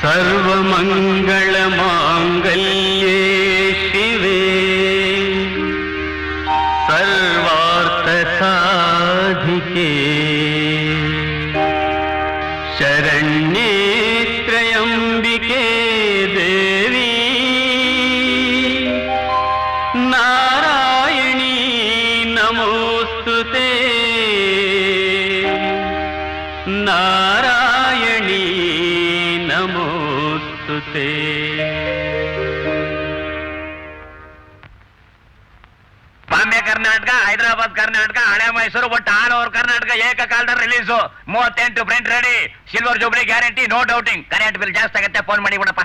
सर्वमङ्गलमाङ्गल्ये शिवे सर्वार्थसाधिके शरण्ये त्र्यम्बिके देवी नारायणी नमोस्तुते नारायणी नमोस्तुते। ಬಾಂಬೆ ಕರ್ನಾಟಕ, ಹೈದರಾಬಾದ್ ಕರ್ನಾಟಕ, ಹಳೆ ಮೈಸೂರು, ಒಟ್ಟು ಆಲ್ ಓವರ್ ಕರ್ನಾಟಕ ಏಕಕಾಲದಲ್ಲಿ release. 38 print ready. Silver jubilee guarantee, no doubting. Current bill ಜಾಸ್ತಿ ಆಗತ್ತೆ, ಫೋನ್ ಮಾಡಿ ಬಿಡಪ್ಪ.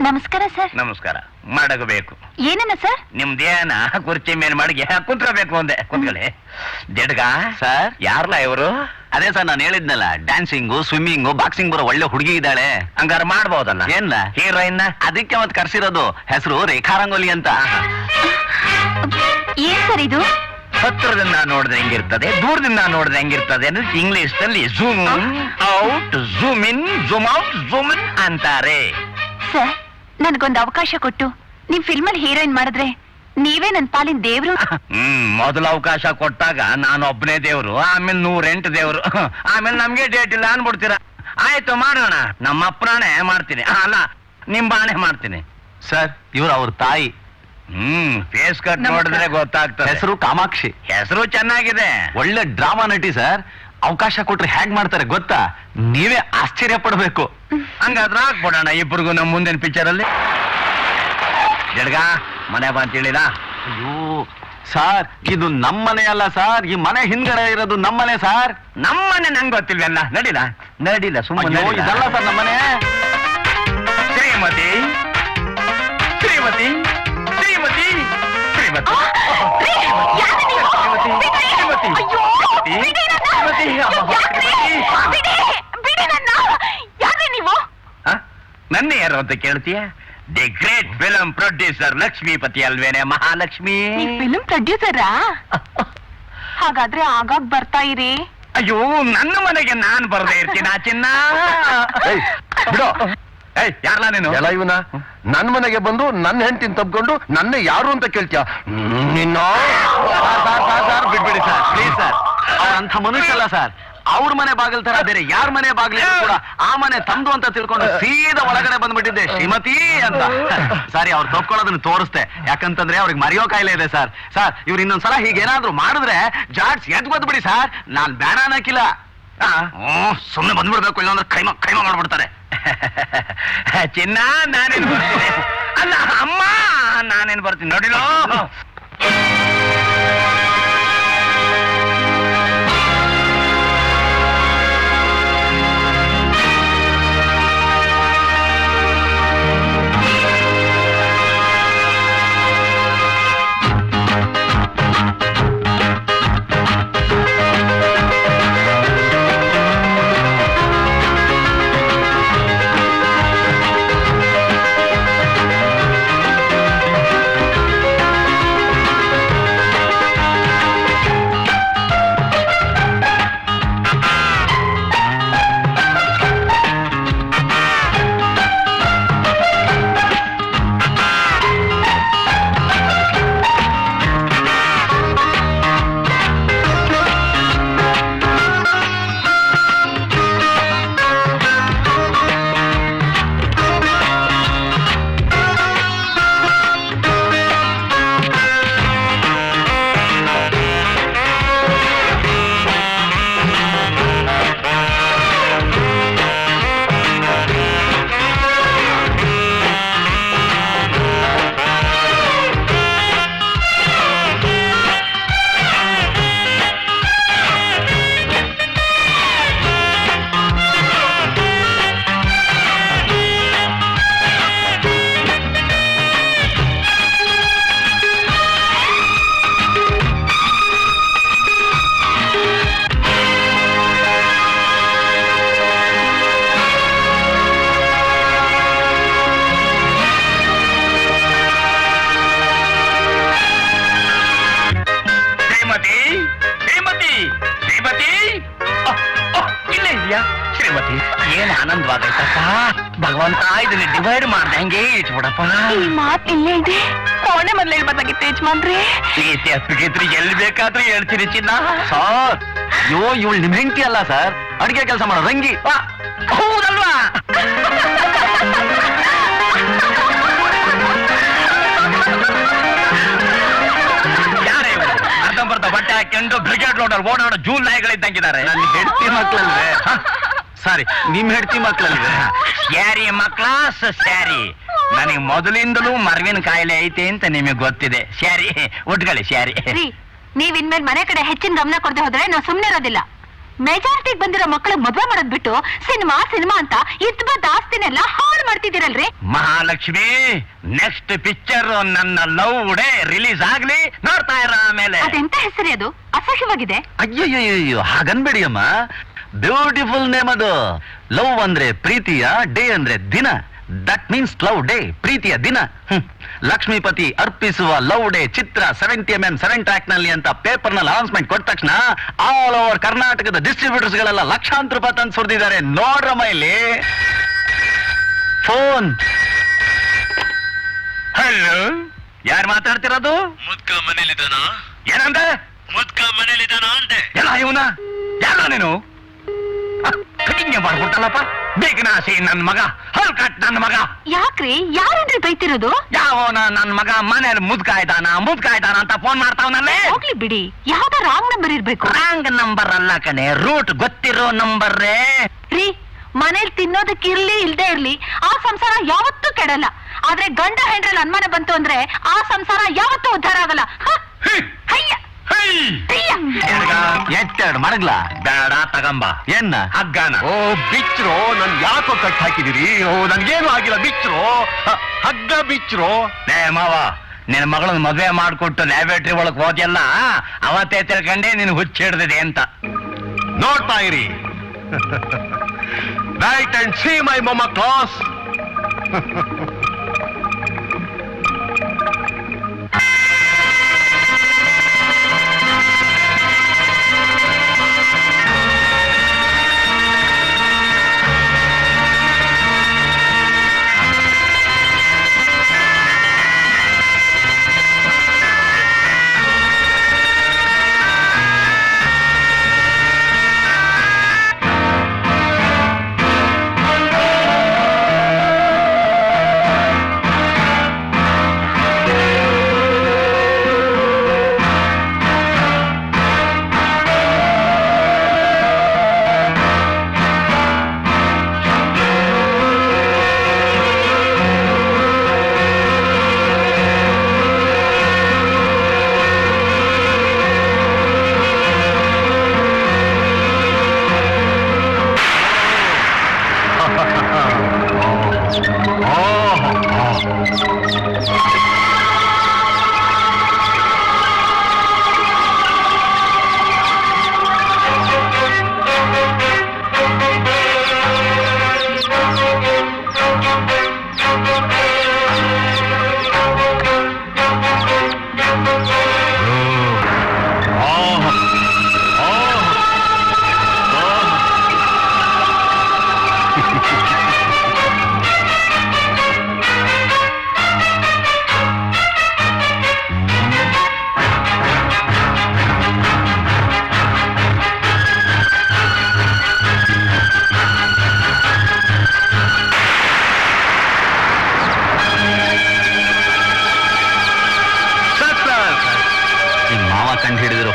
ನಮಸ್ಕಾರ ಸರ್. ನಮಸ್ಕಾರ. ಮಾಡಬೇಕು ಏನನ್ನ ಸರ್? ನಿಮ್ದೇನ ಕುರ್ಚಿ ಮೇಲೆ ಮಾಡಿ ಕುಂತ್ಕೋಬೇಕು ಅಂದೆ. ಕುಂತ್ಕೊಳ್ಳಿ. ಜಡ್ಗ ಸರ್, ಯಾರಲ್ಲ ಇವರು? ಅದೇ ಸರ್ ನಾನು ಹೇಳಿದ್ನಲ್ಲ, ಡ್ಯಾನ್ಸಿಂಗು, ಸ್ವಿಮ್ಮಿಂಗು, ಬಾಕ್ಸಿಂಗ್ ಬರೋ ಒಳ್ಳೆ ಹುಡುಗಿ ಇದ್ದಾಳೆ. ಹಂಗಾರ ಮಾಡ್ಬೋದಲ್ಲ? ಏನ್ ಹೀರೋಯಿನ್? ಅದಕ್ಕೆ ಮತ್ ಕರ್ಸಿರೋದು. ಹೆಸರು ರೇಖಾ ರಂಗೋಲಿ ಅಂತ. ಏನ್ ಸರ್ ಇದು? ಹತ್ರದಿಂದ ನೋಡಿದ್ರೆ ಹೆಂಗಿರ್ತದೆ, ದೂರದಿಂದ ನೋಡಿದ್ರೆ ಹೆಂಗಿರ್ತದೆ ಅಂದ್ರೆ ಇಂಗ್ಲಿಷ್ ನಲ್ಲಿ zoom out, zoom in, zoom out, zoom in ಅಂತಾರೆ. ಸರ್, ನನ್ಗೊಂದು ಅವಕಾಶ ಕೊಟ್ಟು ನಿಮ್ ಫಿಲ್ಮ್ ಅಲ್ಲಿ ಹೀರೋಯಿನ್ ಮಾಡಿದ್ರೆ ನೀವೇ ನನ್ ಪಾಲಿನ ದೇವ್ರು. ಮೊದಲ ಅವಕಾಶ ಕೊಟ್ಟಾಗ ನಾನು ಒಬ್ಬನೇ ದೇವ್ರು, ಆಮೇಲೆ 108 ದೇವ್ರು, ಆಮೇಲೆ ನಮ್ಗೆ ಡೇಟ್ ಇಲ್ಲ ಅನ್ಬಿಡ್ತೀರ. ಆಯ್ತು, ಮಾಡೋಣ. ನಮ್ಮ ಅಪ್ಪನೇ ಮಾಡ್ತೀನಿ, ಅಲ್ಲ ನಿಮ್ ಬಾಣೆ ಮಾಡ್ತೀನಿ. ಸರ್, ಇವ್ರು ಅವ್ರ ತಾಯಿ. ಫೇಸ್ ಕಟ್ ನೋಡಿದ್ರೆ ಗೊತ್ತಾಗ್ತದೆ. ಹೆಸರು ಕಾಮಾಕ್ಷಿ. ಹೆಸರು ಚೆನ್ನಾಗಿದೆ. ಒಳ್ಳೆ ಡ್ರಾಮಾ ನಟಿ ಸರ್. ಅವಕಾಶ ಕೊಟ್ರೆ ಹೇಗ್ ಮಾಡ್ತಾರೆ ಗೊತ್ತಾ? ನೀವೇ ಆಶ್ಚರ್ಯ ಪಡ್ಬೇಕು. ಹಂಗಾದ್ರೆ ಹಾಕ್ಬಿಡೋಣ ಇಬ್ಬರಿಗೂ ನಮ್ಮ ಮುಂದಿನ ಪಿಕ್ಚರ್ ಅಲ್ಲಿ. ಜಡ್ಗ ಮನೆ ಬಂತೇಳಿದ? ಅಯ್ಯೋ ಸರ್, ಇದು ನಮ್ಮನೆ ಅಲ್ಲ ಸರ್, ಈ ಮನೆ ಹಿಂದ್ಗಡೆ ಇರೋದು ನಮ್ಮನೆ ಸರ್. ನಮ್ಮನೆ ನಂಗೆ ಗೊತ್ತಿಲ್ವಲ್ಲ. ನಡಿಲ್ಲ ನಡಿಲ್ಲ, ಸುಮ್ಮನೆ ಇದಲ್ಲ ಸರ್ ನಮ್ಮನೆ. ಶ್ರೀಮತಿ ಶ್ರೀಮತಿ ಶ್ರೀಮತಿ ಶ್ರೀಮತಿ ನನ್ನ ಯಾರು ಅಂತ ಕೇಳ್ತೀಯ? The great film producer Lakshmipati ಅಲ್ವೇನೆ? ಮಹಾಲಕ್ಷ್ಮಿ. ಫಿಲ್ಮ್ ಪ್ರೊಡ್ಯೂಸರಾ? ಹಾಗಾದ್ರೆ ಆಗಾಗ್ ಬರ್ತಾ ಇರಿ. ಅಯ್ಯೋ, ನನ್ನ ಮನೆಗೆ ನಾನ್ ಬರ್ದೇ ಇರ್ತೀನ ಚಿನ್ನ. ಬಿಡೋ. ಯಾರಲ್ಲ ನೀನು? ಎಲ್ಲ ಇವನ ನನ್ ಮನೆಗೆ ಬಂದು ನನ್ನ ಹೆಂಡತಿನ ತಬ್ಕೊಂಡು ನನ್ನ ಯಾರು ಅಂತ ಕೇಳ್ತೀಯ? ನಿನ್ನ ಬಿಡ್ಬಿಡಿ ಸರ್, ಪ್ಲೀಸ್ ಸರ್. ಅವ್ರಂಥ ಮನುಷ್ಯ ಅಲ್ಲ ಸರ್. ಅವ್ರ ಮನೆ ಬಾಗಿಲ್ ತರ ಬೇರೆ ಯಾರ ಮನೆ ಬಾಗಿಲು ಕೂಡ ಆ ಮನೆ ತಂದು ಅಂತ ತಿಳ್ಕೊಂಡು ಸೀದಾ ಒಳಗಡೆ ಬಂದ್ಬಿಟ್ಟಿದ್ದೆ ಶ್ರೀಮತಿ ಅಂತ. ಸಾರಿ, ಅವ್ರು ತಪ್ಕೊಳ್ಳೋದನ್ನ ತೋರಿಸ್ತೆ. ಯಾಕಂತಂದ್ರೆ ಅವ್ರಿಗೆ ಮರೆಯೋ ಕಾಯಿಲೆ ಇದೆ ಸರ್. ಸರ್, ಇವ್ರು ಇನ್ನೊಂದ್ಸಲ ಹೀಗೇನಾದ್ರೂ ಮಾಡಿದ್ರೆ ಜಾಡ್ಸ್ ಎದ್ ಗೊತ್ಬಿಡಿ ಸರ್. ನಾನ್ ಬೇಡ ಅನ್ನಕ್ಕಿಲ್ಲ. ಸುಮ್ಮನೆ ಬಂದ್ಬಿಡ್ಬೇಕು, ಇಲ್ಲಾಂದ್ರೆ ಕೈಮ ಮಾಡ್ಬಿಡ್ತಾರೆ. ಚಿನ್ನ, ನಾನೇನು ಬರ್ತೀನಿ. ಅಲ್ಲ ಅಮ್ಮ, ನಾನೇನು ಬರ್ತೀನಿ ನೋಡಿಲೋ. ಶ್ರೀಮತಿ, ಇಲ್ಲೇ ಇದೆಯಾ? ಶ್ರೀಮತಿ, ಏನ್ ಆನಂದವಾಗೈತಕ್ಕ. ಭಗವಂತ ಇದನ್ನ ಡಿವೈಡ್ ಮಾಡ್ದೆ ಹಂಗೆ ಇಟ್ಬಿಡಪ್ಪ. ಈ ಮಾತ್ ಇಲ್ಲೇ ಇದೆ, ಕೋಣೆ ಮೊದ್ಲು ಹೇಳ್ಬಾರ್ದಾಗಿತ್ತು ಯಜಮಾನ್ರಿ. ಗೀತೆ ಅಪ್ಪಿಗೆತ್ರಿ ಎಲ್ಲಿ ಬೇಕಾದ್ರೂ ಹೇಳ್ತೀನಿ ಚಿನ್ನ. ಸರ್ ಇವಳು ನಿಮ್ ಹೆಂಡತಿ ಅಲ್ಲ ಸರ್, ಅಡಿಗೆ ಕೆಲಸ ಮಾಡೋ ರಂಗಿ. ಹೌದಲ್ವಾ? ಯಾರೇ ಇವ್ರು? ಅರ್ಧಂಬರ್ಧ ಬಟ್ಟೆ ಹಾಕೊಂಡು ಬ್ರಿಗೇಡ್ ಲೋಡರ್ ಓಡಾಡೋ ಜೂನ್ ನಾಯಿಗಳಿದ್ದಂಗಿದ್ದಾರೆ. ನನ್ನ ಹೆಂಡತಿ ಮಕ್ಳಲ್ವೇ? ಸಾರಿ, ನಿಮ್ ಹೆಂಡತಿ ಮಕ್ಳಲ್ವೇ? ಸ್ಯಾರಿ ಮಕ್ಳ ಸ್ಯಾರಿ. ನನಗೆ ಮೊದಲಿಂದಲೂ ಮರವಿನ ಕಾಯಿಲೆ ಐತೆ ಅಂತ ನಿಮಗೆ ಗೊತ್ತಿದೆ. ಸ್ಯಾರಿ ಉಟ್ಕೊಳ್ಳಿ ಸ್ಯಾರಿ. ರೀ, ನೀವ್ ಇನ್ಮೇಲೆ ಮನೆ ಕಡೆ ಹೆಚ್ಚಿನ ಗಮನ ಕೊಡದೆ ಹೋದ್ರೆ ನಾವು ಸುಮ್ನೆ ಇರೋದಿಲ್ಲ. ಮೆಜಾರಿಟಿಗೆ ಬಂದಿರೋ ಮಕ್ಕಳಿಗೆ ಮದ್ವೆ ಮಾಡೋದ್ ಬಿಟ್ಟು ಸಿನಿಮಾ ಸಿನಿಮಾ ಅಂತ ಇದ್ಬದ್ದ ಆಸ್ತಿನೆಲ್ಲ ಹಾಳು ಮಾಡ್ತಿದ್ದೀರಲ್ರಿ. ಮಹಾಲಕ್ಷ್ಮಿ, ನೆಕ್ಸ್ಟ್ ಪಿಕ್ಚರ್ ನನ್ನ ಲವ್ ಡೇ ರಿಲೀಸ್ ಆಗ್ಲಿ, ನೋಡ್ತಾ ಇರ. ಆಮೇಲೆ ಅದೆಂತ ಹೆಸರಿ ಅದು? ಅಸಹ್ಯವಾಗಿದೆ. ಅಯ್ಯಯ್ಯೋ ಹಾಗನ್ಬೇಡಿ ಅಮ್ಮ, ಬ್ಯೂಟಿಫುಲ್ ನೇಮ್ ಅದು. ಲವ್ ಅಂದ್ರೆ ಪ್ರೀತಿಯ, ಡೇ ಅಂದ್ರೆ ದಿನ. ದಟ್ ಮೀನ್ಸ್ ಲವ್ ಡೇ, ಪ್ರೀತಿಯ ದಿನ. ಲಕ್ಷ್ಮೀಪತಿ ಅರ್ಪಿಸುವ ಲವ್ ಡೇ ಚಿತ್ರ 70mm 7 ಟ್ರ್ಯಾಕ್ ನಲ್ಲಿ ಅಂತ ಪೇಪರ್ ನಲ್ಲಿ ಅನೌನ್ಸ್ಮೆಂಟ್ ಕೊಟ್ಟ ತಕ್ಷಣ ಆಲ್ ಓವರ್ ಕರ್ನಾಟಕದ ಡಿಸ್ಟ್ರಿಬ್ಯೂಟರ್ಸ್ ಗಳೆಲ್ಲ ಲಕ್ಷಾಂತರ ರೂಪಾಯಿ ತಂದು ಸುರಿದಿದ್ದಾರೆ. ನೋಡ್ರಮ್ಮ ಇಲ್ಲಿ ಫೋನ್. ಹಲೋ, ಯಾರು ಮಾತಾಡ್ತಿರೋದು? ಮುದ್ಕ ಮನೇಲಿದ್ದಾನ? ಏನಂದೆ? ಮುದ್ಕ ಮನೇಲಿದ್ದಾನ ಅಂದೆ. ಎಲ್ಲ ಇವನ ಯಾರ ನೀನು? ಕಟಿಂಗ್ ಮಾಡ್ಬಿಟ್ಟಲ್ಲಪ್ಪ. ಬೇಕನಾಸಿ ನನ್ ಮಗ, ಹಲ್ ಕಟ್ ನನ್ನ ಮಗ. ಯಾಕ್ರಿ, ಯಾರೇನ್ರಿ ಬೈತಿರೋದು? ಯಾವನ ನನ್ ಮಗ ಮನೇಲಿ ಮುದ್ಕಾಯ್ದಾನ ಅಂತ ಫೋನ್ ಮಾಡ್ತಾವನಲ್ಲೇ. ಹೋಗ್ಲಿ ಬಿಡಿ, ಯಾವ್ದೋ ರಾಂಗ್ ನಂಬರ್ ಇರ್ಬೇಕು. ರಾಂಗ್ ನಂಬರ್ ಅಲ್ಲ ಕಣೆ, ರೂಟ್ ಗೊತ್ತಿರೋ ನಂಬರ್ರೇ. ರೀ, ಮನೇಲಿ ತಿನ್ನೋದಕ್ಕೆ ಇರ್ಲಿ ಇಲ್ದೇ ಇರ್ಲಿ ಆ ಸಂಸಾರ ಯಾವತ್ತೂ ಕೆಡಲ್ಲ. ಆದ್ರೆ ಗಂಡ ಹೆಂಡ್ರಲ್ಲಿ ಅನುಮಾನ ಬಂತು ಅಂದ್ರೆ ಆ ಸಂಸಾರ ಯಾವತ್ತೂ ಉದ್ಧಾರ ಆಗಲ್ಲ. ಹಯ್ಯ ಎತ್ತೆರಡು ಮಡಗ್ಲ ಬೇಡ, ತಗಂಬ. ಏನ್ನ ಹಗ್ಗಾನ. ಓ ಬಿಚ್ರೋ, ನನ್ ಯಾಕೋ ಕಟ್ ಹಾಕಿದಿರಿ? ಓ ನನ್ಗೇನು ಆಗಿಲ್ಲ, ಬಿಚ್ರೋ, ಹಗ್ಗ ಬಿಚ್ರೋ. ಲೇ ಮಾವ, ನಿನ್ನ ಮಗಳನ್ನ ಮದುವೆ ಮಾಡ್ಕೊಟ್ಟು ಲ್ಯಾಬೇಟ್ರಿ ಒಳಗ್ ಹೋದ್ಯಲ್ಲ, ಅವತ್ತೇ ತಿಳ್ಕೊಂಡೆ ನೀನು ಹುಚ್ಚಿಡ್ದಿದೆ ಅಂತ. ನೋಡ್ತಾ ಇರಿ. ರೈಟ್ ಅಂಡ್ ಸಿ ಮೈ ಮೊಮ್ಮ ಕ್ಲಾಸ್.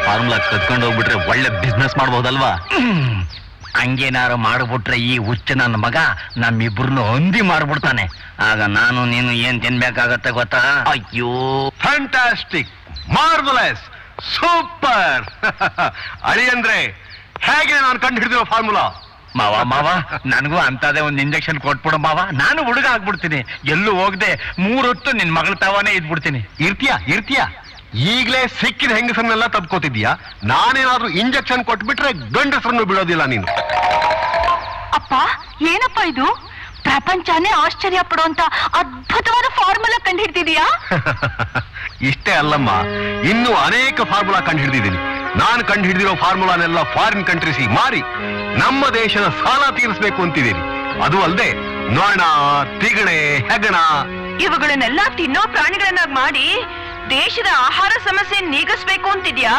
ಫಾರ್ಮುಲಾ ಕತ್ಕೊಂಡು ಹೋಗ್ಬಿಟ್ರೆ ಒಳ್ಳೆ ಬಿಸ್ನೆಸ್ ಮಾಡ್ಬೋದಲ್ವಾ? ಹಂಗೇನಾರು ಮಾಡ್ಬಿಟ್ರೆ ಈ ಹುಚ್ಚ ನನ್ನ ಮಗ ನಮ್ಮಿಬ್ರನ್ನು ಹೊಂದಿ ಮಾಡ್ಬಿಡ್ತಾನೆ. ಆಗ ನಾನು ನೀನು ಏನ್ ತಿನ್ಬೇಕಾಗತ್ತೆ ಗೊತ್ತಾ? ಅಯ್ಯೋ, ಫ್ಯಾಂಟಾಸ್ಟಿಕ್, ಮಾರ್ವಲಸ್, ಸೂಪರ್. ಅಳಿ ಅಂದ್ರೆ ಹೇಗೆ ನಾನು ಕಂಡು ಹಿಡಿದಿರೋ ಫಾರ್ಮುಲಾ? ಮಾವ ಮಾವ, ನನಗೂ ಅಂತದೇ ಒಂದು ಇಂಜೆಕ್ಷನ್ ಕೊಟ್ಬಿಡು ಮಾವ. ನಾನು ಹುಡುಗ ಆಗ್ಬಿಡ್ತೀನಿ, ಎಲ್ಲೂ ಹೋಗದೆ 3 ಹೊತ್ತು ನಿನ್ ಮಗಳ ತಾವಾನೇ ಇದ್ಬಿಡ್ತೀನಿ. ಇರ್ತೀಯಾ ಈಗ್ಲೇ ಸಿಕ್ಕಿದ ಹೆಂಗಸನ್ನೆಲ್ಲ ತಪ್ಕೋತಿದ್ಯಾ? ನಾನೇನಾದ್ರೂ ಇಂಜೆಕ್ಷನ್ ಕೊಟ್ಬಿಟ್ರೆ ಗಂಡಸರನ್ನು ಬಿಡೋದಿಲ್ಲ ನೀನು. ಅಪ್ಪ, ಏನಪ್ಪ ಇದು? ಪ್ರಪಂಚನೇ ಆಶ್ಚರ್ಯ ಪಡುವಂತ ಅದ್ಭುತವಾದ ಫಾರ್ಮುಲಾ ಕಂಡು ಹಿಡ್ತಿದೀಯಾ? ಇಷ್ಟೇ ಅಲ್ಲಮ್ಮ, ಇನ್ನೂ ಅನೇಕ ಫಾರ್ಮುಲಾ ಕಂಡು ಹಿಡಿದಿದ್ದೀನಿ. ನಾನು ಕಂಡು ಹಿಡಿದಿರೋ ಫಾರ್ಮುಲಾನೆಲ್ಲ ಫಾರಿನ್ ಕಂಟ್ರೀಸಿಗೆ ಮಾರಿ ನಮ್ಮ ದೇಶದ ಸಾಲ ತೀರಿಸಬೇಕು ಅಂತಿದ್ದೀನಿ. ಅದು ಅಲ್ಲದೆ ನೊಣ, ತಿಗಣೆ, ಹೆಗಣ. ಇವುಗಳನ್ನೆಲ್ಲ ತಿನ್ನೋ ಪ್ರಾಣಿಗಳನ್ನಾಗಿ ಮಾಡಿ ದೇಶದ ಆಹಾರ ಸಮಸ್ಯೆ ನೀಗಿಸ್ಬೇಕು ಅಂತಿದ್ಯಾ?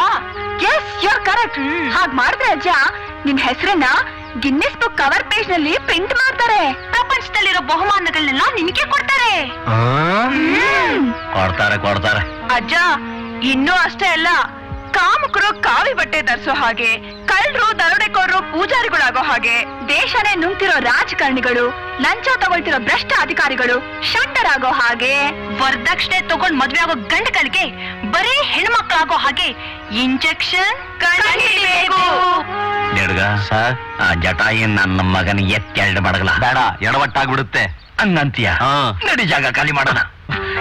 Yes, you are correct. ಹಾಗ್ ಮಾಡಿದ್ರೆ ಅಜ್ಜ ನಿನ್ ಹೆಸರನ್ನ ಗಿನ್ನಿಸ್ ಬುಕ್ ಕವರ್ ಪೇಜ್ ನಲ್ಲಿ ಪ್ರಿಂಟ್ ಮಾಡ್ತಾರೆ. ಪ್ರಪಂಚದಲ್ಲಿರೋ ಬಹುಮಾನಗಳನ್ನೆಲ್ಲ ನಿನಗೆ ಕೊಡ್ತಾರೆ. ಕೊಡ್ತಾರೆ ಅಜ್ಜ, ಇನ್ನೂ ಅಷ್ಟೇ ಅಲ್ಲ, ಕಾಮುಕರು ಕಾವಿ ಬಟ್ಟೆ ಧರಿಸೋ ಹಾಗೆ, ಕಳ್ಳರು ದರೋಡೆಕೋರರು ಪೂಜಾರಿಗಳಾಗೋ ಹಾಗೆ, ದೇಶನೇ ನುಂಗ್ತಿರೋ ರಾಜಕಾರಣಿಗಳು, ಲಂಚ ತಗೊಳ್ತಿರೋ ಭ್ರಷ್ಟ ಅಧಿಕಾರಿಗಳು ಷಂಡರಾಗೋ ಹಾಗೆ, ವರದಕ್ಷಿಣೆ ತಗೊಂಡ್ ಮದ್ವೆ ಆಗೋ ಗಂಡಗಳಿಗೆ ಬರೀ ಹೆಣ್ಮಕ್ಳಾಗೋ ಹಾಗೆ ಇಂಜೆಕ್ಷನ್ ಕಂಡುಹಿಡಿಬೇಕು. ನಿಡ್ಗ ಸರ್, ಆ ಜಟಾಯಿ ನನ್ನ ಮಗನ ಎತ್ತೆರಡು ಮಡಗಲ ಬೇಡ, ಎಡವಟ್ಟಾಗ್ಬಿಡುತ್ತೆ. ಹಂಗಂತೀಯ? ನಡಿ, ಜಾಗ ಖಾಲಿ ಮಾಡೋಣ.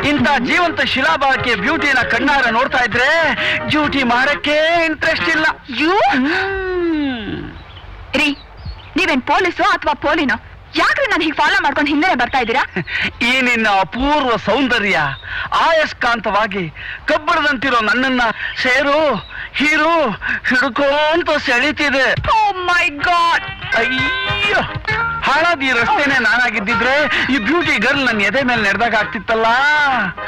ಇಂಥ ಜೀವಂತ ಶಿಲಾಬಾಕ್ಕೆ ಬ್ಯೂಟಿನ ಕಣ್ಣಾರ ನೋಡ್ತಾ ಇದ್ರೆ ಡ್ಯೂಟಿ ಮಾಡಕ್ಕೆ ಇಂಟ್ರೆಸ್ಟ್ ಇಲ್ಲ. ರೀ, ನೀವೇನ್ ಪೊಲೀಸು ಅಥವಾ ಪೋಲಿನೋ? ಯಾಕ್ರಿ ನಾನು ಹೀಗೆ ಫಾಲೋ ಮಾಡ್ಕೊಂಡು ಹಿಂದೆ ಬರ್ತಾ ಇದ್ದೀರಾ? ಈ ನಿನ್ನ ಅಪೂರ್ವ ಸೌಂದರ್ಯ ಆಯಸ್ಕಾಂತವಾಗಿ ಕಬ್ಬಡದಂತಿರೋ ನನ್ನನ್ನ ಸೇರು ಹೀರು ಹಿಡ್ಕೋಂತ ಸೆಳಿತಿದೆ. ಓ ಮೈ ಗಾಡ್! ಅಯ್ಯೋ, ಹಾಳಾದ ಈ ರಸ್ತೆನೆ ನಾನಾಗಿದ್ದಿದ್ರೆ ಈ ಬ್ಯೂಟಿ ಗರ್ಲ್ ನನ್ನ ಎದೆ ಮೇಲೆ ನಡೆದಾಗ ಆಗ್ತಿತ್ತಲ್ಲ.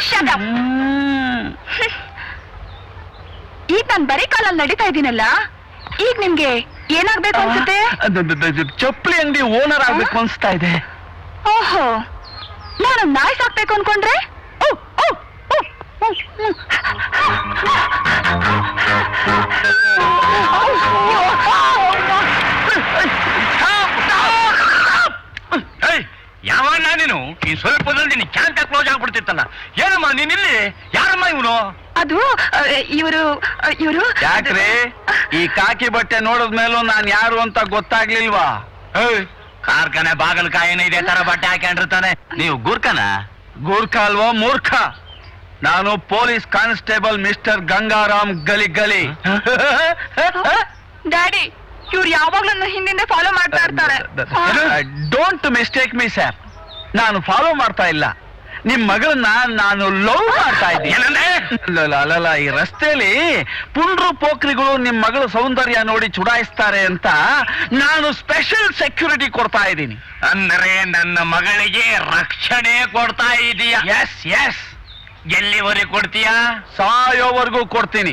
Shut up. ಈಗ ನಾನು ಬರೀ ಕಾಲಲ್ಲಿ ನಡೀತಾ ಇದ್ದೀನಲ್ಲ, ಈಗ ನಿಮ್ಗೆ ಏನಾಗ್ಬೇಕು ಅನ್ಸುತ್ತೆ? ಚಪ್ಪಲಿ ಅಂಗಡಿ ಓನರ್ ಆಗ್ಬೇಕು ಅನ್ಸ್ತಾ ಇದೆ. ಓಹೋ, ನಾನು ನಾಯಿ ಸಾಕ್ಬೇಕು ಅನ್ಕೊಂಡ್ರೆ? ಓ, ಓ, ಓ, ಓ, ಓ. ಯಾವಣ್ಣ ನೀನು? ಈ ಸ್ವಲ್ಪದಲ್ಲಿ ನೀನು ಕ್ಯಾಂಟ ಕ್ಲೋಸ್ ಆಗ್ಬಿಡ್ತಿತ್ತಲ್ಲ. ಏನಮ್ಮ ನೀನಿಲ್ಲಿ? ಯಾರಮ್ಮ ಇವನು? ಅದು ಇವರು ಯಾಕ್ರಿ ಈ ಕಾಕಿ ಬಟ್ಟೆ ನೋಡಿದ್ಮೇಲೂ ನಾನ್ ಯಾರು ಅಂತ ಗೊತ್ತಾಗ್ಲಿಲ್ವಾ? ಕಾರ್ಖಾನೆ ಬಾಗಲಕಾಯಿನ ಇದೇ ತರ ಬಟ್ಟೆ ಹಾಕೊಂಡಿರ್ತಾನೆ. ನೀವು ಗೂರ್ಖನ? ಗೂರ್ಖ ಅಲ್ವೋ ಮೂರ್ಖ. ನಾನು police constable mister Gangaram Gali. Daddy, ಇವ್ರು ಯಾವಾಗ್ಲೂ ನನ್ನ ಹಿಂದಿಂದ ಫಾಲೋ ಮಾಡ್ತಾ ಇರ್ತಾರೆ. ಡೋಂಟ್ ಮಿಸ್ಟೇಕ್ ಮೀ ಸರ್, ನಾನು ಫಾಲೋ ಮಾಡ್ತಾ ಇಲ್ಲ, ನಿಮ್ ಮಗಳನ್ನ ನಾನು ಲವ್ ಮಾಡ್ತಾ ಇದ್ದೀನಿ. ಅಲ್ಲ, ಈ ರಸ್ತೆಯಲ್ಲಿ ಪುಂಡ್ರು ಪೋಖ್ರಿಗಳು ನಿಮ್ ಮಗಳ ಸೌಂದರ್ಯ ನೋಡಿ ಚುಡಾಯಿಸ್ತಾರೆ ಅಂತ ನಾನು ಸ್ಪೆಷಲ್ ಸೆಕ್ಯೂರಿಟಿ ಕೊಡ್ತಾ ಇದ್ದೀನಿ. ಅಂದ್ರೆ ನನ್ನ ಮಗಳಿಗೆ ರಕ್ಷಣೆ ಕೊಡ್ತಾ ಇದೀಯ? Yes yes. ಎಲ್ಲಿವರೆಗೆ ಕೊಡ್ತೀಯಾ? ಸಾಯೋವರೆಗೂ ಕೊಡ್ತೀನಿ.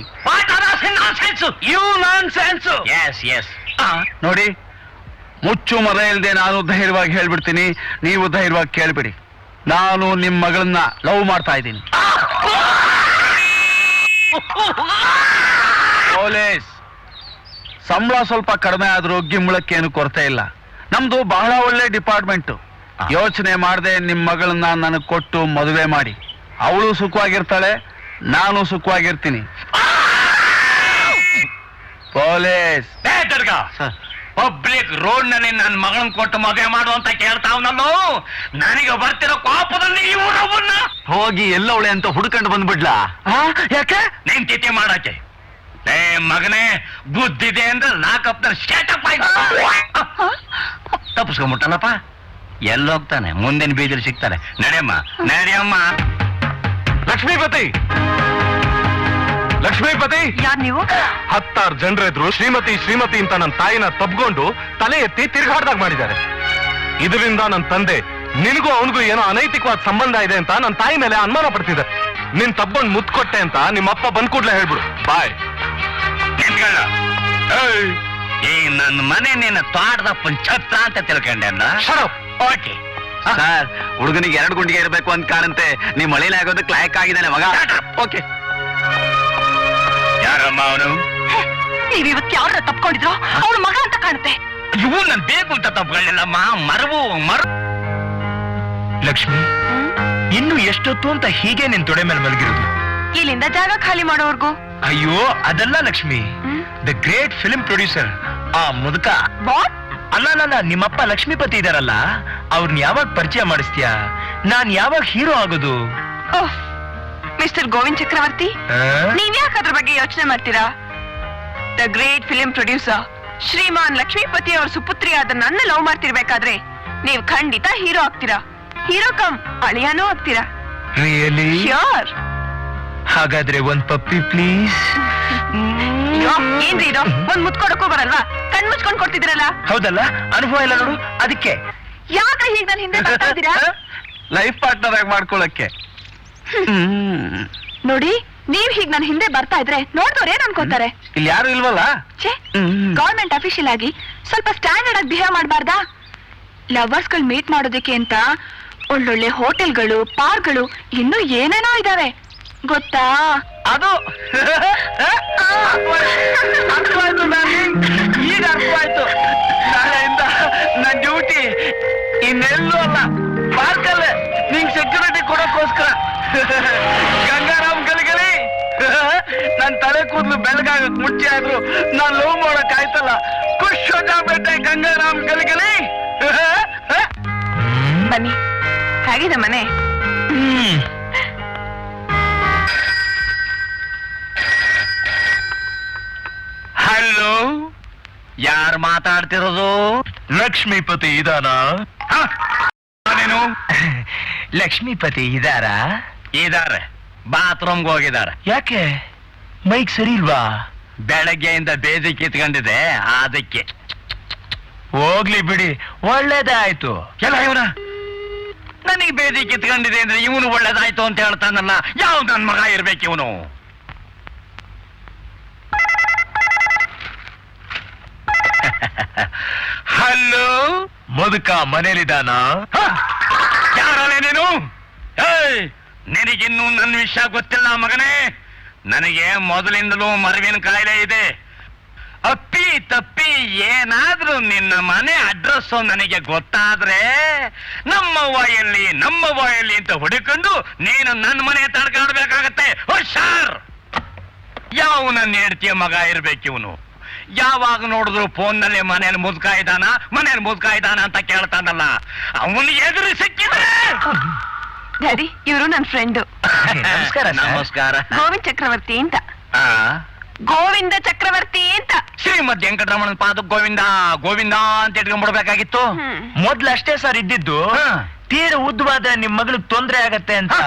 You nonsense. Yes yes. ನೋಡಿ, ಮುಚ್ಚು ಮರ ಇಲ್ದೆ ನಾನು ಧೈರ್ಯವಾಗಿ ಹೇಳ್ಬಿಡ್ತೀನಿ, ನೀವು ಧೈರ್ಯವಾಗಿ ಕೇಳ್ಬಿಡಿ. ನಾನು ನಿಮ್ ಮಗಳನ್ನ ಲವ್ ಮಾಡ್ತಾ ಇದ್ದೀನಿ. ಪೊಲೀಸ್ ಸಂಬಳ ಸ್ವಲ್ಪ ಕಡಿಮೆ ಆದ್ರೂ ಗಿಂಬಳಕ್ಕೇನು ಕೊರತೆ ಇಲ್ಲ. ನಮ್ದು ಬಹಳ ಒಳ್ಳೆ ಡಿಪಾರ್ಟ್ಮೆಂಟ್. ಯೋಚನೆ ಮಾಡದೆ ನಿಮ್ ಮಗಳನ್ನ ನನಗೆ ಕೊಟ್ಟು ಮದುವೆ ಮಾಡಿ. ಅವಳು ಸುಖವಾಗಿರ್ತಾಳೆ, ನಾನು ಸುಖವಾಗಿರ್ತೀನಿ. ಪೊಲೀಸ್ ಪಬ್ಲಿಕ್ ರೋಡ್ ನಲ್ಲಿ ನನ್ನ ಮಗಳನ್ನ ಕೊಟ್ಟು ಮದುವೆ ಮಾಡು ಅಂತ ಕೇಳ್ತಾವನಲ್ಲೋ. ನನಗೆ ಬರ್ತಿರೋ ಕೋಪದಲ್ಲಿ ಇವರವನ್ನ ಹೋಗಿ ಎಲ್ಲವಳೆ ಅಂತ ಹುಡ್ಕೊಂಡು ಬಂದ್ಬಿಡ್ಲಾ? ಯಾಕೆ? ನೀನ್ ತಿಥಿ ಮಾಡಕ್ಕೆ. ಏ ಮಗನೇ, ಬುದ್ಧಿದೆ ಅಂದ್ರೆ ಲಾಕಪ್ ಸ್ಟೇಟಪ್ ಆಯ್ತು. ತಪ್ಪಿಸ್ಕೊಂಡ್ಬಿಟ್ಟಲ್ಲಪ್ಪ. ಎಲ್ಲೋಗ್ತಾನೆ? ಮುಂದಿನ ಬೀದಿಲಿ ಸಿಗ್ತಾರೆ. ನಡೆಯಮ್ಮ. ಲಕ್ಷ್ಮೀಪತಿ, ಯಾರ್ ನೀವು? 10 ಜನರೆದ್ರು ಶ್ರೀಮತಿ ಅಂತ ನನ್ನ ತಾಯಿನ ತಬ್ಕೊಂಡು ತಲೆ ಎತ್ತಿ ತಿರ್ಗಾಡ್ದಾಗ ಮಾಡಿದ್ದಾರೆ. ಇದರಿಂದ ನನ್ನ ತಂದೆ ನಿನಗೂ ಅವನಿಗೂ ಏನೋ ಅನೈತಿಕವಾದ ಸಂಬಂಧ ಇದೆ ಅಂತ ನನ್ನ ತಾಯಿ ಮೇಲೆ ಅನುಮಾನ ಪಡ್ತಿದ್ದಾರೆ. ನಿನ್ ತಬ್ಕೊಂಡು ಮುತ್ಕೊಟ್ಟೆ ಅಂತ ನಿಮ್ಮಪ್ಪ ಬಂದ್ ಕೂಡ್ಲೆ ಹೇಳ್ಬಿಡು. ಬಾಯ್. ಈ ನನ್ನ ಮನೆ ನಿನ್ನ ತೋಟದಪ್ಪನ ಛತ್ರ ಅಂತ ತಿಳ್ಕೊಂಡೆ. ಓಕೆ ಸರ್, ಹುಡುಗನಿಗೆ 2 ಗುಂಡಿಗೆ ಇರಬೇಕು ಅಂತ ಕಾಣಂತೆ. ನಿಮ್ ಮಳೆಯಲ್ಲಿ ಆಗೋದಕ್ಕೆ ಲಾಯಕ್ ಆಗಿದ್ದಾನೆ ಮಗ. ಓಕೆ. ಯಾರಮ್ಮ ಅವನು? ನೀವ್ ಇವತ್ತು ಯಾರ ತಪ್ಕೊಂಡಿದ್ರು? ಅವ್ರ ಮಗ ಅಂತ ಕಾಣುತ್ತೆ. ಇವು ನನ್ ಬೇಕು ಅಂತ ತಪ್ಕೊಳ್ಳಿಲ್ಲಮ್ಮ. ಮರ ಲಕ್ಷ್ಮಿ, ಇನ್ನು ಎಷ್ಟೊತ್ತು ಅಂತ ಹೀಗೆ ನಿನ್ ತೊಡೆ ಮೇಲೆ ಮಲಗಿರೋದು? ಇಲ್ಲಿಂದ ಜಾಗ ಖಾಲಿ ಮಾಡೋವರ್ಗೂ. ಅಯ್ಯೋ, ಅದಲ್ಲ Lakshmi. The great film producer ಆ ಮುದುಕ. ವಾಟ್? ಅಲ್ಲ, ನಿಮ್ಮಪ್ಪ ಲಕ್ಷ್ಮೀಪತಿ ಇದಾರಲ್ಲ, ಅವ್ರನ್ನ ಯಾವಾಗ ಪರಿಚಯ ಮಾಡಿಸ್ತೀಯಾ? ನಾನ್ ಯಾವಾಗ ಹೀರೋ ಆಗೋದು? ಮಿಸ್ಟರ್ ಗೋವಿಂದ್ ಚಕ್ರವರ್ತಿ, ನೀವ್ ಯಾಕೆ ಅದ್ರ ಬಗ್ಗೆ ಯೋಚನೆ ಮಾಡ್ತೀರಾ? ದ ಗ್ರೇಟ್ ಫಿಲ್ಮ್ ಪ್ರೊಡ್ಯೂಸರ್ ಶ್ರೀಮಾನ್ ಲಕ್ಷ್ಮೀಪತಿ ಅವ್ರ ಸುಪುತ್ರಿಯಾದ ನನ್ನ ಲವ್ ಮಾಡ್ತಿರ್ಬೇಕಾದ್ರೆ ನೀವ್ ಖಂಡಿತ ಹೀರೋ ಆಗ್ತೀರಾ. ಹೀರೋ ಕಮ್ ಅಳಿಯಾನೂ ಆಗ್ತೀರಾ. ರಿಯಲಿ? ಶ್ಯೂರ್. ಹಾಗಾದ್ರೆ ಒಂದ್ ಪಪ್ಪಿ ಪ್ಲೀಸ್. ಏನ್ರಿ ಇದು? ಒಂದ್ ಮುತ್ಕೊಡಕ್ಕೂ ಬರಲ್ವಾ? ಕಣ್ ಮುಚ್ಕೊಂಡ್ ಕೊಡ್ತಿದ್ರಲ್ಲ. ಹೌದಲ್ಲ, ಅನುಭವ ಇಲ್ಲ ನೋಡು. ಅದಕ್ಕೆ ಯಾಕೆ ಹೀಗೆ ನನ್ನ ಹಿಂದೆ ಬರ್ತಾ ಇದ್ದೀರಾ? ಲೈಫ್ ಪಾರ್ಟ್ನರ್ ಆಗಿ ಮಾಡ್ಕೊಳಕ್ಕೆ. ನೋಡಿ, ನೀವ್ ಹೀಗ್ ನನ್ನ ಹಿಂದೆ ಬರ್ತಾ ಇದ್ರೆ ನೋಡ್ದವ್ರು ಏನ್ ಅನ್ಕೋತಾರೆ? ಇಲ್ಲಿ ಯಾರು ಇಲ್ವಲ್ಲ? ಗವರ್ಮೆಂಟ್ ಅಫಿಷಿಯಲ್ ಆಗಿ ಸ್ವಲ್ಪ ಸ್ಟ್ಯಾಂಡರ್ಡ್ ಆಗಿ ಬಿಹೇವ್ ಮಾಡಬಾರ್ದಾ? ಲವರ್ಸ್ ಗಳು ಮೀಟ್ ಮಾಡೋದಕ್ಕೆ ಅಂತ ಒಳ್ಳೊಳ್ಳೆ ಹೋಟೆಲ್ಗಳು, ಪಾರ್ಕ್ಗಳು, ಇನ್ನೂ ಏನೇನೋ ಇದಾವೆ ಗೊತ್ತಾ? ಅದು ಅರ್ಥವಾಯ್ತು ಡಾರ್ಲಿಂಗ್, ಈಗ ಅರ್ಥವಾಯ್ತು. ನಾಳೆಯಿಂದ ನನ್ನ ಡ್ಯೂಟಿ ಇನ್ನೆಲ್ಲೂ ಅಲ್ಲ, ಪಾರ್ಕಲ್ಲೇ ನಿಂಗ್ ಸೆಕ್ಯೂರಿಟಿ ಕೊಡೋಕ್ಕೋಸ್ಕರ. ಗಂಗಾರಾಮ್ ಗಲಿಗಲಿ, ನನ್ ತಲೆ ಕೂದಲು ಬೆಳಗಾಗಕ್ ಮುಂಚೆ ಆದ್ರು ನಾನ್ ಲವ್ ಮಾಡಕ್ ಆಯ್ತಲ್ಲ. ಖುಷ್ ಹೋಗ್ಬೇಟೆ ಗಂಗಾರಾಮ್ ಗಲಿಗಲಿ. ಬನ್ನಿ, ಹೇಗಿದೆ ಮನೆ? ಹಲೋ, ಯಾರು ಮಾತಾಡ್ತಿರೋದು? ಲಕ್ಷ್ಮೀಪತಿ ಇದಾನ? ನೀನು ಲಕ್ಷ್ಮೀಪತಿ ಇದಾರಾ? ಇದಾರೆ, ಬಾತ್ರೂಮ್ಗೆ ಹೋಗಿದ್ದಾರೆ. ಯಾಕೆ ಮೈಕ್ ಸರಿ ಇಲ್ವಾ? ಬೆಳಗ್ಗೆಯಿಂದ ಬೇದಿ ಕಿತ್ಕೊಂಡಿದೆ, ಅದಕ್ಕೆ. ಹೋಗ್ಲಿ ಬಿಡಿ, ಒಳ್ಳೇದಾಯ್ತು. ಎಲ್ಲ ಇವನ ನನಗೆ ಬೇದಿ ಕಿತ್ಕೊಂಡಿದೆ ಅಂದ್ರೆ ಇವನು ಒಳ್ಳೇದಾಯ್ತು ಅಂತ ಹೇಳ್ತಾನಲ್ಲ. ಯಾವ ನನ್ ಮಗ ಇರ್ಬೇಕು ಇವನು? ಹಲೋ, ಮುದುಕ ಮನೇಲಿದಾನ? ಯಾರಲ್ಲ ನೀನು? ನಿನಗಿನ್ನೂ ನನ್ನ ವಿಷಯ ಗೊತ್ತಿಲ್ಲ ಮಗನೇ. ನನಗೆ ಮೊದಲಿಂದಲೂ ಮರವಿನ ಕಾಯಿಲೆ ಇದೆ. ಅಪ್ಪಿ ತಪ್ಪಿ ಏನಾದ್ರೂ ನಿನ್ನ ಮನೆ ಅಡ್ರೆಸ್ ನನಗೆ ಗೊತ್ತಾದ್ರೆ ನಮ್ಮವ್ವ ಎಲ್ಲಿ ಅಂತ ಹುಡುಕೊಂಡು ನೀನು ನನ್ನ ಮನೆ ತಡ್ಕಾಡ್ಬೇಕಾಗತ್ತೆ. ಹುಷಾರ್! ಯಾವ ನನ್ನ ಹೆಂಡತಿಯ ಮಗ ಇರ್ಬೇಕು ಇವನು. ಯಾವಾಗ ನೋಡಿದ್ರು ಫೋನ್ನಲ್ಲಿ ಮನೇಲಿ ಮುದ್ಕ ಇದ್ದಾನ ಅಂತ ಕೇಳ್ತಾನಲ್ಲ. ಅವನು ಎದುರು ಸಿಕ್ಕಿದ್ರೆ. ಡ್ಯಾಡಿ, ಇವರು ನನ್ನ ಫ್ರೆಂಡು. ನಮಸ್ಕಾರ. ನಮಸ್ಕಾರ. ಗೋವಿಂದ ಚಕ್ರವರ್ತಿ ಅಂತ. ಆ, ಗೋವಿಂದ ಚಕ್ರವರ್ತಿ ಅಂತ. ಶ್ರೀಮದ್ ವೆಂಕಟರಮಣನ ಪಾದ ಗೋವಿಂದ ಅಂತ ಇಟ್ಕೊಂಡ್ಬಿಡ್ಬೇಕಾಗಿತ್ತು. ಮೊದ್ಲಷ್ಟೇ ಸರ್ ಇದ್ದಿದ್ದು. ತೀರ ಉದ್ದವಾದ್ರೆ ನಿಮ್ ಮಗಳಿಗೆ ತೊಂದ್ರೆ ಆಗತ್ತೆ ಅಂತ.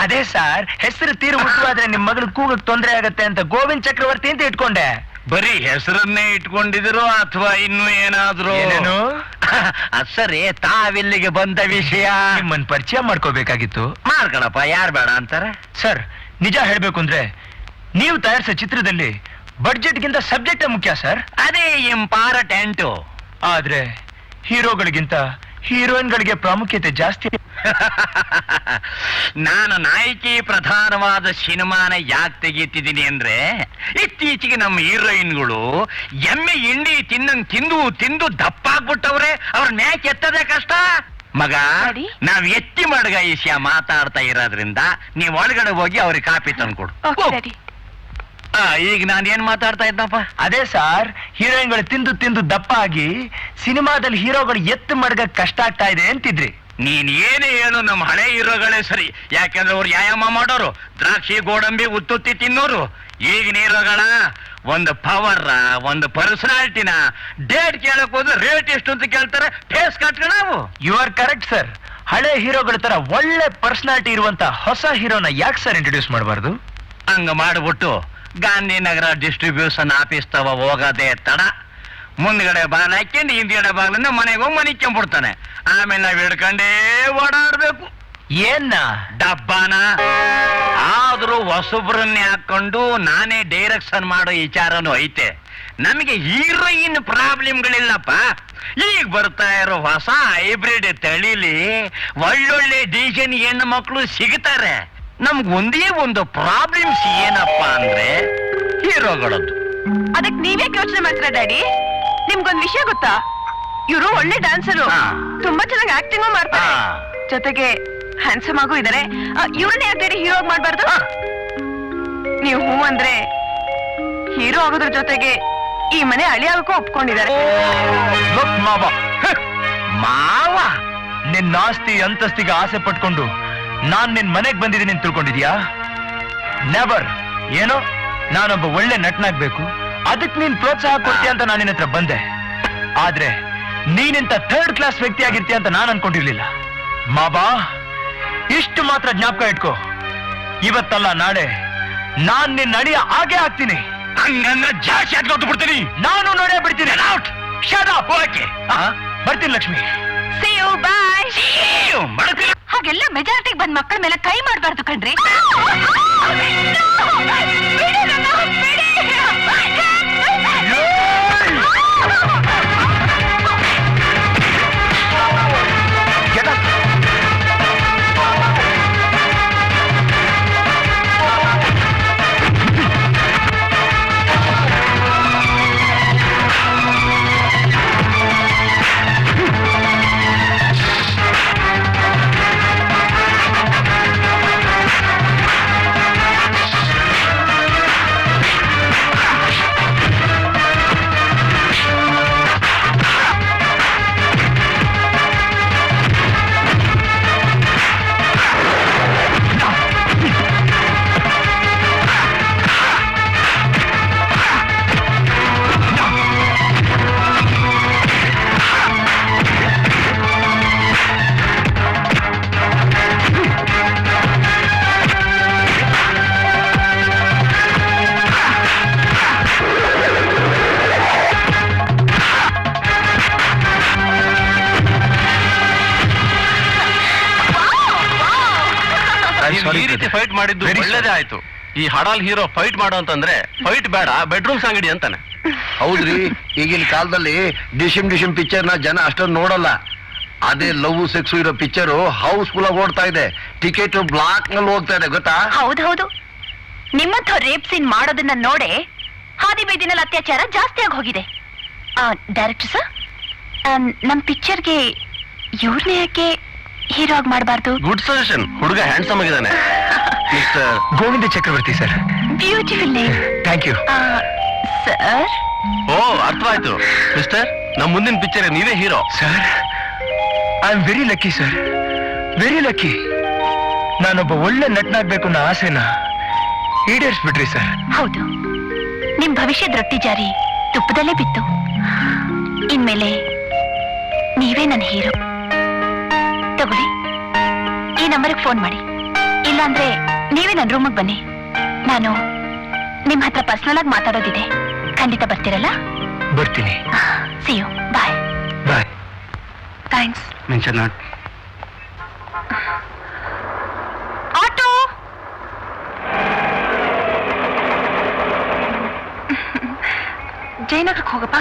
ಅದೇ ಸರ್, ಹೆಸರು ತೀರ ಉದ್ದವಾದ್ರೆ ನಿಮ್ ಮಗಳಿಗೆ ಕೂಗಕ್ ತೊಂದ್ರೆ ಆಗತ್ತೆ ಅಂತ ಗೋವಿಂದ ಚಕ್ರವರ್ತಿ ಅಂತ ಇಟ್ಕೊಂಡೆ. ಬರೀ ಹೆಸರನ್ನೇ ಇಟ್ಕೊಂಡಿದ್ರು ಅಥವಾ ಇನ್ನು ಏನಾದ್ರು? ಸರಿ, ತಾವಿಲ್ಲಿಗೆ ಬಂದ ವಿಷಯ ನಿಮ್ಮನ್ ಪರಿಚಯ ಮಾಡ್ಕೋಬೇಕಾಗಿತ್ತು. ಮಾಡ್ಕೊಳಪ್ಪ, ಯಾರು ಬೇಡ ಅಂತಾರೆ? ಸರ್, ನಿಜ ಹೇಳ್ಬೇಕು ಅಂದ್ರೆ ನೀವು ತಯಾರಿಸೋ ಚಿತ್ರದಲ್ಲಿ ಬಡ್ಜೆಟ್ಗಿಂತ ಸಬ್ಜೆಕ್ಟ್ ಮುಖ್ಯ ಸರ್. ಅದೇ ಇಂಪಾರ್ಟೆಂಟ್. ಆದ್ರೆ ಹೀರೋಗಳಿಗಿಂತ ಹೀರೋಯಿನ್ಗಳಿಗೆ ಪ್ರಾಮುಖ್ಯತೆ ಜಾಸ್ತಿ. ನಾನು ನಾಯಕಿ ಪ್ರಧಾನವಾದ ಸಿನಿಮಾನ ಯಾಕೆ ತೆಗೀತಿದ್ದೀನಿ ಅಂದ್ರೆ, ಇತ್ತೀಚೆಗೆ ನಮ್ಮ ಹೀರೋಯಿನ್ಗಳು ಎಮ್ಮೆ ಹಿಂಡಿ ತಿಂದು ದಪ್ಪಾಗ್ಬಿಟ್ಟವ್ರೆ. ಅವ್ರ ಮ್ಯಾಕ್ ಎತ್ತದೇ ಕಷ್ಟ ಮಗ. ನಾವ್ ಎತ್ತಿ ಮಡ್ಗ ವಿಷಯ ಮಾತಾಡ್ತಾ ಇರೋದ್ರಿಂದ ನೀವ್ ಒಳಗಡೆ ಹೋಗಿ ಅವ್ರಿಗೆ ಕಾಪಿ ತಂದ್ಕೊಡು. ಈಗ ನಾನು ಏನ್ ಮಾತಾಡ್ತಾ ಇದ್ದಪ್ಪ? ಅದೇ ಸರ್, ಹೀರೋಯಿನ್ಗಳು ತಿಂದು ದಪ್ಪ ಆಗಿ ಸಿನಿಮಾದಲ್ಲಿ ಹೀರೋಗಳು ಎತ್ತು ಮಡ್ಗ ಕಷ್ಟ ಆಗ್ತಾ ಇದೆ ಅಂತಿದ್ರಿ. ನೀನ್ ಏನೇ ಹೇಳು, ನಮ್ಮ ಹಳೆ ಹೀರೋಗಳೇ ಸರಿ. ಯಾಕಂದ್ರೆ ಅವ್ರು ವ್ಯಾಯಾಮ ಮಾಡೋರು, ದ್ರಾಕ್ಷಿ ಗೋಡಂಬಿ ಉತ್ತುತ್ತಿ ತಿನ್ನೋರು. ಈಗಿನ ಹೀರೋಗಳ ಒಂದು ಪವರ್, ಒಂದು ಪರ್ಸನಾಲಿಟಿನ ಡೇಟ್ ಕೇಳಕ್ ಹೋದ್ರೆ ರೇಟ್ ಎಷ್ಟು ಅಂತ ಕೇಳ್ತಾರೆ. ಫೇಸ್ ಕಟ್ಕೊಂಡು ನಾವು. You are correct sir. ಹಳೆ ಹೀರೋಗಳ ತರ ಒಳ್ಳೆ ಪರ್ಸನಾಲಿಟಿ ಇರುವಂತ ಹೊಸ ಹೀರೋನ ಯಾಕೆ ಸರ್ ಇಂಟ್ರೊಡ್ಯೂಸ್ ಮಾಡಬಾರ್ದು? ಹಂಗ ಮಾಡ್ಬಿಟ್ಟು ಗಾಂಧಿನಗರ ಡಿಸ್ಟ್ರಿಬ್ಯೂಷನ್ ಆಫೀಸ್ ತವ ಹೋಗೋದೇ ತಡ. ಮುಂದ್ಗಡೆ ಬಾಗಿಲು ಹಾಕೊಂಡು ಹಿಂದ್ಗಡೆ ಬಾಗಿಲಿಂದ ಮನೆಗೆ ಹೋಗಿ ಮನಿಕೊಂಡ್ಬಿಡ್ತಾನೆ. ಆಮೇಲೆ ನಾವ್ ಹಿಡ್ಕೊಂಡೇ ಓಡಾಡ್ಬೇಕು. ಏನ್ನ ಡಬ್ಬಾನ. ಆದ್ರೂ ಹೊಸಬ್ರನ್ನೇ ಹಾಕೊಂಡು ನಾನೇ ಡೈರೆಕ್ಷನ್ ಮಾಡೋ ವಿಚಾರನೂ ಐತೆ. ನಮಗೆ ಹೀರೋಯಿನ್ ಪ್ರಾಬ್ಲಮ್ಗಳಿಲ್ಲಪ್ಪ. ಈಗ ಬರ್ತಾ ಇರೋ ಹೊಸ ಹೈಬ್ರಿಡ್ ತಳಿಲಿ ಒಳ್ಳೊಳ್ಳೆ ಡಿಸೈನ್ ಹೆಣ್ಣು ಮಕ್ಕಳು ಸಿಗ್ತಾರೆ. ನಮ್ಗೆ ಒಂದೇ ಒಂದು ಪ್ರಾಬ್ಲಮ್ಸ್ ಏನಪ್ಪ ಅಂದ್ರೆ ಹೀರೋಗಳದ್ದು. ಅದಕ್ಕೆ ನೀವ್ಯಾಕೆ ಯೋಚನೆ ಮಾಡ್ತೀರಾ ಡ್ಯಾಡಿ? ನಿಮ್ಗೊಂದ್ ವಿಷಯ ಗೊತ್ತಾ? ಇವರು ಒಳ್ಳೆ ಡ್ಯಾನ್ಸರು, ತುಂಬಾ ಚೆನ್ನಾಗಿ ಆಕ್ಟಿಂಗ್ ಮಾಡ್ತಾರೆ, ಜೊತೆಗೆ ಹ್ಯಾಂಡ್ಸಮ್ ಆಗು ಇದಾರೆ. ಇವ್ರನ್ನ ಯಾಕೆ ಹೀರೋ ಮಾಡ್ಬಾರ್ದು? ನೀವು ಹೂ ಅಂದ್ರೆ ಹೀರೋ ಆಗೋದ್ರ ಜೊತೆಗೆ ಈ ಮನೆ ಅಳಿ ಆಗಕ್ಕೂ ಒಪ್ಕೊಂಡಿದ್ದಾರೆ. ಮಾವ, ನಿನ್ನ ಆಸ್ತಿ ಅಂತಸ್ತಿಗೆ ಆಸೆ ಪಟ್ಕೊಂಡು ನಾನ್ ನಿನ್ ಮನೆಗ್ ಬಂದಿದ್ದೀನಿ ಅಂತ ತಿಳ್ಕೊಂಡಿದ್ಯಾ? ನೆವರ್. ಏನೋ ನಾನೊಬ್ಬ ಒಳ್ಳೆ ನಟನಾಗ್ಬೇಕು, ಅದಕ್ಕೆ ನೀನ್ ಪ್ರೋತ್ಸಾಹ ಕೊಡ್ತೀಯ ಅಂತ ನಾನು ನಿನ್ನ ಹತ್ರ ಬಂದೆ. ಆದ್ರೆ ನೀನಿಂತ ಥರ್ಡ್ ಕ್ಲಾಸ್ ವ್ಯಕ್ತಿ ಆಗಿರ್ತೀಯ ಅಂತ ನಾನು ಅನ್ಕೊಂಡಿರ್ಲಿಲ್ಲ. ಮಾಬಾ, ಇಷ್ಟು ಮಾತ್ರ ಜ್ಞಾಪಕ ಇಟ್ಕೋ. ಇವತ್ತಲ್ಲ ನಾಳೆ ನಾನ್ ನಿನ್ನ ಅಡಿಯ ಹಾಗೆ ಆಗ್ತೀನಿ. ಹಂಗನ್ನ ಜಾಸ್ತಿ ಆಗಿ ಬಿಡ್ತೀನಿ. ನಾನು ನೋಡೇ ಬಿಡ್ತೀನಿ. ಬರ್ತೀನಿ ಲಕ್ಷ್ಮಿ. See you, bye. ಮಡಕೆ ಹಾಗೆಲ್ಲ ಮೆಜಾರಿಟಿಗೆ ಬಂದ್ ಮಕ್ಕಳ ಮೇಲೆ ಕೈ ಮಾಡಬಾರ್ದು ಕಣ್ರಿ. ಈ ರೀತಿ ಫೈಟ್ ಮಾಡಿದ್ದು ಒಳ್ಳೇದೇ ಆಯ್ತು. ಈ ಹಡಾಲ್ ಹೀರೋ ಫೈಟ್ ಮಾಡೋ ಅಂತಂದ್ರೆ ಫೈಟ್ ಬೇಡ, ಬೆಡ್ರೂಮ್ ಅಂಗಡಿ ಅಂತಾನೆ. ಹೌದ್ರಿ, ಈಗಿನ ಕಾಲದಲ್ಲಿ ಡಿಶಿಮ್ ಪಿಕ್ಚರ್ ನ ಜನ ಅಷ್ಟೊಂದು ನೋಡಲ್ಲ. ಅದೇ ಲವ್ ಸೆಕ್ಸ್ ಇರೋ ಪಿಕ್ಚರ್ ಹೌಸ್ಫುಲ್ ಆಗಿ ಓಡ್ತಾ ಇದೆ. ಟಿಕೆಟ್ ಬ್ಲಾಕ್ ನಲ್ಲಿ ಹೋಗ್ತಾ ಇದೆ, ಗೊತ್ತಾ? ಹೌದೌದು, ನಿಮ್ಮಂಥ ರೇಪ್ ಸೀನ್ ಮಾಡೋದನ್ನ ನೋಡೆ ಹಾದಿ ಬೀದಿನಲ್ಲಿ ಅತ್ಯಾಚಾರ ಜಾಸ್ತಿ ಆಗಿ ಹೋಗಿದೆ. ಡೈರೆಕ್ಟರ್ ಸರ್, ನಮ್ ಪಿಕ್ಚರ್ಗೆ ಇವ್ರನ್ನೇ ಯಾಕೆ ಹೀರೋ ಆಗಿ ಮಾಡಬಾರ್ದು? Good suggestion. ಹುಡುಗ ಹ್ಯಾಂಡ್ಸಮ್ ಆಗಿದ್ದಾನೆ. Mister Govinda Chakravarti sir. Beautiful name. Thank you sir. ಓ, ಅರ್ಥವಾಯ್ತು. ಮಿಸ್ಟರ್, ನಮ್ ಮುಂದಿನ ಪಿಕ್ಚರ್ ನೀವೇ hero. Sir, I am very lucky sir, very lucky. ನಾನೊಬ್ಬ ಒಳ್ಳೆ ನಟನಾಗ್ಬೇಕು ಅನ್ನೋ ಆಸೆನ ಈಡೇರಿಸ್ಬಿಟ್ರಿ ಸರ್. ಹೌದು, ನಿಮ್ ಭವಿಷ್ಯದ ರೊಟ್ಟಿ ಜಾರಿ ತುಪ್ಪದಲ್ಲೇ ಬಿತ್ತು. ಇನ್ಮೇಲೆ ನೀವೇ ನನ್ನ ಹೀರೋ. ತಗೊಳ್ಳಿ, ಈ ನಂಬರ್ಗೆ ಫೋನ್ ಮಾಡಿ. ಇಲ್ಲಾಂದ್ರೆ ನೀವೇ ನನ್ನ ರೂಮಿಗೆ ಬನ್ನಿ. ನಾನು ನಿಮ್ ಹತ್ರ ಪರ್ಸನಲ್ ಆಗಿ ಮಾತಾಡೋದಿದೆ. ಖಂಡಿತ ಬರ್ತೀರಲ್ಲ? ಬರ್ತೀನಿ. See you. Bye. Bye. Thanks. Mention not. Auto. ಜಯನಗರಕ್ಕೆ ಹೋಗಪ್ಪ.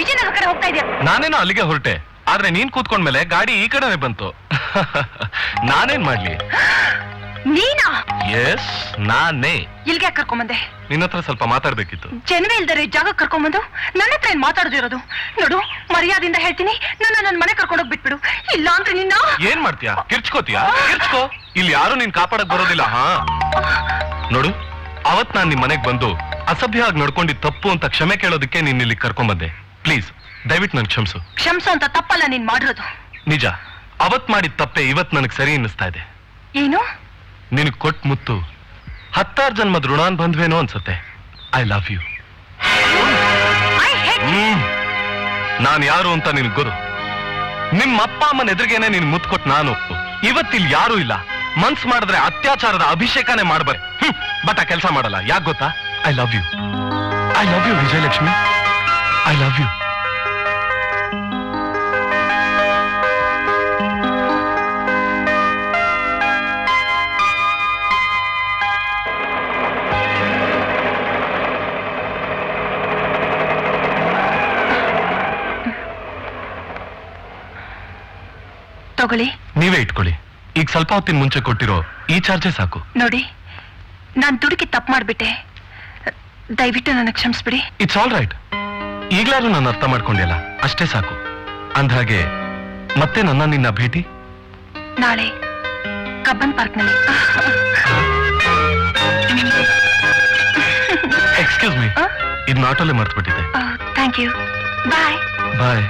ವಿಜಯನಗರ ಕಡೆ ಹೋಗ್ತಾ ಇದೆಯಾ? ನಾನೇನೋ ಅಲ್ಲಿಗೆ ಹೊರಟೆ, ಆದ್ರೆ ನೀನ್ ಕೂತ್ಕೊಂಡ್ಮೇಲೆ ಗಾಡಿ ಈ ಕಡೆನೆ ಬಂತು. ನಾನೇನ್ ಮಾಡ್ಲಿ? ನೀನಾ? ಎಸ್, ನಾನೇ. ಇಲ್ಲಿಗೆ ಕರ್ಕೊಂಬಂದೆ. ನಿನ್ನ ಹತ್ರ ಸ್ವಲ್ಪ ಮಾತಾಡ್ಬೇಕಿತ್ತು. ಜನವೇ ಇಲ್ದರೆ ಜಾಗ ಕರ್ಕೊಂಬಂದು ನನ್ನ ಹತ್ರ ಏನ್ ಮಾತಾಡದಿರೋದು? ನೋಡು, ಮರ್ಯಾದಿಂದ ಹೇಳ್ತೀನಿ, ನನ್ನ ಮನೆ ಕರ್ಕೊಂಡೋಗ್ ಬಿಟ್ಬಿಡು. ಇಲ್ಲ ಅಂದ್ರೆ ನಿನ್ನ ಏನ್ ಮಾಡ್ತೀಯಾ? ಕಿರ್ಚ್ಕೋತೀಯಾ? ಕಿರ್ಚ್ಕೋ. ಇಲ್ಲಿ ಯಾರು ನೀನ್ ಕಾಪಾಡಕ್ ಬರೋದಿಲ್ಲ. ಹಾ, ನೋಡು, ಅವತ್ ನಾನ್ ನಿಮ್ ಮನೆಗ್ ಬಂದು ಅಸಭ್ಯವಾಗಿ ನಡ್ಕೊಂಡಿದ್ ತಪ್ಪು ಅಂತ ಕ್ಷಮೆ ಕೇಳೋದಕ್ಕೆ ನೀನ್ ಇಲ್ಲಿ ಕರ್ಕೊಂಬಂದೆ. ಪ್ಲೀಸ್, ದಯವಿಟ್ಟು ನನ್ ಕ್ಷಮಿಸು. ಕ್ಷಮಿಸು ಅಂತ ತಪ್ಪಲ್ಲ ನೀನ್ ಮಾಡಿರೋದು. ನಿಜ, ಅವತ್ ಮಾಡಿದ ತಪ್ಪೆ ಇವತ್ ನನಗ್ ಸರಿ ಅನ್ನಿಸ್ತಾ ಇದೆ. ಏನು? ನಿನಗ್ ಕೊಟ್ ಮುತ್ತು 10,000 ಜನ್ಮದ ಋಣಾನ್ ಬಂದ್ವೇನೋ ಅನ್ಸತ್ತೆ. I love you. ನಾನ್ ಯಾರು ಅಂತ ನಿನಗ್ ಗೊತ್ತು. ನಿಮ್ಮ ಅಪ್ಪ ಅಮ್ಮನ ಎದುರಿಗೇನೆ ನೀನ್ ಮುತ್ತು ಕೊಟ್ಟು ನಾನು. ಇವತ್ತಿಲ್ ಯಾರು ಇಲ್ಲ. ಮನ್ಸ್ ಮಾಡಿದ್ರೆ ಅತ್ಯಾಚಾರದ ಅಭಿಷೇಕನೇ ಮಾಡ್ಬಾರೆ. ಬಟ್ ಆ ಕೆಲಸ ಮಾಡಲ್ಲ. ಯಾಕೆ ಗೊತ್ತಾ? I love you. I love you Vijayalakshmi. I love you. ತಗೊಳ್ಳಿ. ನೀವೇ ಇಟ್ಕೊಳ್ಳಿ. ಈಗ ಸ್ವಲ್ಪ ಹೊತ್ತಿನ ಮುಂಚೆ ಕೊಟ್ಟಿರೋ ಈ ಚಾರ್ಜೆ ಸಾಕು. ನೋಡಿ, ನಾನ್ ದುಡುಕಿ ತಪ್ಪು ಮಾಡ್ಬಿಟ್ಟೆ. ದಯವಿಟ್ಟು ನನ್ನ ಕ್ಷಮಿಸ್ಬಿಡಿ. It's all right. ಈಗ್ಲಾದ್ರೂ ನಾನು ಅರ್ಥ ಮಾಡ್ಕೊಂಡಿಲ್ಲ, ಅಷ್ಟೇ ಸಾಕು. ಅಂದ್ಹಾಗೆ ಮತ್ತೆ ನಿನ್ನ ಭೇಟಿ ನಾಳೆ ಕಬ್ಬನ್ ಪಾರ್ಕ್ನಲ್ಲಿ. ಎಕ್ಸ್ಕ್ಯೂಸ್ ಮೀ, ಇದನ್ನ ಆಟೋಲೆ ಮರ್ತ್ಬಿಟ್ಟಿದ್ದೆ. Thank you. Bye. Bye.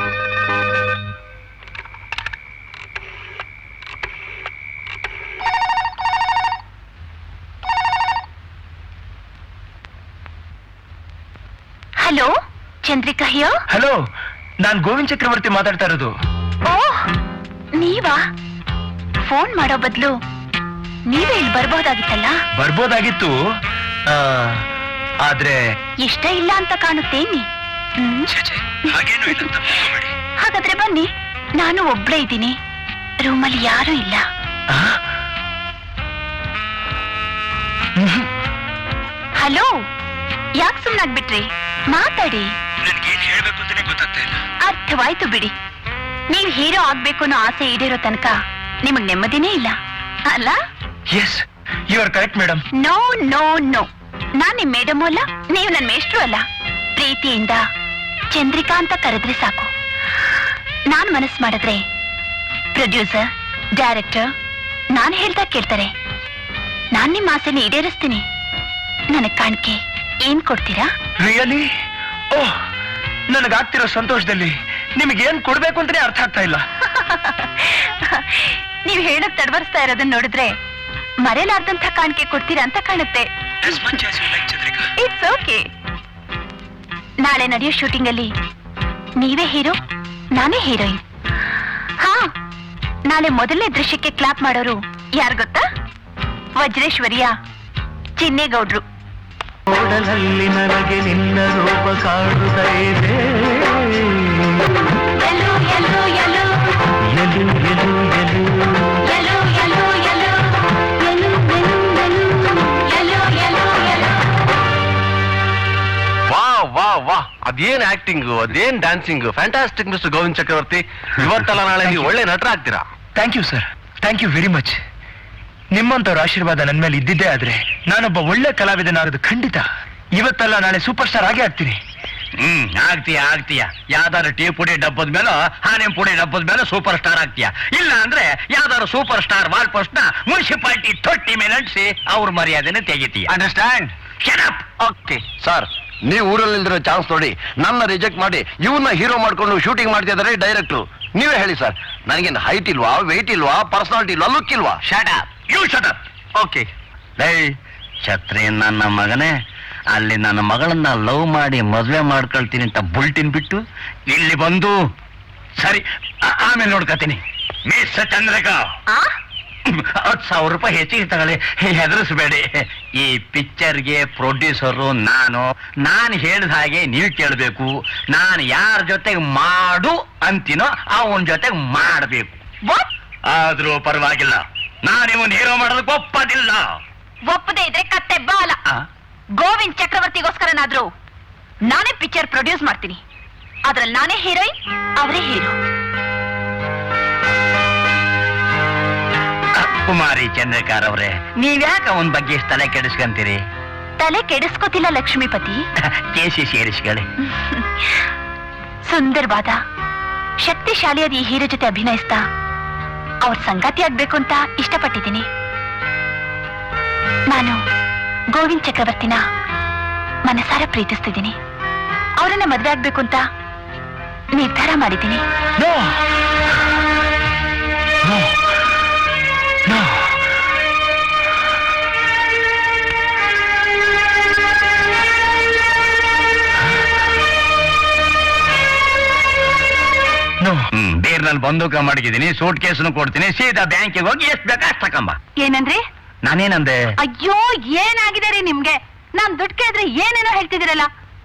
Chandrika ಹಿಯೋ. ಹಲೋ, ನಾನ್ ಗೋವಿಂದ್ ಚಕ್ರವರ್ತಿ ಮಾತಾಡ್ತಾ ಇರೋದು. ಓಹ್, ನೀವಾ? ಫೋನ್ ಮಾಡೋ ಬದಲು ನೀವೇ ಇಲ್ಲಿ ಬರ್ಬೋದಾಗಿತ್ತಲ್ಲ. ಬರ್ಬೋದಾಗಿತ್ತು, ಆದ್ರೆ ಇಷ್ಟ ಇಲ್ಲ ಅಂತ ಕಾಣುತ್ತೇನಿ. ಹಾಗೇನು ಇಲ್ಲ. ಹಾಗಾದ್ರೆ ಬನ್ನಿ, ನಾನು ಒಬ್ಳೇ ಇದ್ದೀನಿ, ರೂಮಲ್ಲಿ ಯಾರೂ ಇಲ್ಲ. ಹಲೋ, ಯಾಕೆ ಸುಮ್ಮನಾಗ್ಬಿಟ್ರಿ? ಮಾತಾಡಿ. ನನ್ಗೇನ್ ಹೇಳ್ಬೇಕು ಅಂತಾನೆ ಗೊತ್ತಾಗ್ತಾ ಇಲ್ಲ. ಅರ್ಥವಾಯ್ತು ಬಿಡಿ. ನೀವ್ ಹೀರೋ ಆಗ್ಬೇಕು ಅನ್ನೋ ಆಸೆ ಈಡೇರೋ ತನಕ ನಿಮಗ್ ನೆಮ್ಮದಿನೇ ಇಲ್ಲ ಅಲ್ಲ? Yes, you are correct madam. No no no, ನಾನ್ ನಿಮ್ ಮೇಡಮ್ ಅಲ್ಲ, ನೀವು ನನ್ ಮೇಷ್ಟ್ರು ಅಲ್ಲ. ಪ್ರೀತಿಯಿಂದ ಚಂದ್ರಿಕಾ ಅಂತ ಕರೆದ್ರೆ ಸಾಕು. ನಾನ್ ಮನಸ್ಸು ಮಾಡಿದ್ರೆ ಪ್ರೊಡ್ಯೂಸರ್, ಡೈರೆಕ್ಟರ್ ನಾನ್ ಹೇಳ್ದಾಗ ಕೇಳ್ತಾರೆ. ನಾನ್ ನಿಮ್ ಆಸೆನ ಈಡೇರಿಸ್ತೀನಿ. ನನಗ್ ಕಾಣಿಕೆ ಏನ್ ಕೊಡ್ತೀರಾ? ರಿಯಲಿ? ಓಹ್, ನನಗಾಗ್ತಿರೋ ಸಂತೋಷದಲ್ಲಿ ನಿಮಗೇನ್ ಕೊಡ್ಬೇಕು ಅಂತಾನೆ ಅರ್ಥ ಆಗ್ತಾ ಇಲ್ಲ. ನೀವ್ ಹೇಳಕ್ ತಡವರ್ಸ್ತಾ ಇರೋದನ್ನ ನೋಡಿದ್ರೆ ಮರೆಯಲಾರ್ದಂಥ ಕಾಣಿಕೆ ಕೊಡ್ತೀರಾ ಅಂತ ಕಾಣುತ್ತೆ. It's okay. ನಾಳೆ ನಡೆಯೋ ಶೂಟಿಂಗ್ ಅಲ್ಲಿ ನೀವೇ ಹೀರೋ, ನಾನೇ ಹೀರೋಯಿನ್. ಹಾ, ನಾಳೆ ಮೊದಲನೇ ದೃಶ್ಯಕ್ಕೆ ಕ್ಲಾಪ್ ಮಾಡೋರು ಯಾರು ಗೊತ್ತಾ? ವಜ್ರೇಶ್ವರಿಯ ಚಿನ್ನೇಗೌಡ್ರು. ಓಡಲಲ್ಲಿ ನನಗೆ ನಿನ್ನ ರೂಪ ಕಾಡುತ್ತಾ ಇದೆ. ಎಲ್ಲೋ ಎಲ್ಲೋ ಎಲ್ಲೋ ಎಲು ಎಲು ಎಲು ಎಲ್ಲೋ ಎಲ್ಲೋ ಎಲ್ಲೋ ಎಲ್ಲೋ ಎಲ್ಲೋ ಎಲ್ಲೋ ಎಲ್ಲೋ. ವಾ ವಾ ವಾ, ಅದೇನ್ ಆಕ್ಟಿಂಗ್, ಅದೇನ್ dancing, fantastic mister Govind Chakravarti. ಇವತ್ತಲ್ಲ ನಾಳೆ ನೀವು ಒಳ್ಳೆ ನಟರ ಆಗ್ತೀರಾ. Thank you sir, thank you very much. ನಿಮ್ಮಂತವ್ರ ಆಶೀರ್ವಾದ ನನ್ನ ಮೇಲೆ ಇದ್ದಿದ್ದೇ ಆದ್ರೆ ನಾನೊಬ್ಬ ಒಳ್ಳೆ ಕಲಾವಿದನಾಗೋದು ಖಂಡಿತ. ಇವತ್ತಲ್ಲ ನಾಳೆ ಸೂಪರ್ ಸ್ಟಾರ್ ಆಗೇ ಆಗ್ತೀನಿ. ಆಗ್ತೀಯ. ಯಾವ್ದಾದ್ರು ಟೀ ಪುಡಿ ಡಬ್ಬದ ಮೇಲೋ ಹಾನೆ ಪುಡಿ ಡಬ್ಬದ ಮೇಲೆ ಸೂಪರ್ ಸ್ಟಾರ್ ಆಗ್ತೀಯ. ಇಲ್ಲ ಅಂದ್ರೆ ಯಾವ್ದಾದ್ರು ಸೂಪರ್ ಸ್ಟಾರ್ ವಾಲ್ ಪೋಸ್ಟ್ ನ ಮುನ್ಸಿಪಾಲಿಟಿ ತೊಟ್ಟಿ ಮೇಲೆ ಅಂಟಿಸಿ ಅವ್ರ ಮರ್ಯಾದೆನ ತೆಗಿತೀಯ. ಅಂಡರ್ಸ್ಟ್ಯಾಂಡ್? ಓಕೆ ಸರ್, ನೀವು ಊರಲ್ಲಿರೋ ಚಾನ್ಸ್ ನೋಡಿ ನನ್ನ ರಿಜೆಕ್ಟ್ ಮಾಡಿ ಇವನ್ನ ಹೀರೋ ಮಾಡ್ಕೊಂಡು ಶೂಟಿಂಗ್ ಮಾಡ್ತಿದ್ದಾರೆ ಡೈರೆಕ್ಟ್ರು. ನೀವೇ ಹೇಳಿ ಸರ್, ನನಗೇನು ಹೈಟ್ ಇಲ್ವಾ, ವೆಯ್ಟ್ ಇಲ್ವಾ, ಪರ್ಸನಾಲಿಟಿ ಇಲ್ವಾ, ಲುಕ್ ಇಲ್ವಾ? Shut up, you shut up. Okay. ಲೈ ಛತ್ರಿ, ನನ್ನ ಮಗನೇ, ಅಲ್ಲಿ ನನ್ನ ಮಗಳನ್ನ ಲವ್ ಮಾಡಿ ಮದುವೆ ಮಾಡ್ಕೊಳ್ತೀನಿ ಅಂತ ಬುಲ್ಟಿನ್ ಬಿಟ್ಟು ಇಲ್ಲಿ ಬಂದು ಸರಿ ಆಮೇಲೆ ನೋಡ್ಕೊತೀನಿ. ಮಿಸ್ ಚಂದ್ರಿಕಾ, 10,000 ರೂಪಾಯಿ ಹೆಚ್ಚಿಗೆ ತಗೊಳ್ಳಿ, ಹೆದರಿಸ್ಬೇಡಿ. ಈ ಪಿಕ್ಚರ್ಗೆ ಪ್ರೊಡ್ಯೂಸರು ನಾನು ಹೇಳಿದ ಹಾಗೆ ನೀವು ಕೇಳಬೇಕು. ನಾನು ಯಾರ ಜೊತೆಗೆ ಮಾಡು ಅಂತೀನೋ ಅವನ ಜೊತೆಗೆ ಮಾಡಬೇಕು. ಆದ್ರೂ ಪರವಾಗಿಲ್ಲ, ನಾನು ಇವನ್ ಹೀರೋ ಮಾಡೋದಕ್ಕೆ ಒಪ್ಪದಿಲ್ಲ. ಒಪ್ಪದೇ ಇದ್ರೆ ಕತ್ತೆ ಬಾಲ. ಗೋವಿಂದ್ ಚಕ್ರವರ್ತಿಗೋಸ್ಕರನಾದ್ರೂ ನಾನೇ ಪಿಕ್ಚರ್ ಪ್ರೊಡ್ಯೂಸ್ ಮಾಡ್ತೀನಿ. ಅದ್ರಲ್ಲಿ ನಾನೇ ಹೀರೋಯಿನ್, ಅವರೇ ಹೀರೋ. ಕುಮಾರಿ ಚಂದ್ರಕಾರ್ ಅವರೇ, ನೀವ್ಯಾಕೆ ಅವನ ಬಗ್ಗೆ ಇಷ್ಟು ತಲೆ ಕೆಡಿಸ್ಕೊಂತೀರಿ? ತಲೆ ಕೆಡಿಸ್ಕೋತಿಲ್ಲ ಲಕ್ಷ್ಮೀಪತಿ. ಕೇಸಿ ಸೇರಿಸ್ಕೊಳ್ಳಿ. ಸುಂದರವಾದ ಶಕ್ತಿಶಾಲಿಯಾದ ಈ ಹೀರೋ ಜೊತೆ ಅಭಿನಯಿಸ್ತಾ ಅವ್ರ ಸಂಗಾತಿ ಆಗ್ಬೇಕು ಅಂತ ಇಷ್ಟಪಟ್ಟಿದ್ದೀನಿ. ನಾನು ಗೋವಿಂದ್ ಚಕ್ರವರ್ತಿನ ಮನಸಾರ ಪ್ರೀತಿಸ್ತಿದ್ದೀನಿ. ಅವರನ್ನ ಮದುವೆ ಆಗ್ಬೇಕು ಅಂತ ನಿರ್ಧಾರ ಮಾಡಿದ್ದೀನಿ. No no no. ಬೇರ್ನಲ್ಲಿ ಬಂದೂಕ ಮಡಗಿದ್ದೀನಿ, ಸೂಟ್ ಕೇಸನ್ನು ಕೊಡ್ತೀನಿ, ಸೀದಾ ಬ್ಯಾಂಕಿಗೆ ಹೋಗಿ ಎಷ್ಟು ಬೇಕಾ ಅಷ್ಟು ತಕೊಂಬ. ಏನಂದ್ರೆ? ನಾನೇನಂದೆ? ಅಯ್ಯೋ, ಏನಾಗಿದೆ ರೀ ನಿಮ್ಗೆ? ನಾನ್ ದುಡ್ಡು ಕೇಳಿದ್ರೆ ಏನೇನೋ ಹೇಳ್ತಿದ್ದೀರಲ್ಲ.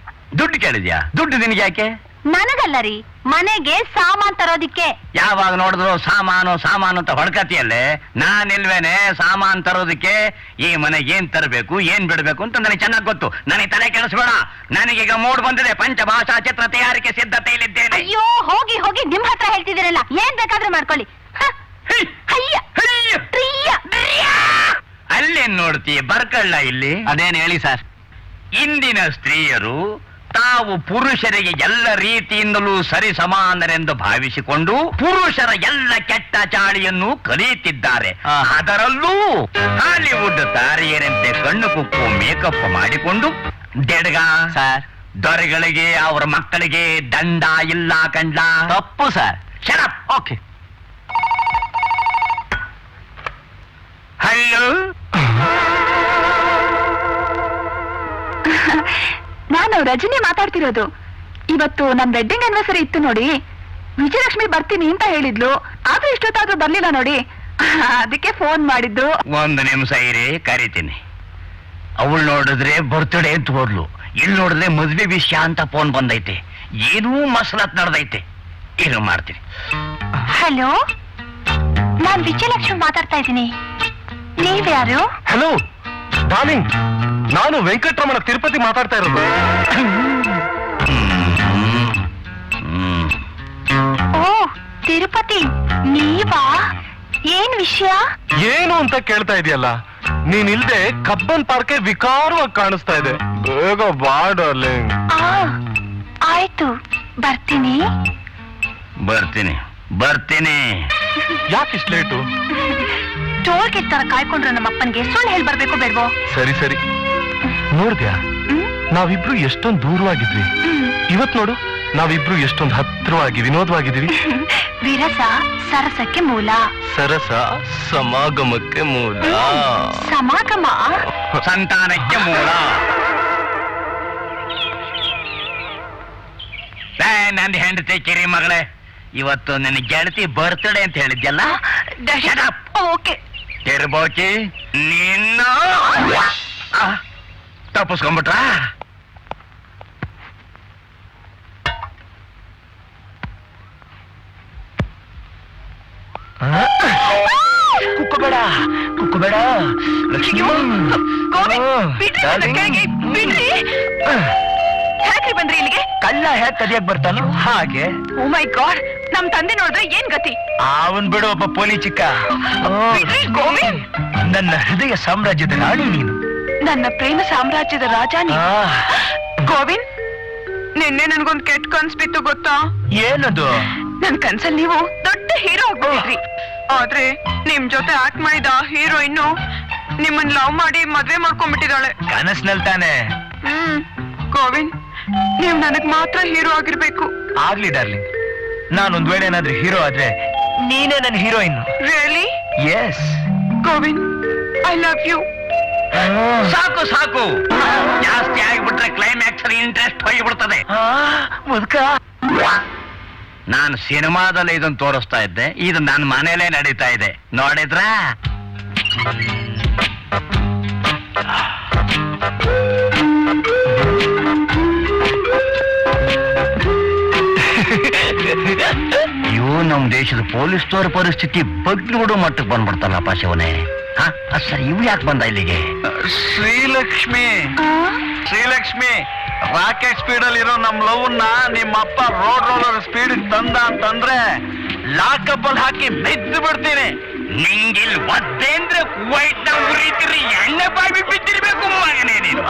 ದುಡ್ಡು ಕೇಳಿದ್ಯಾ? ದುಡ್ಡು ನಿನಗೆ ಯಾಕೆ? ನನಗಲ್ಲ ರೀ, ಮನೆಗೆ ಸಾಮಾನ್ ತರೋದಿಕ್ಕೆ. ಯಾವಾಗ ನೋಡಿದ್ರು ಸಾಮಾನು ಅಂತ ಹೊಡ್ಕತಿಯಲ್ಲೇ. ನಾನಿಲ್ವೇನೆ ಸಾಮಾನ್ ತರೋದಕ್ಕೆ? ಈ ಮನೆಗೆ ಏನ್ ತರಬೇಕು, ಏನ್ ಬಿಡ್ಬೇಕು ಅಂತ ನನಗೆ ಚೆನ್ನಾಗಿ ಗೊತ್ತು. ನನಗೆ ತಲೆ ಕೆಡಿಸ್ಬೇಡ. ನನಗೀಗ ಮೂಡ್ ಬಂದಿದೆ, ಪಂಚಭಾಷಾ ಚಿತ್ರ ತಯಾರಿಕೆ ಸಿದ್ಧತೆಯಲ್ಲಿದ್ದೇನೆ. ಅಯ್ಯೋ, ಹೋಗಿ ಹೋಗಿ ನಿಮ್ ಹತ್ರ ಹೇಳ್ತಿದ್ದೀರಲ್ಲ, ಏನ್ ಬೇಕಾದ್ರೂ ಮಾಡ್ಕೊಳ್ಳಿ. ಅಲ್ಲೇನ್ ನೋಡ್ತೀಯ, ಬರ್ಕಳ್ಳ ಇಲ್ಲಿ. ಅದೇನು ಹೇಳಿ ಸರ್. ಇಂದಿನ ಸ್ತ್ರೀಯರು ತಾವು ಪುರುಷರಿಗೆ ಎಲ್ಲ ರೀತಿಯಿಂದಲೂ ಸರಿ ಸಮಾನರೆಂದು ಭಾವಿಸಿಕೊಂಡು ಪುರುಷರ ಎಲ್ಲ ಕೆಟ್ಟ ಚಾಳಿಯನ್ನು ಕಲಿಯುತ್ತಿದ್ದಾರೆ. ಅದರಲ್ಲೂ ಹಾಲಿವುಡ್ ತಾರೆಯರಂತೆ ಕಣ್ಣು ಕುಕ್ಕು ಮೇಕಪ್ ಮಾಡಿಕೊಂಡು ದೆಡ್ಗ ಸರ್, ದೊರೆಗಳಿಗೆ ಅವರ ಮಕ್ಕಳಿಗೆ ದಂಡ ಇಲ್ಲ ಕಂಡ. ತಪ್ಪು ಸರ್. ಶರಪ್. ಓಕೆ. ಹಲೋ, ನಾನು ರಜನಿ ಮಾತಾಡ್ತಿರೋದು. ಇವತ್ತು ನಮ್ ವೆಡ್ಡಿಂಗ್ ಆನಿವರ್ಸರಿ ಇತ್ತು ನೋಡಿ. ವಿಜಯಲಕ್ಷ್ಮಿ ಬರ್ತೀನಿ ಅಂತ ಹೇಳಿದ್ಲು, ಆದ್ರೂ ಇಷ್ಟೊತ್ತಾದ್ರೂ ಬರ್ಲಿಲ್ಲ ನೋಡಿ. ಅದಕ್ಕೆ ಫೋನ್ ಮಾಡಿದ್ದು. ಒಂದು ನಿಮಿಷ ಇರಿ, ಕರಿತೀನಿ. ಅವಳು ನೋಡಿದ್ರೆ ಬರ್ತ್ಡೇ ಅಂತ ಹೋದ್ಲು, ಇಲ್ಲಿ ನೋಡಿದ್ರೆ ಮದ್ವೆ ವಿಷಯ ಅಂತ ಫೋನ್ ಬಂದೈತೆ. ಏನೂ ಮಸಲತ್ ನಡೆದೈತೆ. ಏನು ಮಾಡ್ತೀನಿ. ಹಲೋ, ನಾನ್ ವಿಜಯಲಕ್ಷ್ಮಿ ಮಾತಾಡ್ತಾ ಇದ್ದೀನಿ. ನೀವ್ಯಾರು? ಹಲೋ ಡಾರ್ಲಿಂಗ್, ನಾನು ವೆಂಕಟರಮಣ ತಿರುಪತಿ ಮಾತಾಡ್ತಾ ಇರೋದು. ಓ ತಿರುಪತಿ, ನೀವಾ? ಏನ್ ವಿಷಯ? ಏನು ಅಂತ ಕೇಳ್ತಾ ಇದೆಯಲ್ಲ, ನೀನ್ ಇಲ್ದೆ ಕಬ್ಬನ್ ಪಾರ್ಕೆ ವಿಕಾರವಾಗಿ ಕಾಣಿಸ್ತಾ ಇದೆ. ಬೇಗ ಬಾ ಡಾರ್ಲಿಂಗ್. ಆಯ್ತು, ಬರ್ತೀನಿ. ಬರ್ತೀನಿ ಬರ್ತೀನಿ. ಯಾಕಿಷ್ಟು ಲೇಟು? ಟೋಲ್ಗೆ ತರ ಕಾಯ್ಕೊಂಡ್ರೆ ನಮ್ಮ ಅಪ್ಪನ್ಗೆ ಸುಳ್ಳು ಹೇಳಿ ಬರ್ಬೇಕು ಬೇಡ್ವೋ? ಸರಿ ಸರಿ, ನೋಡ್ದ್ಯಾ ನಾವಿಬ್ರು ಎಷ್ಟೊಂದು ದೂರವಾಗಿದ್ವಿ, ಇವತ್ ನೋಡು ನಾವಿಬ್ರು ಎಷ್ಟೊಂದು ಹತ್ರವಾಗಿ ವಿನೋದವಾಗಿದ್ದೀವಿ. ವಿರಸ ಸರಸಕ್ಕೆ ಮೂಲ, ಸರಸ ಸಮಾಗಮಕ್ಕೆ ಮೂಲ, ಸಮಾಗಮ ಸಂತಾನಕ್ಕೆ ಮೂಲ. ನನ್ನ ಹೆಂಡತಿ ಕಿರಿ ಮಗಳೇ, ಇವತ್ತು ನನ್ನ ಗೆಳತಿ ಬರ್ತ್ಡೇ ಅಂತ ಹೇಳಿದ್ಯಲ್ಲ. ಓಕೆ ತಿರ್ಬೋಕಿ, ನಿನ್ನ ತಪ್ಪಿಸ್ಕೊಂಡ್ಬಿಟ್ರ. ಕುಕ್ಕಬೇಡ ಕುಕ್ಕಬೇಡ ಲಕ್ಷ್ಮಿ. ಹೇಗ್ರಿ ಬಂದ್ರಿ ಇಲ್ಲಿಗೆ? ಕಳ್ಳ ಹೇಗ್ ಕದಿಯಕ್ ಬರ್ತಾನೋ ಹಾಗೆ. ಓ ಮೈ ಗಾಡ್, ನಮ್ ತಂದೆ ನೋಡಿದ್ರೆ ಏನ್ ಗತಿ? ಅವನ್ ಬಿಡು, ಒಬ್ಬ ಪೊಲೀಸ್ ಚಿಕ್ಕ. ಬಿಡ್ರಿ ಗೋವಿಂದ್, ನನ್ನ ಹೃದಯ ಸಾಮ್ರಾಜ್ಯದ ರಾಣಿ ನೀನು. ನನ್ನ ಪ್ರೇಮ ಸಾಮ್ರಾಜ್ಯದ ರಾಜ ನೀನು. ಗೋವಿಂದ್, ನಿನ್ನೆ ನನ್ಗೊಂದ್ ಕೆಟ್ಟ ಕನ್ಸ್ ಬಿತ್ತು ಗೊತ್ತಾ? ಏನದು? ನನ್ ಕನ್ಸಲ್ಲಿ ನೀವು ದೊಡ್ಡ ಹೀರೋ ಆಗ್ಬಿಟ್ಟಿದ್ರಿ. ಆದ್ರೆ ನಿಮ್ ಜೊತೆ ಆಕ್ಟ್ ಮಾಡಿದ ಹೀರೋಯಿನ್ ನಿಮ್ಮನ್ ಲವ್ ಮಾಡಿ ಮದ್ವೆ ಮಾಡ್ಕೊಂಡ್ಬಿಟ್ಟಿದ್ದಾಳೆ. ಕನಸ್ನಲ್ಲಿ ತಾನೆ? ಗೋವಿಂದ್, ನೀವ್ ನನಗ್ ಮಾತ್ರ ಹೀರೋ ಆಗಿರ್ಬೇಕು. ಆಗ್ಲಿ ಡಾರ್ಲಿಂಗ್, ನಾನೊಂದ್ ವೇಳೆ ಏನಾದ್ರೂ ಹೀರೋ ಆದ್ರೆ ನೀನೇ ನನ್ನ heroine. Really? Yes Govind, I love you. ಸಾಕು ಸಾಕು, ಜಾಸ್ತಿ ಆಗಿಬಿಟ್ರೆ ಕ್ಲೈಮ್ಯಾಕ್ಸ್ ಇಂಟ್ರೆಸ್ಟ್ ಹೋಗಿಬಿಡ್ತದೆ. ಮುದ್ಕ, ನಾನು ಸಿನಿಮಾದಲ್ಲಿ ಇದನ್ನ ತೋರಿಸ್ತಾ ಇದ್ದೆ, ಇದು ನನ್ನ ಮನೇಲೇ ನಡೀತಾ ಇದೆ. ನೋಡಿದ್ರ? ಇವು ನಮ್ಮ ದೇಶದ ಪೊಲೀಸ್ನವ್ರ ಪರಿಸ್ಥಿತಿ ಬಗ್ಲುಬಿಡೋ ಮಟ್ಟಕ್ಕೆ ಬಂದ್ಬಿಡ್ತಾರಪ್ಪ ಶಿವನೇ. ಸರ್, ಇವು ಯಾಕೆ ಬಂದ ಇಲ್ಲಿಗೆ? ಶ್ರೀಲಕ್ಷ್ಮಿ, ಶ್ರೀಲಕ್ಷ್ಮಿ, ರಾಕೆಟ್ ಸ್ಪೀಡ್ ಅಲ್ಲಿ ಇರೋ ನಮ್ ಲವ್ ನ ನಿಮ್ಮಪ್ಪ ರೋಡ್ ರೋಲರ್ ಸ್ಪೀಡ್ ತಂದ ಅಂತಂದ್ರೆ ಲಾಕಪ್ ಅಲ್ಲಿ ಹಾಕಿ ಬಿದ್ದು ಬಿಡ್ತೀನಿ. ನಿಂಗಿಲ್ ಒದ್ದೇಂದ್ರೆ ಕುವೈಟ್ ನ ಉರಿತಿರಿ ಎಣ್ಣೆ ಬಾವಿ ಬಿದ್ದಿರ್ಬೇಕು ಮಗನೇ ನೀನು.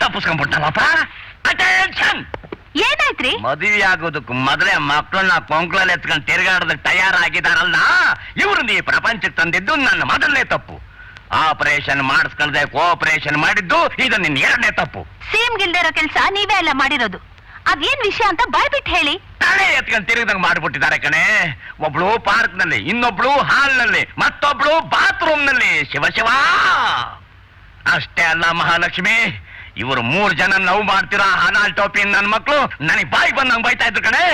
ತಪ್ಪಿಸ್ಕೊಂಡ್ಬಿಟ್ಟವಪ್ಪ. ಅಟೆನ್ಷನ್. ಏನಾಯ್ತ್ರಿ? ಮದುವೆ ಆಗೋದಕ್ಕೆ ಮೊದಲೇ ಮಕ್ಕಳನ್ನ ಕೊಂಕ್ಳಲ್ಲಿ ಎತ್ಕೊಂಡು ತಿರುಗಾಡೋದಕ್ಕೆ ತಯಾರಾಗಿದಾರಲ್ಲ, ಇವ್ರನ್ನ ಈ ಪ್ರಪಂಚಕ್ಕೆ ತಂದಿದ್ದು ನನ್ನ ಮೊದಲನೇ ತಪ್ಪು. ಆಪರೇಷನ್ ಮಾಡಿಸ್ಕೊಳ್ದೆ ಕೋಆಪರೇಷನ್ ಮಾಡಿದ್ದು ಇದು ನಿನ್ನ ಎರಡನೇ ತಪ್ಪು. ಸೇಮ್ ಗಿಲ್ದಿರೋ ಕೆಲ್ಸ ನೀವೇ ಎಲ್ಲ ಮಾಡಿರೋದು. ಅದೇನ್ ವಿಷಯ ಅಂತ ಬಾಯ್ಬಿಟ್ಟು ಹೇಳಿ. ತಲೆ ಎತ್ಕೊಂಡು ತಿರುಗದಂಗ್ ಮಾಡ್ಬಿಟ್ಟಿದ್ದಾರೆ ಕಣೆ. ಒಬ್ಳು ಪಾರ್ಕ್ ನಲ್ಲಿ, ಇನ್ನೊಬ್ಳು ಹಾಲ್ ನಲ್ಲಿ, ಮತ್ತೊಬ್ಳು ಬಾತ್ರೂಮ್ ನಲ್ಲಿ. ಶಿವ ಶಿವ. ಅಷ್ಟೇ ಅಲ್ಲ ಮಹಾಲಕ್ಷ್ಮಿ, ಇವರು 3 ಜನ ಲವ್ ಮಾಡ್ತೀರಾ ಹನಾಲ್ ಟೋಪಿ ನನ್ನ ಮಕ್ಳು ನನಗೆ ಬಾಯಿ ಬಂದಂಗ್ ಬೈತಾ ಇದ್ರು ಕಣೆ.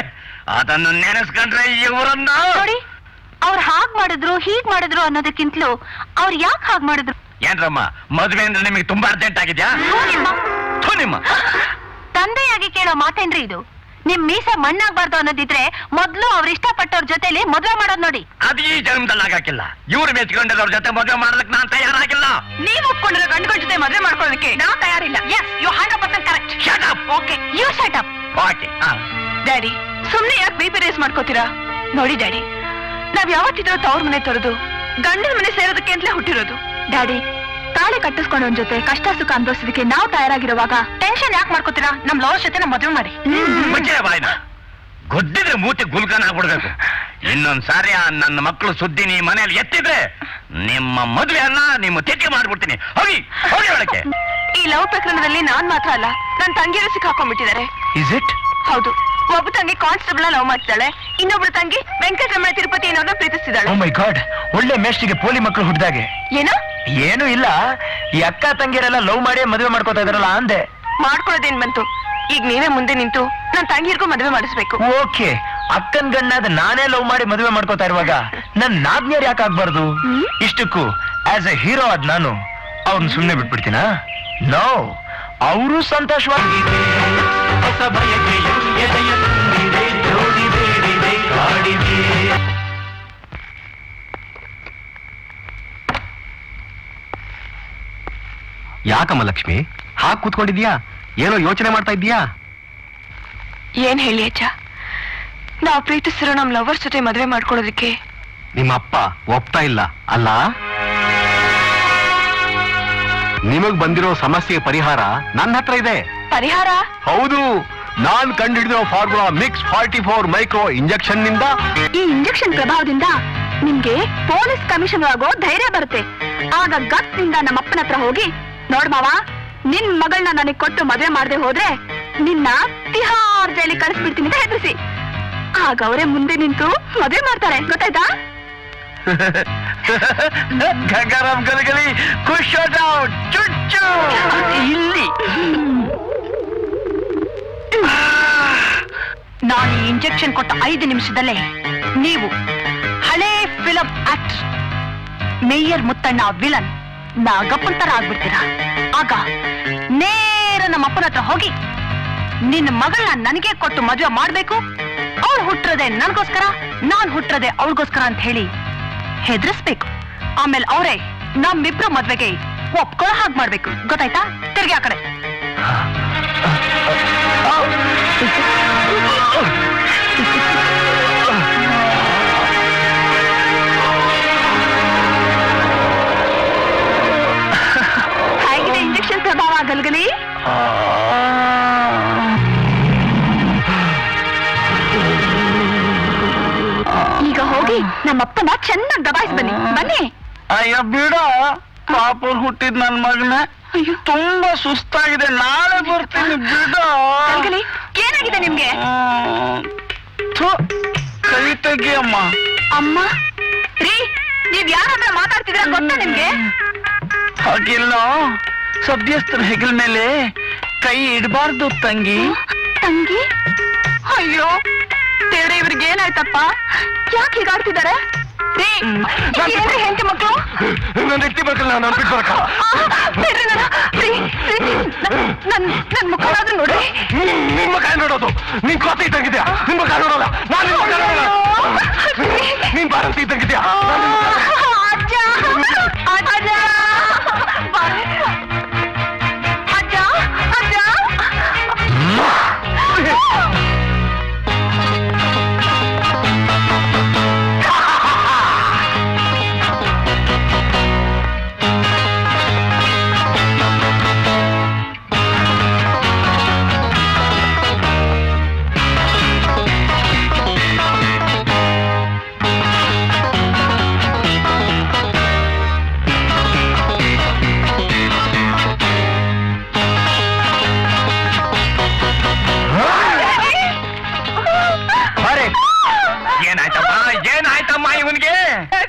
ಅದನ್ನು ನೆನೆಸ್ಕೊಂಡ್ರೆ ಇವರನ್ನ ನೋಡಿ, ಅವ್ರು ಹಾಗ್ ಮಾಡಿದ್ರು ಹೀಗ್ ಮಾಡಿದ್ರು ಅನ್ನೋದಕ್ಕಿಂತಲೂ ಅವ್ರು ಯಾಕೆ ಹಾಗ್ ಮಾಡಿದ್ರು? ಏನ್ರಮ್ಮ, ಮದುವೆ ಅಂದ್ರೆ ನಿಮಗೆ ತುಂಬಾ ಅರ್ಜೆಂಟ್ ಆಗಿದ್ಯಾ? ನಿಮ್ಮ ತಂದೆಯಾಗಿ ಕೇಳೋ ಮಾತೇನ್ರಿ ಇದು? ನಿಮ್ ಮೀಸೆ ಮಣ್ಣಾಗ್ಬಾರ್ದು ಅನ್ನೋದಿದ್ರೆ ಮೊದ್ಲು ಅವ್ರ ಇಷ್ಟಪಟ್ಟವ್ರ ಜೊತೆಲಿ ಮದ್ವೆ ಮಾಡೋದ್ ನೋಡಿ. ಅದು ಈ ಜನ್ಮದಲ್ಲಿ ಆಗಾಕಿಲ್ಲ. ಇವ್ರು ಮೆಚ್ಕೊಂಡಿರೋರ್ ಜೊತೆ ಮದುವೆ ಮಾಡ್ಲಿಕ್ಕೆ ನಾನ್ ತಯಾರಾಗಿಲ್ಲ. ನೀವು ಒಪ್ಕೊಂಡಿರೋ ಗಂಡುಗಳ ಜೊತೆ ಮದ್ವೆ ಮಾಡ್ಕೊಳ್ಳೋದಕ್ಕೆ ನಾವು ತಯಾರಿಲ್ಲ. Yes, you 100% correct. Shut up. Okay, you shut up. Okay. Daddy, ಸುಮ್ನೆ ಯಾಕೆ BP ರೇಸ್ ಮಾಡ್ಕೋತೀರಾ? ನೋಡಿ ಡ್ಯಾಡಿ, ನಾವ್ ಯಾವತ್ತಿದ್ರೂ ತವ್ರ ಮನೆ ತೊರೆದು ಗಂಡನ ಮನೆ ಸೇರೋದಕ್ಕೆ ಅಂತಲೇ ಹುಟ್ಟಿರೋದು. ಡ್ಯಾಡಿ, ತಾಳಿ ಕಟ್ಟಿಸ್ಕೊಂಡು ಒಂದ್ ಜೊತೆ ಕಷ್ಟ ಸುಖ ಅನುಭವಿಸೋದಕ್ಕೆ ನಾವು ತಯಾರಾಗಿರುವಾಗ ಟೆನ್ಷನ್ ಯಾಕೆ ಮಾಡ್ಕೋತೀರಾ? ನಮ್ ಲವರ್ ಜೊತೆ ನಮ್ ಮದುವೆ ಮಾಡಿ. ಮುಚ್ಚೆ ಬಾಯ್ನ, ಗೊದ್ದಿದ್ರೆ ಮೂತಿ ಗುಲ್ಕನ್ ಆಗ್ಬಿಡ್ಬೇಕು. ಇನ್ನೊಂದ್ಸಾರಿ ನನ್ನ ಮಕ್ಕಳು ಸುದ್ದಿ ನೀ ಮನೇಲಿ ಎತ್ತಿದ್ರೆ ನಿಮ್ಮ ಮದುವೆ ಅಲ್ಲ, ನಿಮ್ಮ ತೆಕ್ಕೆ ಮಾಡ್ಬಿಡ್ತೀನಿ. ಹೋಗಿ ಹೋಗಿ ಒಳಕ್ಕೆ. ಈ ಲವ್ ಪ್ರಕರಣದಲ್ಲಿ ನಾನ್ ಮಾತ್ರ ಅಲ್ಲ, ನನ್ ತಂಗಿಯರು ಸಿಕ್ಕಾಕೊಂಡ್ಬಿಟ್ಟಿದ್ದಾರೆ. Is it? ಹೌದು. ಒಬ್ಬ ತಂಗಿ ಕಾನ್ಸ್ಟೇಬಲ್ ಲವ್ ಮಾಡ್ತಿದ್ದಾಳೆ, ಇನ್ನೊಬ್ಳು ತಂಗಿ ವೆಂಕಟರಮಣ ತಿರುಪತಿ ಅನ್ನೋರ್ನ ಪ್ರೀತಿಸ್ತಿದ್ದಾಳೆ. ಓ ಮೈ ಗಾಡ್, ಒಳ್ಳೆ ಮೇಷ್ಟಿಗೆ ಪೋಲಿ ಮಕ್ಕಳು ಹುಟ್ಟಿದಾಗೆ. ಏನು? ಏನು ಇಲ್ಲ, ಈ ಅಕ್ಕ ತಂಗಿಯರೆಲ್ಲ ಲವ್ ಮಾಡಿ ಮದುವೆ ಮಾಡ್ಕೋತಾ ಇದಾರಲ್ಲ ಅಂದೆ. ಮಾಡ್ಕೊಳ್ಳೋದೇನ್ ಬಂತು? ಈಗ ನೀವೇ ಮುಂದೆ ನಿಂತು ನನ್ನ ತಂಗಿರ್ಗೂ ಮದುವೆ ಮಾಡಿಸ್ಬೇಕು. ಓಕೆ, ಅಕ್ಕನ್ ಗಂಡಾದ ನಾನೇ ಲವ್ ಮಾಡಿ ಮದುವೆ ಮಾಡ್ಕೋತಾ ಇರುವಾಗ ನನ್ ನಾದ್ನಿಯರ್ ಯಾಕೆ ಆಗ್ಬಾರ್ದು? ಇಷ್ಟಕ್ಕೂ ಆಸ್ ಎ ಹೀರೋ ಆದ್ ನಾನು ಅವ್ರನ್ನ ಸುಮ್ಮನೆ ಬಿಟ್ಬಿಡ್ತೀನಾ? ನೋ, ಅವರು ಸಂತೋಷವಾಗಿ ಹೊಸ ಬಯಕೆಯ ಎದೆಯ ತುಂಬಿದೆ, ಜೋಡಿ ಬೇಡಿದೆ, ಕಾಡಿದೆ. ಯಾಕಮ್ಮ ಲಕ್ಷ್ಮಿ ಹಾಗೆ ಕೂತ್ಕೊಂಡಿದ್ಯಾ? ಏನೋ ಯೋಚನೆ ಮಾಡ್ತಾ ಇದ್ದೀಯಾ? ಏನ್ ಹೇಳಿ ಅಜ್ಜ, ನಾವು ಪ್ರೀತಿಸಿರೋ ನಮ್ ಲವರ್ಸ್ ಜೊತೆ ಮದುವೆ ಮಾಡ್ಕೊಳ್ಳೋದಕ್ಕೆ ನಿಮ್ಮ ಅಪ್ಪ ಒಪ್ತಾ ಇಲ್ಲ ಅಲ್ಲ? ನಿಮಗ್ ಬಂದಿರೋ ಸಮಸ್ಯೆ ಪರಿಹಾರ ನನ್ನ ಹತ್ರ ಇದೆ. ಪರಿಹಾರ? ಹೌದು, ನಾನ್ ಕಂಡುಹಿಡಿದಿರೋ ಫಾರ್ಮುಲಾ ಮಿಕ್ಸ್ 44 ಮೈಕ್ರೋ ಇಂಜೆಕ್ಷನ್ ನಿಂದ. ಈ ಇಂಜೆಕ್ಷನ್ ಪ್ರಭಾವದಿಂದ ನಿಮ್ಗೆ ಪೊಲೀಸ್ ಕಮಿಷನರ್ ಆಗೋ ಧೈರ್ಯ ಬರುತ್ತೆ. ಆಗ ಗಟ್ನಿಂದ ನಮ್ಮ ಅಪ್ಪನ ಹತ್ರ ಹೋಗಿ, ನೋಡ್ ಮಾವ, ನಿನ್ ಮಗಳನ್ನ ನನಗೆ ಕೊಟ್ಟು ಮದುವೆ ಮಾಡದೆ ಹೋದ್ರೆ ನಿನ್ನ ತಿಹಾರ್ ಜೈಲಿಗೆ ಕಳಿಸ್ಬಿಡ್ತೀನಿ ಅಂತ ಹೆದರಿಸಿ. ಆಗ ಅವರೇ ಮುಂದೆ ನಿಂತು ಮದುವೆ ಮಾಡ್ತಾರೆ, ಗೊತ್ತಾಯ್ತಾ? ಗಂಗಾರಾಮ್ ಗಲಗಲಿ ಖುಷ್ ಚುಚ್ಚು ಇಲ್ಲಿ ನಾನು ಈ ಇಂಜೆಕ್ಷನ್ ಕೊಟ್ಟ 5 ನಿಮಿಷದಲ್ಲೇ ನೀವು ಹಳೇ film actor mayor Muthanna villain Nagappan ತರ ಆಗ್ಬಿಡ್ತೀರಾ. ಆಗ ನೇರ ನಮ್ಮ ಅಪ್ಪನ ಹತ್ರ ಹೋಗಿ, ನಿನ್ನ ಮಗಳನ್ನ ನನಗೆ ಕೊಟ್ಟು ಮದುವೆ ಮಾಡ್ಬೇಕು, ಅವಳು ಹುಟ್ಟಿರದೆ ನನಗೋಸ್ಕರ, ನಾನ್ ಹುಟ್ಟಿರದೆ ಅವಳಿಗೋಸ್ಕರ ಅಂತ ಹೇಳಿ ಹೆದರ್ಸ್ಬೇಕು. ಆಮೇಲೆ ಅವರೇ ನಮ್ಮಿಬ್ರು ಮದ್ವೆಗೆ ಒಪ್ಕೊಳ್ಳೋ ಹಾಗೆ ಮಾಡ್ಬೇಕು, ಗೊತ್ತಾಯ್ತಾ? ತಿರ್ಗಿ ಆ ಕಡೆ. ಹೇಗಿದೆ ಇಂಜೆಕ್ಷನ್ ಪ್ರಭಾವ ಗಲ್ಗಲಿ? ಈಗ ಹೋಗಿ ನಮ್ಮಪ್ಪನ ಚೆನ್ನಾಗಿ ದಬಾಯಿಸಿ ಬನ್ನಿ. ಬನ್ನಿ. ಅಯ್ಯ ಬಿಡ, ಪಾಪನ್ ಹುಟ್ಟಿದ್ ನನ್ ಮಗನ ತುಂಬಾ ಸುಸ್ತಾಗಿದೆ, ನಾಳೆ ಬರ್ತೀನಿ ಬಿಡ. ಗಲ್ಗಲಿ, ಏನಾಗಿದೆ ನಿಮ್ಗೆ? ಕೈ ತೆಗಿಯಮ್ಮ. ಅಮ್ಮ ರೀ, ನೀವ್ ಯಾರಾದ್ರೂ ಮಾತಾಡ್ತಿದ್ರ ಗೊತ್ತಾ ನಿಮ್ಗೆ? ಹಾಗಿಲ್ಲ, ಸಭ್ಯಸ್ಥರ ಹೆಗಲ ಮೇಲೆ ಕೈ ಇಡಬಾರ್ದು ತಂಗಿ. ತಂಗಿ? ಅಯ್ಯೋ ದೇವ್ರೆ, ಇವ್ರಿಗೆ ಏನಾಯ್ತಪ್ಪ? ಯಾಕೆ ಹೀಗಾಡ್ತಿದ್ದಾರೆ? ರೀ, ಏನ್ರಿ ಹೆಂಡತಿ ಮಕ್ಕಳು? ನನ್ನ ಹೆಂಡತಿ ಮಕ್ಕಳನ್ನ ನಾನು ಬಿಟ್ಬರಕ. ನನ್ ಮುಖ ನೋಡ್ರಿ. ನಿಮ್ಮ ಕೈ ನೋಡೋದು ನಿನ್ ಕೋತಿ ಇದ್ದಂಗಿದ್ಯಾ? ನಿಮ್ಮ ಕೈ ನೋಡೋಲ್ಲ, ನಾನು ನಿಮ್ಮ ಕೈ ನೋಡೋಲ್ಲ. ನೀನ್ ಬಾರಂತಿ ಇದ್ದಂಗಿದ್ಯಾ? ಅಜ್ಜ, ಅಜ್ಜ, ಅಜ್ಜ, ಅಜ್ಜ. ಏನಾಯ್ತಮ್ಮ ಇವನ್ಗೆ?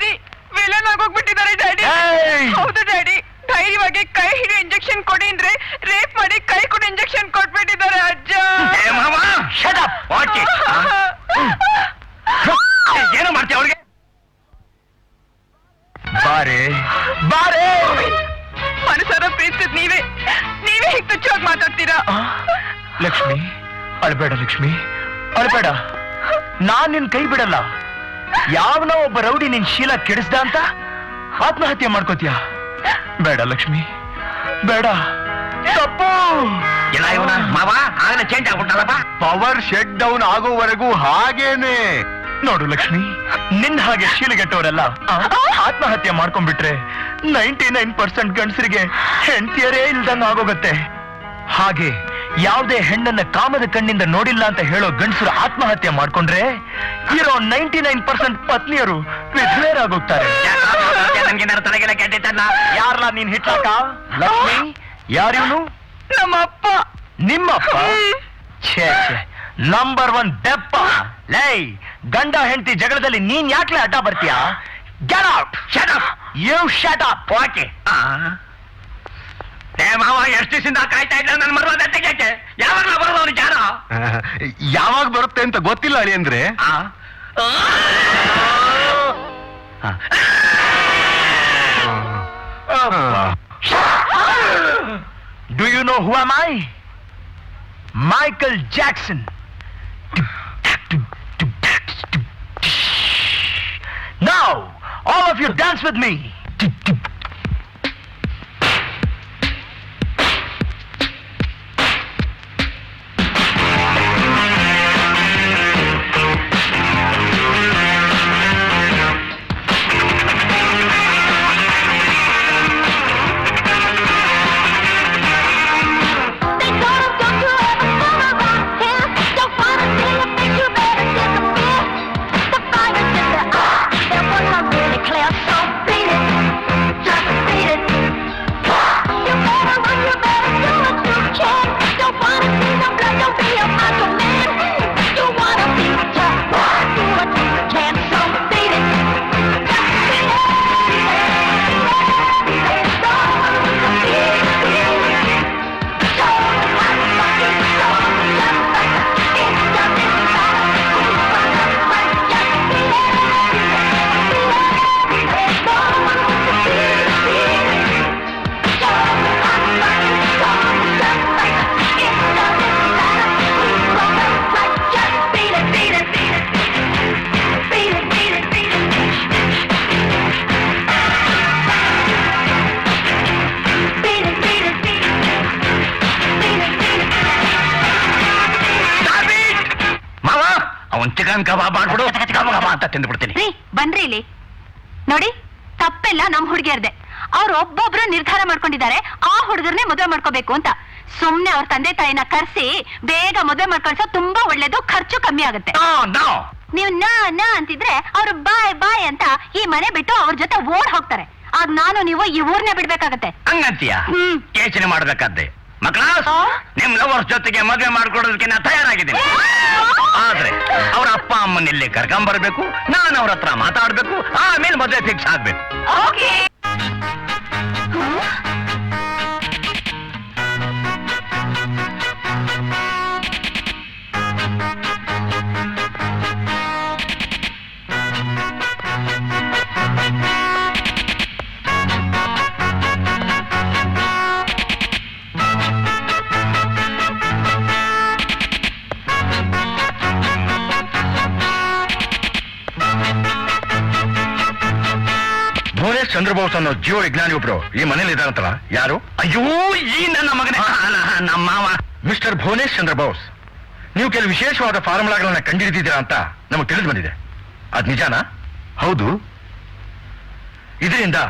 ವಿಲನ್ ಆಗೋಗ್ಬಿಟ್ಟಿದ್ದಾರೆ ಡ್ಯಾಡಿ. ಹೌದು ಡ್ಯಾಡಿ, ಧೈರ್ಯವಾಗಿ ಕೈ ಹಿಡಿ ಇಂಜೆಕ್ಷನ್ ಕೊಡಿ ಅಂದ್ರೆ ರೇಪ್ ಮಾಡಿ ಕೈ ಕೊಡಿ ಇಂಜೆಕ್ಷನ್ ಕೊಟ್ಬಿಟ್ಟಿದ್ದಾರೆ ಅಜ್ಜ. ಏನು ಮಾಡ್ತೀಯ ಅವ್ರಿಗೆ? ಬಾರೆ ಬಾರೆ. ಮನಸಾರ ಪ್ರೀತಿಸಿದ್ ನೀವೇ ಹೀಗೆ ತುಚ್ಛವಾಗಿ ಮಾತಾಡ್ತೀರಾ? ಲಕ್ಷ್ಮಿ, ಅಳ್ಬೇಡ ಲಕ್ಷ್ಮಿ, ಅಳ್ಬೇಡ. ನಾನ್ ನಿನ್ ಕೈ ಬಿಡಲ್ಲ. ಯಾವನೋ ಒಬ್ಬ ರೌಡಿ ನಿನ್ ಶೀಲ ಕೆಡಿಸ್ದ ಅಂತ ಆತ್ಮಹತ್ಯೆ ಮಾಡ್ಕೋತೀಯ? ಬೇಡ ಲಕ್ಷ್ಮಿ, ಬೇಡ. ತಪ್ಪು. ಎಲ್ಲ ಇವನ ಮಾವ ಆಗಲೇ ಚೇಂಜ್ ಆಗ್ಬಿಟ್ಟಲ್ಲಪ್ಪ. ಪವರ್ ಶೆಟ್ ಡೌನ್ ಆಗೋವರೆಗೂ ಹಾಗೇನೆ. ನೋಡು ಲಕ್ಷ್ಮಿ, ನಿನ್ ಹಾಗೆ ಶೀಲಗೆಟ್ಟವರೆಲ್ಲ ಆತ್ಮಹತ್ಯೆ ಮಾಡ್ಕೊಂಡ್ಬಿಟ್ರೆ 99% ಗಂಡಸರಿಗೆ ಹೆಂಡತಿಯರೇ ಇಲ್ದಂಗ ಆಗೋಗತ್ತೆ. ಹಾಗೆ ಯಾವುದೇ ಹೆಣ್ಣನ್ನ ಕಾಮದ ಕಣ್ಣಿಂದ ನೋಡಿಲ್ಲ ಅಂತ ಹೇಳೋ ಗಂಡಸರು ಆತ್ಮಹತ್ಯೆ ಮಾಡ್ಕೊಂಡ್ರೆ ಇರೋ 99% ಪತ್ನಿಯರು ವಿಧವೆಯರಾಗೋಗ್ತಾರೆ. ತಲೆಗೆಲ್ಲ ಕೆಟ್ಟಿತ್ತಲ್ಲ. ಯಾರಲ್ಲ ನೀನ್ ಹಿಟ್ಲಾಕ? ಲಕ್ಷ್ಮಿ, ಯಾರಿವನು? ನಮ್ಮ ಅಪ್ಪ. ನಿಮ್ಮಪ್ಪ? ಛೇ ಛೇ, ನಂಬರ್ 1 ಬೆಪ್ಪ. ಲೈ, ಗಂಡ ಹೆಂಡತಿ ಜಗಳದಲ್ಲಿ ನೀನ್ ಯಾಕ್ಲೆ ಅಡ್ಡ ಬರ್ತೀಯಾ? Get out! Shut up! You shut up! Okay. ಮಾವ ಎಷ್ಟು ದಿವಸದಿಂದ ಕಾಯ್ತಾ ಇದ್ದ ನನ್ನ ಮರ್ವಾದ ತೆಗೆಯಕ್ಕೆ. ಯಾವಾಗಲೂ ಬರೋದು ಜಾರ. ಯಾವಾಗ ಬರುತ್ತೆ ಅಂತ ಗೊತ್ತಿಲ್ಲ ಅಳಿ ಅಂದ್ರೆ. Do you know who am I? Michael Jackson. Now, all of you dance with me. Chicken kebab ಮಾಡ್ಬಿಡು, ಕಬಾಬ್ ಅಂತ ತಿಂದ್ಬಿಡ್ತೀನಿ. ಬನ್ರಿ ಇಲ್ಲಿ ನೋಡಿ, ತಪ್ಪೆಲ್ಲ ನಮ್ ಹುಡುಗಿಯರ್ದೆ. ಅವ್ರು ಒಬ್ಬೊಬ್ರು ನಿರ್ಧಾರ ಮಾಡ್ಕೊಂಡಿದ್ದಾರೆ ಆ ಹುಡುಗರ್ನೇ ಮದುವೆ ಮಾಡ್ಕೋಬೇಕು ಅಂತ. ಸುಮ್ನೆ ಅವ್ರ ತಂದೆ ತಾಯಿನ ಕರ್ಸಿ ಬೇಗ ಮದುವೆ ಮಾಡ್ಕೊಳ್ಸೋ ತುಂಬಾ ಒಳ್ಳೇದು, ಖರ್ಚು ಕಮ್ಮಿ ಆಗುತ್ತೆ. ನೀವು ನಾ ಅಂತಿದ್ರೆ ಅವ್ರು ಬಾಯ್ ಬಾಯ್ ಅಂತ ಈ ಮನೆ ಬಿಟ್ಟು ಅವ್ರ ಜೊತೆ ಓಡ್ ಹೋಗ್ತಾರೆ. ಆಗ ನಾನು ನೀವು ಈ ಊರ್ನೇ ಬಿಡ್ಬೇಕಾಗತ್ತೆ. ಹಂಗಂತೀಯ? ಯೋಚನೆ ಮಾಡ್ಬೇಕಾದ್ದೆ. ಮಕ್ಕಳ, ನಿಮ್ ಲವರ್ಸ್ ಜೊತೆಗೆ ಮದುವೆ ಮಾಡ್ಕೊಡೋದಕ್ಕೆ ನಾ ತಯಾರಾಗಿದ್ದೀನಿ. ಆದ್ರೆ ಅವ್ರ ಅಪ್ಪ ಅಮ್ಮನ ಇಲ್ಲಿ ಕರ್ಕೊಂಬರ್ಬೇಕು, ನಾನು ಅವ್ರ ಹತ್ರ ಮಾತಾಡ್ಬೇಕು, ಆಮೇಲೆ ಮದುವೆ ಫಿಕ್ಸ್ ಆಗ್ಬೇಕು. ಚಂದ್ರಬೋಸ್ ಅನ್ನೋ ಜೀವ ವಿಜ್ಞಾನಿ ಒಬ್ರು ಈ ಮನೇಲಿ ಇದ್ದಾರಂತಲ್ಲ, ಯಾರು? ಅಯ್ಯೋ, ಈ ನನ್ನ ಮಗನೇ, ನಮ್ಮ ಮಾವ ಮಿಸ್ಟರ್ ಭುವನೇಶ್ ಚಂದ್ರ ಬೋಸ್. ನೀವು ಕೆಲವು ವಿಶೇಷವಾದ ಫಾರ್ಮುಲಾಗಳನ್ನ ಕಂಡುಹಿಡಿದಿದ್ದೀರಾ ಅಂತ ನಮಗೆ ತಿಳಿದು ಬಂದಿದೆ. ಅದ್ ನಿಜಾನಾ? ಹೌದು. ಇದರಿಂದ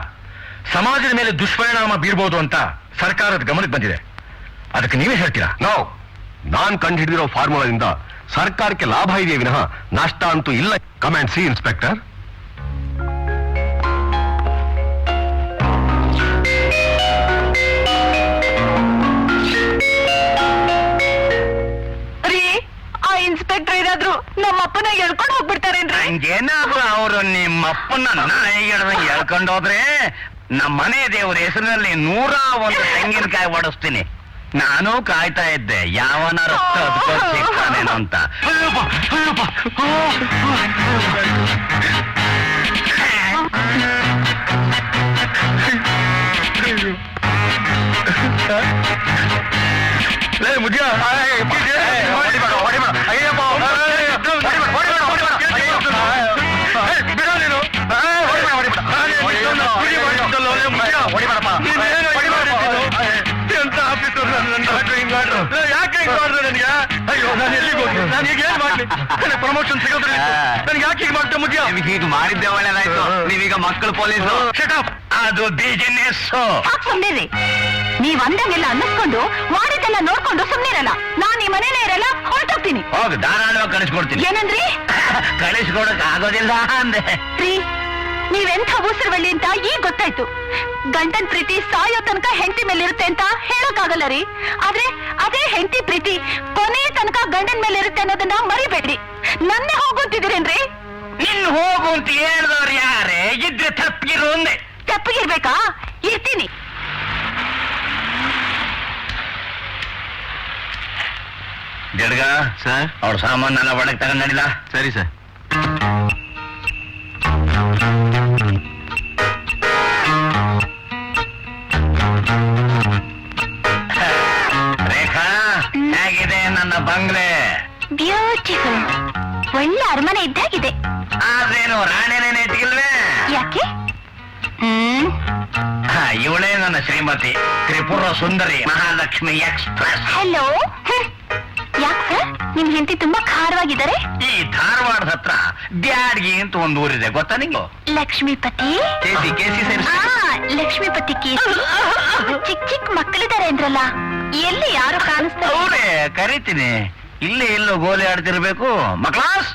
ಸಮಾಜದ ಮೇಲೆ ದುಷ್ಪರಿಣಾಮ ಬೀರ್ಬೋದು ಅಂತ ಸರ್ಕಾರದ ಗಮನಕ್ಕೆ ಬಂದಿದೆ. ಅದಕ್ಕೆ ನೀವೇ ಹೇಳ್ತೀರಾ? ನಾನ್ ಕಂಡುಹಿಡಿದಿರೋ ಫಾರ್ಮುಲಾದಿಂದ ಸರ್ಕಾರಕ್ಕೆ ಲಾಭ ಇದೆಯೇ ವಿನಃ ನಷ್ಟ ಅಂತೂ ಇಲ್ಲ. Command C inspector. ಇನ್ಸ್ಪೆಕ್ಟರ್ ಏನಾದ್ರು ನಮ್ಮ ಅಪ್ಪನ ಹೇಳ್ಕೊಂಡು ಹೋಗ್ಬಿಡ್ತಾರೇನ್ರಿ? ಹಂಗೇನಾದ್ರು ಅವರು ನಿಮ್ಮಪ್ಪನ ಹೇಳ್ಕೊಂಡು ಹೋದ್ರೆ ನಮ್ಮ ಮನೆ ದೇವ್ರ ಹೆಸರಿನಲ್ಲಿ 101 ತೆಂಗಿನಕಾಯಿ ಹೊಡಿಸ್ತೀನಿ. ನಾನು ಕಾಯ್ತಾ ಇದ್ದೆ ಯಾವನ ರಕ್ತ ಸಿಗ್ತಾನೇನೋ ಅಂತ. ಯಾಕೆ ಮಾಡಿದ್ರೆ ನನಗೆ? ಅಯ್ಯೋ, ನಾನು ಎಲ್ಲಿಗೆ ಹೋಗಿ ನಾನು ಈಗ ಏನ್ ಮಾಡ್ಲಿ? ಪ್ರಮೋಷನ್ ಸಿಗೋದ್ರೆ ನನಗೆ ಯಾಕೆ ಹೀಗೆ ಮಾಡ್ತಾ ಮುಗಿಯ? ಹೀಗೆ ಮಾಡಿದ್ದೆ ಒಳ್ಳೇದಾಯ್ತು. ನೀವೀಗ ಮಕ್ಕಳು ಪೊಲೀಸು. ಅದು ಬಿಸಿನೆಸ್. ಸುಮ್ಮನೆ ನೀವ್ ಅಂದಂಗೆಲ್ಲ ಅನ್ನಿಸ್ಕೊಂಡು ಮಾಡಿದ್ದೆಲ್ಲ ನೋಡ್ಕೊಂಡು ಸುಮ್ಮನಿರಲ್ಲ. ನಾನ್ ಈ ಮನೇನೇ ಇರಲ್ಲ, ಹೊರಟೋಗ್ತೀನಿ. ಹೋಗ್, ಧಾರಾಳವಾಗಿ ಕಳಿಸ್ಕೊಡ್ತೀನಿ. ಏನಂದ್ರಿ? ಕಳಿಸ್ಕೊಡಕ್ ಆಗೋದಿಲ್ಲ ಅಂದೆ. ನೀವೆಂಥ ಉಸಿರುವಳ್ಳಿ ಅಂತ ಈಗ ಗೊತ್ತಾಯ್ತು. ಗಂಡನ್ ಪ್ರೀತಿ ಸಾಯೋ ತನಕ ಹೆಂಡತಿ ಮೇಲೆ ಇರುತ್ತೆ ಅಂತ ಹೇಳಕ್ಕಾಗಲ್ಲ ರೀ. ಆದ್ರೆ ಅದೇ ಹೆಂಡತಿ ಪ್ರೀತಿ ಕೊನೆ ತನಕ ಗಂಡನ್ ಮೇಲೆ ಇರುತ್ತೆ ಅನ್ನೋದನ್ನ ಮರಿಬೇಡ್ರಿ. ನನ್ನೇ ಹೋಗುಂತಿದ್ದೀರೇನ್ರಿ? ನಿನ್ ಹೋಗು ಅಂತ ಹೇಳಿದವ್ರು ಯಾರೇ? ಇದ್ರೆ ತಪ್ಪಿರು ಒಂದೇ. ತಪ್ಪಿಗಿರ್ಬೇಕಾ? ಇರ್ತೀನಿ. ಜಡ್ಗ ಸರ್ ಅವ್ರ ಸಾಮಾನೆಲ್ಲ ಒಳಗೆ ತಗೊಂಡ್ ನಡಿಲ್ಲ. ಸರಿ ಸರ್. ರೇಖಾ, ಹೇಗಿದೆ ನನ್ನ ಬಂಗ್ಲೆ? ಬ್ಯೂಟಿಫುಲ್, ಒಳ್ಳೆ ಅರಮನೆ ಇದ್ದಾಗಿದೆ. ಆದ್ರೇನು ರಾಣಿನೇ ನೆಟ್ಗಿಲ್ವೇ? ಯಾಕೆ? ಇವಳೇ ನನ್ನ ಶ್ರೀಮತಿ, ತ್ರಿಪುರ ಸುಂದರಿ ಮಹಾಲಕ್ಷ್ಮಿ ಎಕ್ಸ್ಪ್ರೆಸ್. ಹಲೋ. ಯಾಕೆ ಸರ್, ನಿಮ್ ಹೆಂಡತಿ ತುಂಬಾ ಖಾರವಾಗಿದ್ದಾರೆ? ಈ ಧಾರವಾಡದ ಹತ್ರ ಬ್ಯಾಡ್ಗಿ ಅಂತ ಒಂದು ಊರಿದೆ, ಗೊತ್ತಾ ನಿಂಗು? ಲಕ್ಷ್ಮೀಪತಿ. ಕೇಸಿ ಲಕ್ಷ್ಮೀಪತಿ ಕೇಸಿ. ಚಿಕ್ಕ ಚಿಕ್ಕ ಮಕ್ಕಳಿದ್ದಾರೆ ಅಂದ್ರಲ್ಲ, ಎಲ್ಲಿ ಯಾರು ಕಾಣಿಸ್ತಾರೆ? ಅವರೇ ಕರಿತೀನಿ. ಇಲ್ಲೇ ಎಲ್ಲೋ ಗೋಲಿ ಆಡ್ತಿರ್ಬೇಕು. ಮಕ್ಲಾಸ್,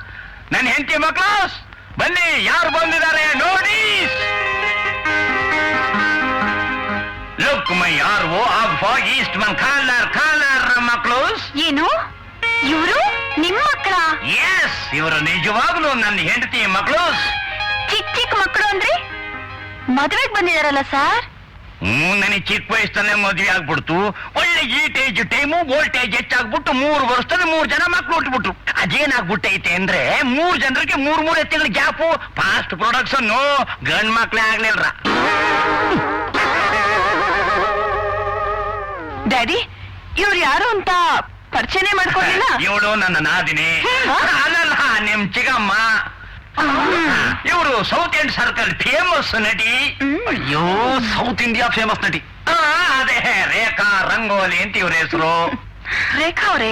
ನನ್ನ ಹೆಂಡತಿ ಮಕ್ಲಾಸ್, ಬನ್ನಿ, ಯಾರು ಬಂದಿದ್ದಾರೆ ನೋಡಿ. ಲುಕ್ ಮೈ ಆರ್ ಓ ಆಫ್ ಈಸ್ಟ್ ಮನ್ ಕಾಲರ್ ಕಾಲರ್ ಮಕ್ಲೋಸ್. ಏನು, ಇವರು ನಿಮ್ಮ ಮಕ್ಕಳ? ಎಸ್, ಇವರು ನಿಜವಾಗ್ಲೂ ನನ್ನ ಹೆಂಡತಿ ಮಕ್ಲೋಸ್. ಚಿಕ್ಕ ಚಿಕ್ಕ ಮಕ್ಕಳು ಅಂದ್ರೆ ಮದುವೆಗೆ ಬಂದಿದಾರಲ್ಲ ಸರ್? ನನಗೆ ಚಿಕ್ಕ ವಯಸ್ಸಲ್ಲೇ ಮದುವೆ ಆಗ್ಬಿಡ್ತು. ಒಳ್ಳೆ ಈಟೇಜ್ ಟೈಮು ವೋಲ್ಟೇಜ್ ಹೆಚ್ಚಾಗ್ಬಿಟ್ಟು 3 ವರ್ಷದಲ್ಲಿ 3 ಜನ ಮಕ್ಳು ಹುಟ್ಟುಬಿಟ್ರು. ಅದೇನಾಗ್ಬಿಟ್ಟೈತೆ ಅಂದ್ರೆ 3 ಜನರಿಗೆ 3 ತಿಂಗಳ ಗ್ಯಾಪು. ಫಾಸ್ಟ್ ಪ್ರೊಡಕ್ಷನ್, ಗಂಡ್ ಮಕ್ಳೇ ಆಗ್ಲಿಲ್ರ. ಡ್ಯಾಡಿ, ಇವ್ರು ಯಾರು ಅಂತ ಪರಿಚಯನೇ ಮಾಡ್ಕೊಂಡಿಲ್ಲ? ಇವಳು ನನ್ನ ನಾದಿನಿ. ಅಲ್ಲಲ್ಲ, ನಿಮ್ ಚಿಗಮ್ಮ. ಇವರು ಸೌತ್ ಇಂಡ್ ಸರ್ಕಲ್ ಫೇಮಸ್ ನಟಿ. ಅಯ್ಯೋ, ಸೌತ್ ಇಂಡಿಯಾ ಫೇಮಸ್ ನಟಿ. ಅದೇ ರೇಖಾ ರಂಗೋಲಿ ಅಂತ ಇವ್ರ ಹೆಸರು. ರೇಖಾ ಅವ್ರೆ,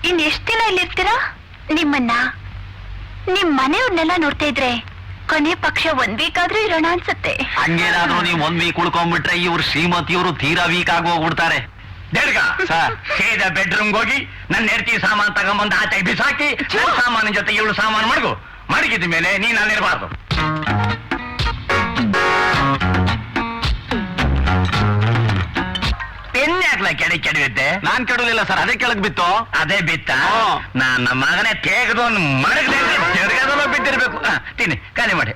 ಇನ್ ಎಷ್ಟ್ ದಿನ ಇಲ್ಲಿರ್ತೀರಾ? ನಿಮ್ ಮನೆಯವ್ರನ್ನೆಲ್ಲ ನೋಡ್ತಾ ಇದ್ರೆ ಕೊನೆ ಪಕ್ಷ 1 ವೀಕ್ ಆದ್ರೂ ಇರೋಣ ಅನ್ಸತ್ತೆ. ಹಂಗೇನಾದ್ರೂ ನೀವು 1 ವೀಕ್ ಉಳ್ಕೊಂಡ್ಬಿಟ್ರೆ ಇವ್ರು ಶ್ರೀಮತಿಯವರು ತೀರಾ ವೀಕ್ ಆಗಿ ಹೋಗ್ಬಿಡ್ತಾರೆ. ದೇರ್ಗ ಸರ್, ಸೀದಾ ಬೆಡ್ರೂಮ್ಗೆ ಹೋಗಿ ನನ್ನ ಹೆಂಡತಿ ಸಾಮಾನು ತಗೊಂಬಂದು ಆಚೆಗೆ ಬಿಸಾಕಿ ನನ್ನ ಸಾಮಾನಿನ ಜೊತೆ ಇವಳು ಸಾಮಾನು ಮಡಗಿದ ಮೇಲೆ ನೀನ್ ಅಲ್ಲಿರಬಾರ್ದು. ಪೆನ್ ಯಾಕ್ಲ ಕೆಡವಿದ್ದೆ? ನಾನ್ ಕೆಡಲಿಲ್ಲ ಸರ್, ಅದೇ ಕೆಳಗ್ ಬಿತ್ತು. ಅದೇ ಬಿತ್ತ? ಹ್ಮ್. ನನ್ನ ಮಗನೇ ತೆಗೆದು ಮಡಗದೆ ಜರ್ಗದಲ್ಲೂ ಬಿದ್ದಿರ್ಬೇಕು. ತಿನ್ನಿ, ಖಾಲಿ ಮಾಡಿ.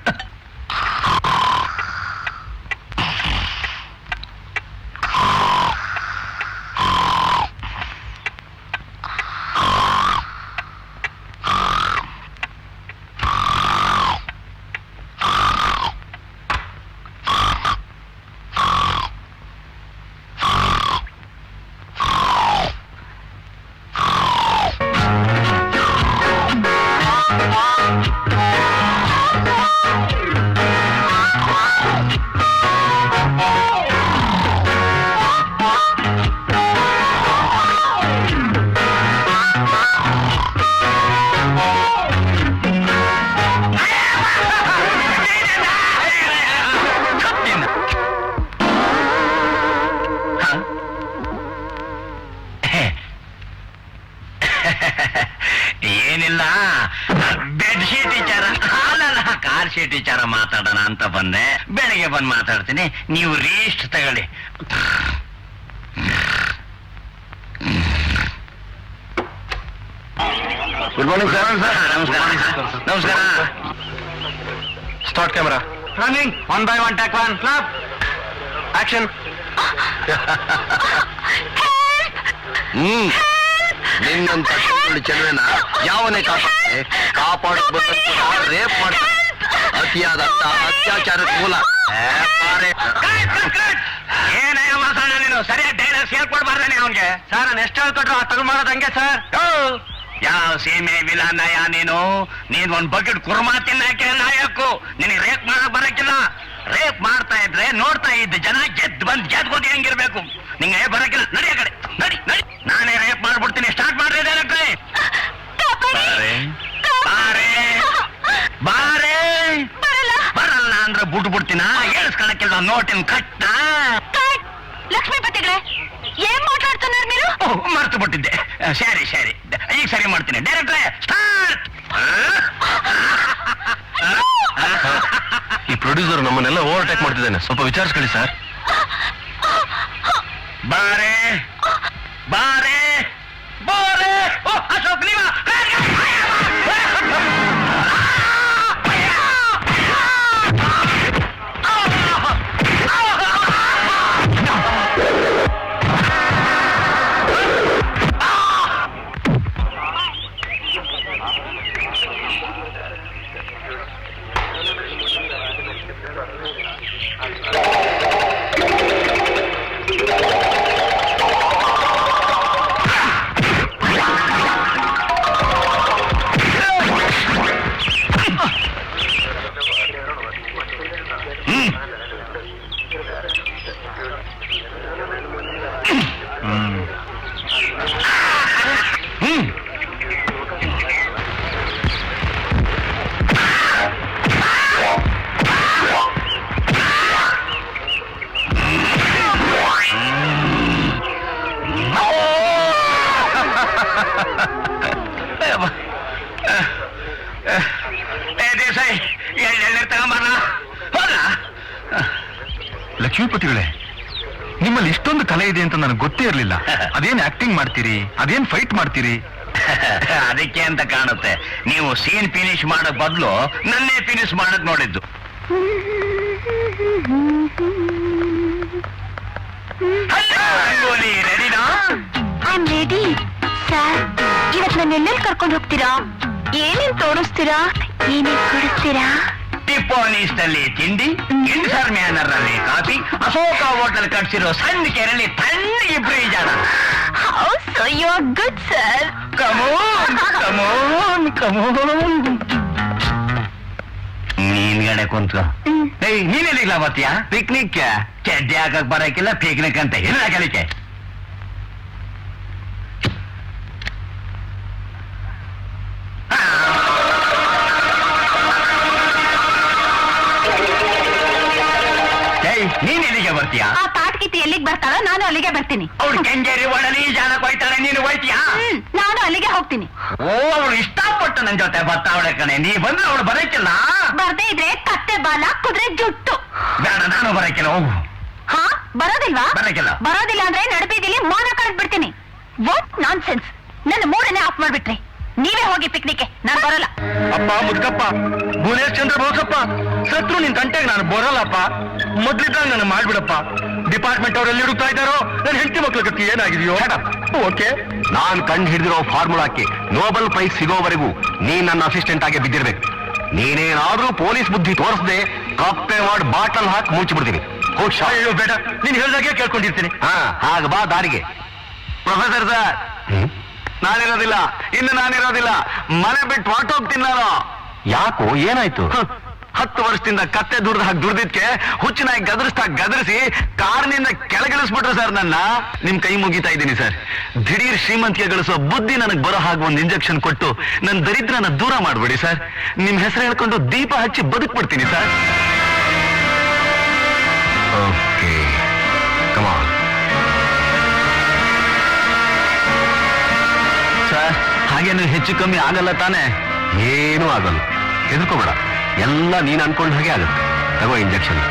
ಏನಿಲ್ಲ, ಬೆಡ್ಶೀಟ್ ವಿಚಾರ, ಅಲ್ಲಲ್ಲ ಕಾರ್ ಶೀಟ್ ವಿಚಾರ ಮಾತಾಡೋಣ ಅಂತ ಬಂದೆ. ಬೆಳಗ್ಗೆ ಬಂದು ಮಾತಾಡ್ತೀನಿ, ನೀವು ರೇಸ್ಟ್ ತಗೊಳ್ಳಿ. Good morning sir. ನಮಸ್ಕಾರ. ನಮಸ್ಕಾರ. Start camera. Running 1 by 1 take 1 clap action. ನಿನ್ನಂತ ಚೆಲುವೆನ ಯಾವನೇ ಕಾಪಾಡಕ್ ಬಂದಂತ ರೇಪ್ ಮಾಡ್ತಾರೆ. ಅತಿಯಾದ ಅತ್ಯಾಚಾರಕ್ಕೆ ಮೂಲ. ಏನಯ್ಯ ಮಾತಾಡ ನೀನು? ಸರಿಯಾಗಿ ಡೈಲಾಗ್ಸ್ ಹೇಳ್ಕೊಡ್ಬಾರ್ದಾನೆ ಅವನ್ಗೆ. ಸರ್, ನಾನು ಎಷ್ಟು ಹೇಳ್ಕೊಟ್ರು ಆ ತಗೊಂಡ್ ಮಾಡೋದಂಗೆ ಸರ್. ಯಾವ ಸೀಮೆ ವಿಲಾನಯ ನೀನು? ನೀನ್ ಒಂದ್ ಬಕೆಟ್ ಕುರ್ಮಾ ತಿನ್ನಕ್ಕೆ ನಾಯಕು. ನಿನಗೆ ರೇಪ್ ಮಾಡಕ್ ಬರಕ್ಕಿಲ್ಲ. ರೇಪ್ ಮಾಡ್ತಾ ಇದ್ರೆ ನೋಡ್ತಾ ಇದ್ದ ಜನ ಗೆದ್ಕೊಂಡು ಹೆಂಗಿರ್ಬೇಕು? ನಿಂಗೆ ಬರಕ್ಕಿಲ್ಲ. ನಡಿ ಆ ಕಡೆ, ನಡಿ ನಡಿ. ನಾನೇ ರೇಪ್ ಮಾಡ್ಬಿಡ್ತೀನಿ. ಸ್ಟಾರ್ಟ್ ಮಾಡ್ರಿ ಡೈರೆಕ್ಟ್ರೆ. ಬಾರೆ ಬಾರೆ. ಬರಲ್ಲ ಅಂದ್ರೆ ಬಿಟ್ಬಿಡ್ತೀನ. ಹೇಳಿಸ್ಕೊಳಕ್ಕಿಲ್ಲ ನೋಟಿನ ಕಟ್ಟ. ಲಕ್ಷ್ಮೀಪತಿಗಳೇ, ಏನ್ ಮಾತಾಡ್ತಾನೆ ನೀವು? ಮರ್ತು ಬಿಟ್ಟಿದ್ದೆ. ಸರಿ ಸರಿ, ಈಗ ಸರಿ ಮಾಡ್ತೀನಿ. ಡೈರೆಕ್ಟ್ರೆ ಸ್ಟಾರ್ಟ್. ಈ ಪ್ರೊಡ್ಯೂಸರ್ ನಮ್ಮನ್ನೆಲ್ಲ ಓವರ್ಟೇಕ್ ಮಾಡ್ತಿದ್ದಾನೆ, ಸ್ವಲ್ಪ ವಿಚಾರಿಸ್ಕೊಳ್ಳಿ ಸರ್. ಬಾರೆ ಬಾರೆ ಬಾರೆ. ಓ ಅಶೋಕ್, ನೀವ? ಶ್ರೀಪತಿಗಳೇ, ನಿಮ್ಮಲ್ಲಿ ಇಷ್ಟೊಂದು ಕಲೆ ಇದೆ ಅಂತ ನನಗೆ ಗೊತ್ತೇ ಇರಲಿಲ್ಲ. ಅದೇನ್ ಆಕ್ಟಿಂಗ್ ಮಾಡ್ತೀರಿ, ಅದೇನ್ ಫೈಟ್ ಮಾಡ್ತೀರಿ? ಅದಕ್ಕೆ ಅಂತ ಕಾಣುತ್ತೆ ನೀವು ಸೀನ್ ಫಿನಿಶ್ ಮಾಡಕ್ ಬದಲು ನನ್ನೇ ಫಿನಿಶ್ ಮಾಡಕ್ ನೋಡಿದ್ದು. ರೆಡಿನಾ? I am ready sir. ಇವತ್ತು ನನ್ನ ಎಲ್ಲೆಲ್ಲಿ ಕರ್ಕೊಂಡು ಹೋಗ್ತೀರಾ? ಏನೇನ್ ತೋರಿಸ್ತೀರಾ? ಏನೇನ್ ಕೊಡಿಸ್ತೀರಾ? ಟಿಪ್ಪೋನೀಸ್ನಲ್ಲಿ ತಿಂಡಿ, ಕಿಂಡ್ಸರ್ ಮ್ಯಾನರ್ ನಲ್ಲಿ ಕಾಫಿ, ಅಶೋಕ ಹೋಟೆಲ್ ಕಟ್ಸಿರೋ ಸಣ್ಣ ಕೆರೆಯಲ್ಲಿ ತಣ್ಣಗೆ ಬ್ರೀಜಾನ. How so you are good sir. ನೀನ್ಗಡೆ ಕುಂತ್ಕೋ. ಏಯ್, ನೀನೆಲ್ಲಿಗ್ಲ ಬರ್ತೀಯಾ? ಪಿಕ್ನಿಕ್. ಚಡ್ಡಿ ಹಾಕಕ್ ಬರಕಿಲ್ಲ, ಪಿಕ್ನಿಕ್ ಅಂತ ಇಲ್ಲ ಕಲಿಕೆ. ನೀನ್ ಎಲ್ಲಿಗೆ ಬರ್ತೀಯಾ? ಆ ಪಾಟ್ಕಿತಿ ಎಲ್ಲಿಗೆ ಬರ್ತಾಳೋ ನಾನು ಅಲ್ಲಿಗೆ ಬರ್ತೀನಿ. ಅವ್ಳು ಕೆಂಗೇರಿ ಒಡಲಿ ಜಾನಕ್ ಹೋಯ್ತಾಳೆ, ನೀನು ಹೋಯ್ತೀಯಾ? ನಾನು ಅಲ್ಲಿಗೆ ಹೋಗ್ತೀನಿ. ಓ, ಅವಳು ಇಷ್ಟಪಟ್ಟು ನನ್ ಜೊತೆ ಬರ್ತಾವಳೆ ಕಣೆ. ನೀ ಬಂದ್ರೆ ಅವಳು ಬರಕ್ಕಿಲ್ಲ. ಬರ್ದೇ ಇದ್ರೆ ಕತ್ತೆ ಬಾಲ, ಕುದುರೆ ಜುಟ್ಟು. ಬೇಡ, ನಾನು ಬರಕ್ಕಿಲ್ಲ. ಹೋಗು. ಹಾ, ಬರೋದಿಲ್ವಾ? ಬರಕ್ಕಿಲ್ಲ. ಬರೋದಿಲ್ಲ ಅಂದ್ರೆ ನಡುಬೀದಿಲಿ ಮೌನ ಕರೆದ್ ಬಿಡ್ತೀನಿ. What non sense. ನನ್ನ ಮೂಡನೆ ಆಫ್ ಮಾಡ್ಬಿಟ್ರಿ. ನೀವೇ ಹೋಗಿ ಪಿಕ್ನಿಕ್, ನಾನು ಬರಲ್ಲ. ಅಪ್ಪ ಮುದ್ಕಪ್ಪ, ಭುವನೇಶ್ ಚಂದ್ರ ಬೋಸಪ್ಪ, ಸತ್ರು ನಿನ್ ತಂಟೆಗೆ ನಾನು ಬರಲ್ಲಪ್ಪ. ಮೊದ್ಲಿದ್ದಾಗ ನಾನು ಮಾಡ್ಬಿಡಪ್ಪ. ಡಿಪಾರ್ಟ್ಮೆಂಟ್ ಅವರೆಲ್ಲಿ ಹುಡುಕ್ತಾ ಇದ್ದಾರೋ, ನನ್ನ ಹೆಂಡತಿ ಮಕ್ಳ ಗತಿ ಏನಾಗಿದೆಯೋ? ಓಕೆ, ನಾನ್ ಕಂಡು ಹಿಡಿದಿರೋ ಫಾರ್ಮುಲಾಕ್ಕೆ ನೋಬೆಲ್ ಪ್ರೈಸ್ ಸಿಗೋವರೆಗೂ ನೀನ್ ನನ್ನ ಅಸಿಸ್ಟೆಂಟ್ ಆಗಿ ಬಿದ್ದಿರ್ಬೇಕು. ನೀನೇನಾದ್ರೂ ಪೊಲೀಸ್ ಬುದ್ಧಿ ತೋರಿಸದೆ ಕಪ್ಪೆ ಮಾಡಿ ಬಾಟಲ್ ಹಾಕಿ ಮುಚ್ಚಿಬಿಡ್ತೀನಿ. ಅಯ್ಯೋ ಬೇಡ, ನೀನ್ ಹೇಳ್ದಾಗೆ ಕೇಳ್ಕೊಂಡಿರ್ತೀನಿ. ಆಗ ಬಾ ದಾರಿಗೆ. ಪ್ರೊಫೆಸರ್ ಸರ್, ನಾನಿರೋದಿಲ್ಲ, ಇನ್ನು ನಾನಿರೋದಿಲ್ಲ. ಮನೆ ಬಿಟ್ಟು ಹೊರಟೋಗ್ತೀನಿ ನಾನು. ಯಾಕೋ, ಏನಾಯ್ತು? 10 ವರ್ಷದಿಂದ ಕತ್ತೆ ದುಡ್ದು ಹಾಕಿ ದುಡ್ದಿದ್ಕೆ ಹುಚ್ಚಿನಾಗಿ ಗದರಿಸಿ ಕಾರ್ನಿಂದ ಕೆಳಗಿಳಿಸ್ಬಿಟ್ರು ಸರ್ ನನ್ನ. ನಿಮ್ ಕೈ ಮುಗಿತಾ ಇದ್ದೀನಿ ಸರ್. ದಿಢೀರ್ ಶ್ರೀಮಂತಿಗೆ ಗಳಿಸೋ ಬುದ್ಧಿ ನನಗೆ ಬರೋ ಹಾಗೆ ಒಂದು ಇಂಜೆಕ್ಷನ್ ಕೊಟ್ಟು ನನ್ನ ದರಿದ್ರನ ದೂರ ಮಾಡ್ಬಿಡಿ ಸರ್. ನಿಮ್ ಹೆಸರು ಹೇಳ್ಕೊಂಡು ದೀಪ ಹಚ್ಚಿ ಬದುಕ್ಬಿಡ್ತೀನಿ sir. Okay, come on. Sir, ಹಾಗೇನು ಹೆಚ್ಚು ಕಮ್ಮಿ ಆಗಲ್ಲ ತಾನೆ? ಏನೂ ಆಗಲ್ಲ, ಹೆದರ್ಕೋಬೇಡ. ಎಲ್ಲ ನೀನ್ ಅನ್ಕೊಂಡ ಹಾಗೆ ಆಗುತ್ತೆ. ತಗೋ ಇಂಜೆಕ್ಷನ್.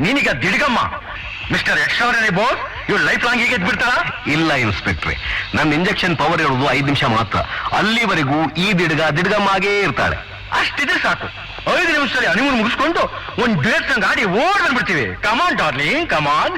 ನೀನೀಗ ದಿಡಿಗಮ್ಮ. ಮಿಸ್ಟರ್ ಎಕ್ಸ್ಟ್ರಾರ್ಡಿನರಿ ಬೋಸ್, ಇವ್ ಲೈಫ್ ಲಾಂಗ್ ಹೀಗೆ ಬಿಡ್ತಾರಾ? ಇಲ್ಲ ಇನ್ಸ್ಪೆಕ್ಟ್ರೆ, ನನ್ನ ಇಂಜೆಕ್ಷನ್ ಪವರ್ ಇರೋದು 5 ನಿಮಿಷ ಮಾತ್ರ. ಅಲ್ಲಿವರೆಗೂ ಈ ದಿಡ್ಗಮ್ಮಾಗೇ ಇರ್ತಾಳೆ. ಅಷ್ಟಿದ್ರೆ ಸಾಕು. 5 ನಿಮಿಷದಲ್ಲಿ ಹನಿಮೂನ್ ಮುಗಿಸ್ಕೊಂಡು ಒಂದ್ ಡೇಟ್ ಗಾಡಿ ಓಡ್ ಬಂದ್ಬಿಡ್ತೀವಿ. ಕಮಾನ್ ಡಾರ್ಲಿಂಗ್, ಕಮಾನ್.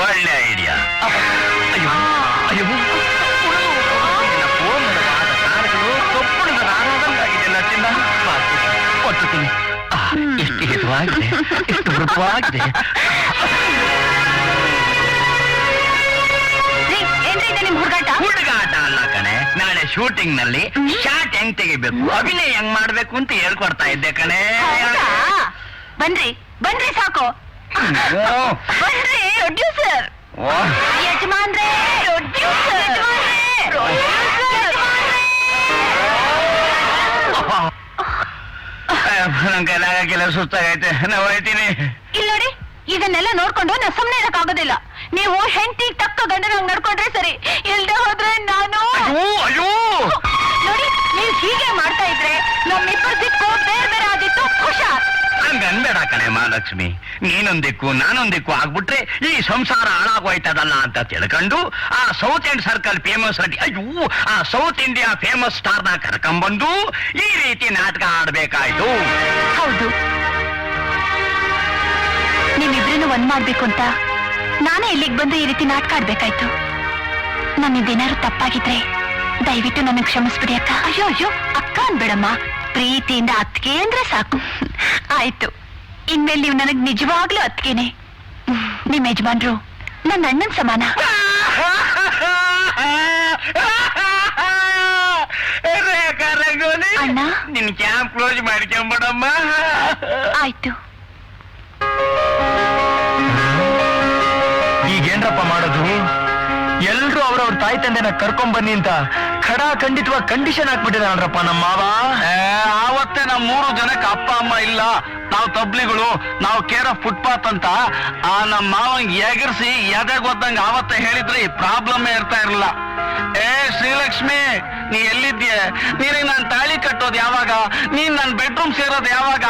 ಒಳ್ಳೆ ಐಡಿಯಾ. ಅಯ್ಯೋ ಅಯ್ಯೋ, ಕಪ್ಪುಳಿದ ಆರಾಧಂಗಾಗಿದೆಲ್ಲ ಚಿನ್ನ. ಕೊಟ್ಟುತ್ತೀನಿ. ಎಷ್ಟು ಹಿತವಾಗಿದೆ, ಎಷ್ಟು ಮೃದುವಾಗಿದೆ. ಹುಡುಗಾಟ ಅಲ್ಲ ಕಣೆ. ನಾಳೆ ಶೂಟಿಂಗ್ ನಲ್ಲಿ ಶಾಟ್ ಹೆಂಗ್ ತೆಗಿಬೇಕು, ಅಭಿನಯ ಹೆಂಗ್ ಮಾಡ್ಬೇಕು ಅಂತ ಹೇಳ್ಕೊಡ್ತಾ ಇದ್ದೆ ಕಣೆ. ಬನ್ರಿ ಬನ್ರಿ, ಸಾಕು ಬನ್ರಿ. ಪ್ರೊಡ್ಯೂಸರ್ ಯಜಮಾನ್ರೇ, ಪ್ರೊಡ್ಯೂಸರ್ ನನ್ ಕೈಲಾಗಿಲ್ಲ, ಸುಸ್ತಾಗೈತೆ, ನಾವು ಹೋಯ್ತೀನಿ. ಇಲ್ಲ ನೋಡಿ, ಇದನ್ನೆಲ್ಲ ನೋಡ್ಕೊಂಡು ನಾ ಸುಮ್ನೆ ಇರಕ್ಕಾಗೋದಿಲ್ಲ. ನೀವು ಹೆಂಡತಿ ತಕ್ಕ ಗಂಡನ ನಡ್ಕೊಂಡ್ರೆ ಸರಿ, ಇಲ್ದೆ ಹೋದ್ರೆ ನಾನು ಅಯ್ಯೋ ನೋಡಿ, ನೀವು ಹೀಗೆ ಮಾಡ್ತಾ ಇದ್ರೆ ನಮ್ಮಿಬ್ಬರ ದಿಕ್ಕು ಬೇರೆ ಬೇರೆ ಆಗಿತ್ತು. ಹುಷಾರ್. ಹಂಗನ್ಬೇಡ ಕಣೆ ಮಹಾಲಕ್ಷ್ಮಿ, ನೀನೊಂದಿಕ್ಕು ನಾನೊಂದಿಕ್ಕು ಆಗ್ಬಿಟ್ರೆ ಈ ಸಂಸಾರ ಹಾಳಾಗೋಯ್ತದಲ್ಲ ಅಂತ ತಿಳ್ಕೊಂಡು ಆ ಸೌತ್ ಇಂಡ್ ಸರ್ಕಲ್ ಫೇಮಸ್ ಆ ಸೌತ್ ಇಂಡಿಯಾ ಫೇಮಸ್ ಸ್ಟಾರ್ನ ಕರ್ಕೊಂಡ್ಬಂದು ಈ ರೀತಿ ನಾಟಕ ಆಡ್ಬೇಕಾಯ್ತು. ಹೌದು, ನೀವಿಬ್ರನ್ನು ಒಂದ್ ಮಾಡ್ಬೇಕು ಅಂತ ನಾನೇ ಇಲ್ಲಿಗೆ ಬಂದು ಈ ರೀತಿ ನಾಟಕ ಆಡ್ಬೇಕಾಯ್ತು. ನನ್ನಿದ್ದೇನಾದ್ರು ತಪ್ಪಾಗಿದ್ರೆ ದಯವಿಟ್ಟು ನನಗೆ ಕ್ಷಮಿಸ್ಬಿಡಿ ಅಕ್ಕ. ಅಯ್ಯೋ ಅಯ್ಯೋ ಅಕ್ಕ ಅನ್ಬೇಡಮ್ಮ, ಪ್ರೀತಿಯಿಂದ ಅತ್ತಿಗೆ ಅಂದ್ರೆ ಸಾಕು. ಆಯ್ತು, ಇನ್ಮೇಲೆ ನೀವು ನನಗ್ ನಿಜವಾಗ್ಲೂ ಅತ್ತಿಗೆನೆ. ನಿಮ್ ಯಜಮಾನ್ರು ನನ್ನ ಅಣ್ಣನ್ ಸಮಾನ. ಅಣ್ಣ, ನಿನ್ ಕ್ಯಾಂಪ್ ಕ್ಲೋಸ್ ಮಾಡ್ಕೊಂಬಿಡಮ್ಮ. ಆಯ್ತು. ಈಗೇನ್ರಪ್ಪ ಮಾಡೋದು? ಎಲ್ರು ಅವ್ರವ್ರ ತಾಯಿ ತಂದೆನ ಕರ್ಕೊಂಡ್ ಬನ್ನಿ ಅಂತ ಖಂಡಿತವಾಗಿ ಕಂಡೀಷನ್ ಹಾಕ್ಬಿಟ್ಟಿದಾನಪ್ಪ ನಮ್ಮ ಮಾವ. ಆವತ್ತೇ ನಮ್ 3 ಜನಕ್ಕೆ ಅಪ್ಪ ಅಮ್ಮ ಇಲ್ಲ, ನಾವು ತಬ್ಲಿಗಳು, ನಾವು ಕೇರ್ ಆಫ್ ಫುಟ್ಪಾತ್ ಅಂತ ಆ ನಮ್ಮ ಮಾವಂಗ್ ಎಗರ್ಸಿ ಎದೆಗೊತ್ತಂಗ ಆವತ್ತೇ ಹೇಳಿದ್ರೆ ಈ ಪ್ರಾಬ್ಲಮ್ ಇರ್ತಾ ಇರಲಿಲ್ಲ. ಶ್ರೀಲಕ್ಷ್ಮಿ, ನೀ ಎಲ್ಲಿದ್ಯೆ? ನೀನಿಗೆ ನಾನು ತಾಳಿ ಕಟ್ಟೋದು ಯಾವಾಗ? ನೀನ್ ನನ್ನ ಬೆಡ್ರೂಮ್ ಸೇರೋದು ಯಾವಾಗ?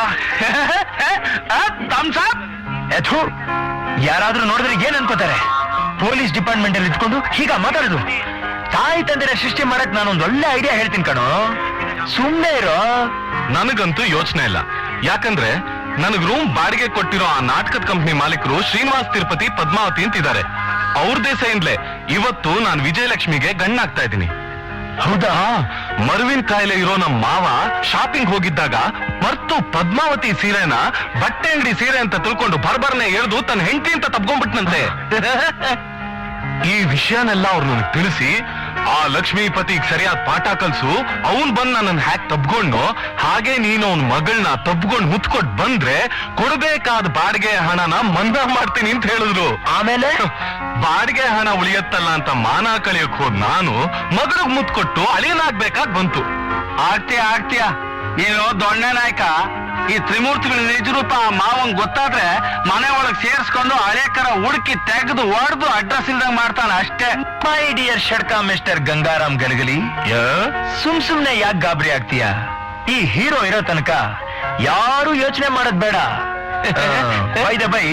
ಎಥು, ಯಾರಾದ್ರೂ ನೋಡಿದ್ರೆ ಏನ್ ಅನ್ಕೋತಾರೆ? ಪೊಲೀಸ್ ಡಿಪಾರ್ಟ್ಮೆಂಟ್ ಅಲ್ಲಿ ಇಟ್ಕೊಂಡು ಹೀಗ ಮಾತಾಡುದು? ತಾಯಿ ತಂದೆನ ಸೃಷ್ಟಿ ಮಾಡಕ್ ನಾನೊಂದು ಒಳ್ಳೆ ಐಡಿಯಾ ಹೇಳ್ತೀನಿ ಕಣೋ, ಸುಮ್ಮನೆ ಇರೋ. ನನಗಂತೂ ಯೋಚನೆ ಇಲ್ಲ. ಯಾಕಂದ್ರೆ ನನಗ್ ರೂಮ್ ಬಾಡಿಗೆ ಕೊಟ್ಟಿರೋ ಆ ನಾಟಕದ ಕಂಪ್ನಿ ಮಾಲೀಕರು ಶ್ರೀನಿವಾಸ್ ತಿರುಪತಿ ಪದ್ಮಾವತಿ ಅಂತಿದ್ದಾರೆ. ಅವ್ರ ದೇಸೆಯಿಂದಲೇ ಇವತ್ತು ನಾನು ವಿಜಯಲಕ್ಷ್ಮಿಗೆ ಗಣ್ಣಾಗ್ತಾ ಇದ್ದೀನಿ. ಹೌದಾ? ಮರುವಿನ ಕಾಯಿಲೆ ಇರೋ ನಮ್ಮ ಮಾವ ಶಾಪಿಂಗ್ ಹೋಗಿದ್ದಾಗ ಮರ್ತು ಪದ್ಮಾವತಿ ಸೀರೆನ ಬಟ್ಟೆ ಅಂಗಡಿ ಸೀರೆ ಅಂತ ತಿಳ್ಕೊಂಡು ಬರ್ಬರ್ನೆ ಎಳೆದು ತನ್ನ ಹೆಂಡತಿ ಅಂತ ತಪ್ಕೊಂಡ್ಬಿಟ್ನಂತೆ. ಈ ವಿಷಯನೆಲ್ಲ ಅವ್ರು ನನಗೆ ತಿಳಿಸಿ ಆ ಲಕ್ಷ್ಮೀಪತಿಗೆ ಸರಿಯಾದ ಪಾಠ ಕಲ್ಸು, ಅವನ್ ಬಂದ್ ನನ್ನ ಹ್ಯಾಕ್ ತಬ್ಕೊಂಡು, ಹಾಗೆ ನೀನು ಅವನ್ ಮಗಳನ್ನ ತಬ್ಕೊಂಡು ಮುತ್ಕೊಟ್ ಬಂದ್ರೆ ಕೊಡ್ಬೇಕಾದ ಬಾಡಿಗೆ ಹಣನ ಮನ್ನಾ ಮಾಡ್ತೀನಿ ಅಂತ ಹೇಳಿದ್ರು. ಆಮೇಲೆ ಬಾಡಿಗೆ ಹಣ ಉಳಿಯತ್ತಲ್ಲ ಅಂತ ಮಾನ ಕಳಿಯಕ್ ಹೋದ್ ನಾನು ಮಗಳಿಗೆ ಮುತ್ಕೊಟ್ಟು ಅಳಿಯನಾಗ್ಬೇಕಾದ್ ಬಂತು. ಆಗ್ತೀಯ ನೀನು ದೊಣ್ಣೆ ನಾಯಕ. ಈ ತ್ರಿಮೂರ್ತಿಗಳ ನಿಜ ರೂಪ ಮಾವಂಗ್ ಗೊತ್ತಾದ್ರೆ ಮನೆ ಒಳಗ್ ಸೇರ್ಸ್ಕೊಂಡು ಹಳೇಕರ ಹುಡುಕಿ ತೆಗೆದು ಹೊಡೆದು ಅಡ್ರೆಸ್ ಇಲ್ದಂಗ್ ಮಾಡ್ತಾನೆ ಅಷ್ಟೇ. ಮೈ ಡಿಯರ್ ಷಡ್ಕ ಮಿಸ್ಟರ್ ಗಂಗಾರಾಮ್ ಗಲಗಲಿ, ಸುಮ್ನೆ ಯಾಕೆ ಗಾಬರಿ ಆಗ್ತೀಯ? ಈ ಹೀರೋ ಇರೋ ತನಕ ಯಾರು ಯೋಚನೆ ಮಾಡೋದ್ ಬೇಡ. ಬೈ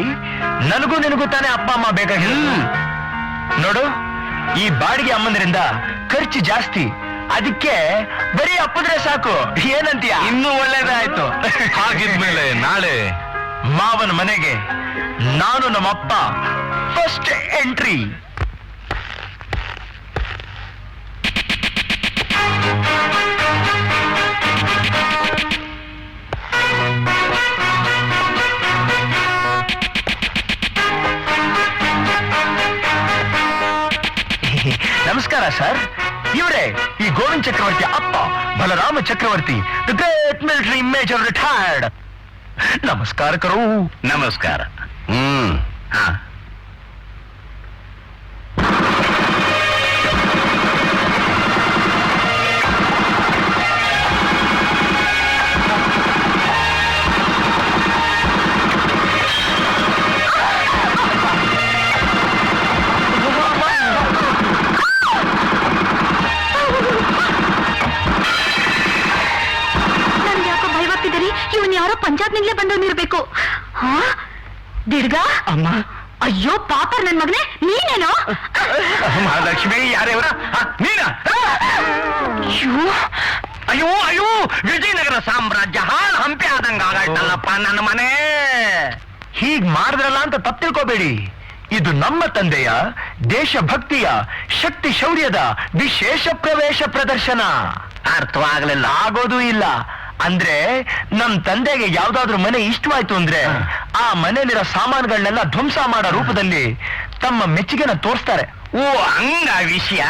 ನನಗೂ ನಿನಗೂ ತಾನೇ ಅಪ್ಪ ಅಮ್ಮ ಬೇಕಾಗಿಲ್ಲ. ನೋಡು, ಈ ಬಾಡಿಗೆ ಅಮ್ಮಂದ್ರಿಂದ ಖರ್ಚು ಜಾಸ್ತಿ, ಅದಕ್ಕೆ ಬರೀ ಅಪ್ಪದ್ರೆ ಸಾಕು. ಏನಂತೀಯ? ಇನ್ನೂ ಒಳ್ಳೇದಾಯ್ತು. ಹಾಗಿದ್ಮೇಲೆ ನಾಳೆ ಮಾವನ ಮನೆಗೆ ನಾನು ನಮ್ಮಪ್ಪ ಫಸ್ಟ್ ಎಂಟ್ರಿ. ನಮಸ್ಕಾರ ಸರ್. ಇವರೇ ಈ ಗೋವಿಂದ್ ಚಕ್ರವರ್ತಿ ಅಪ್ಪ, Balarama Chakravarti, the great military major retired. ನಮಸ್ಕಾರ ಕರು. ನಮಸ್ಕಾರ. ಹಾ, ಇವನ್ ಯಾರೋ ಪಂಜಾಬ್ನಿಂದಲೇ ಬಂದವನಿರ್ಬೇಕು. ಹಾ, ದಿಡ್ಗ ಅಮ್ಮ. ಅಯ್ಯೋ ಪಾಪ ನನ್ ಮಗನೇ, ನೀನೇನೋ? ಮಹಾಲಕ್ಷ್ಮಿ, ಯಾರೇವರ? ನೀನಾ? ಅಯ್ಯೋ ಅಯ್ಯೋ, ವಿಜಯನಗರ ಸಾಮ್ರಾಜ್ಯ ಹಾಳು ಹಂಪೆ ಆದಂಗ ಆಗಾಯ್ತಲ್ಲಪ್ಪ ನನ್ನ ಮನೆ. ಹೀಗ್ ಮಾಡಿದ್ರಲ್ಲ ಅಂತ ತಪ್ಪು ತಿಳ್ಕೋಬೇಡಿ. ಇದು ನಮ್ಮ ತಂದೆಯ ದೇಶಭಕ್ತಿಯ ಶಕ್ತಿ ಶೌರ್ಯದ ವಿಶೇಷ ಪ್ರವೇಶ ಪ್ರದರ್ಶನ. ಅರ್ಥವಾಗಲಿಲ್ಲ. ಆಗೋದು ಇಲ್ಲ. ಅಂದ್ರೆ ನಮ್ ತಂದೆಗೆ ಯಾವ್ದಾದ್ರು ಮನೆ ಇಷ್ಟವಾಯ್ತು ಅಂದ್ರೆ ಆ ಮನೆಯಲ್ಲಿರೋ ಸಾಮಾನುಗಳನ್ನೆಲ್ಲ ಧ್ವಂಸ ಮಾಡೋ ರೂಪದಲ್ಲಿ ತಮ್ಮ ಮೆಚ್ಚುಗೆನ ತೋರಿಸ್ತಾರೆ. ಓ, ಹಂಗ ವಿಷಯ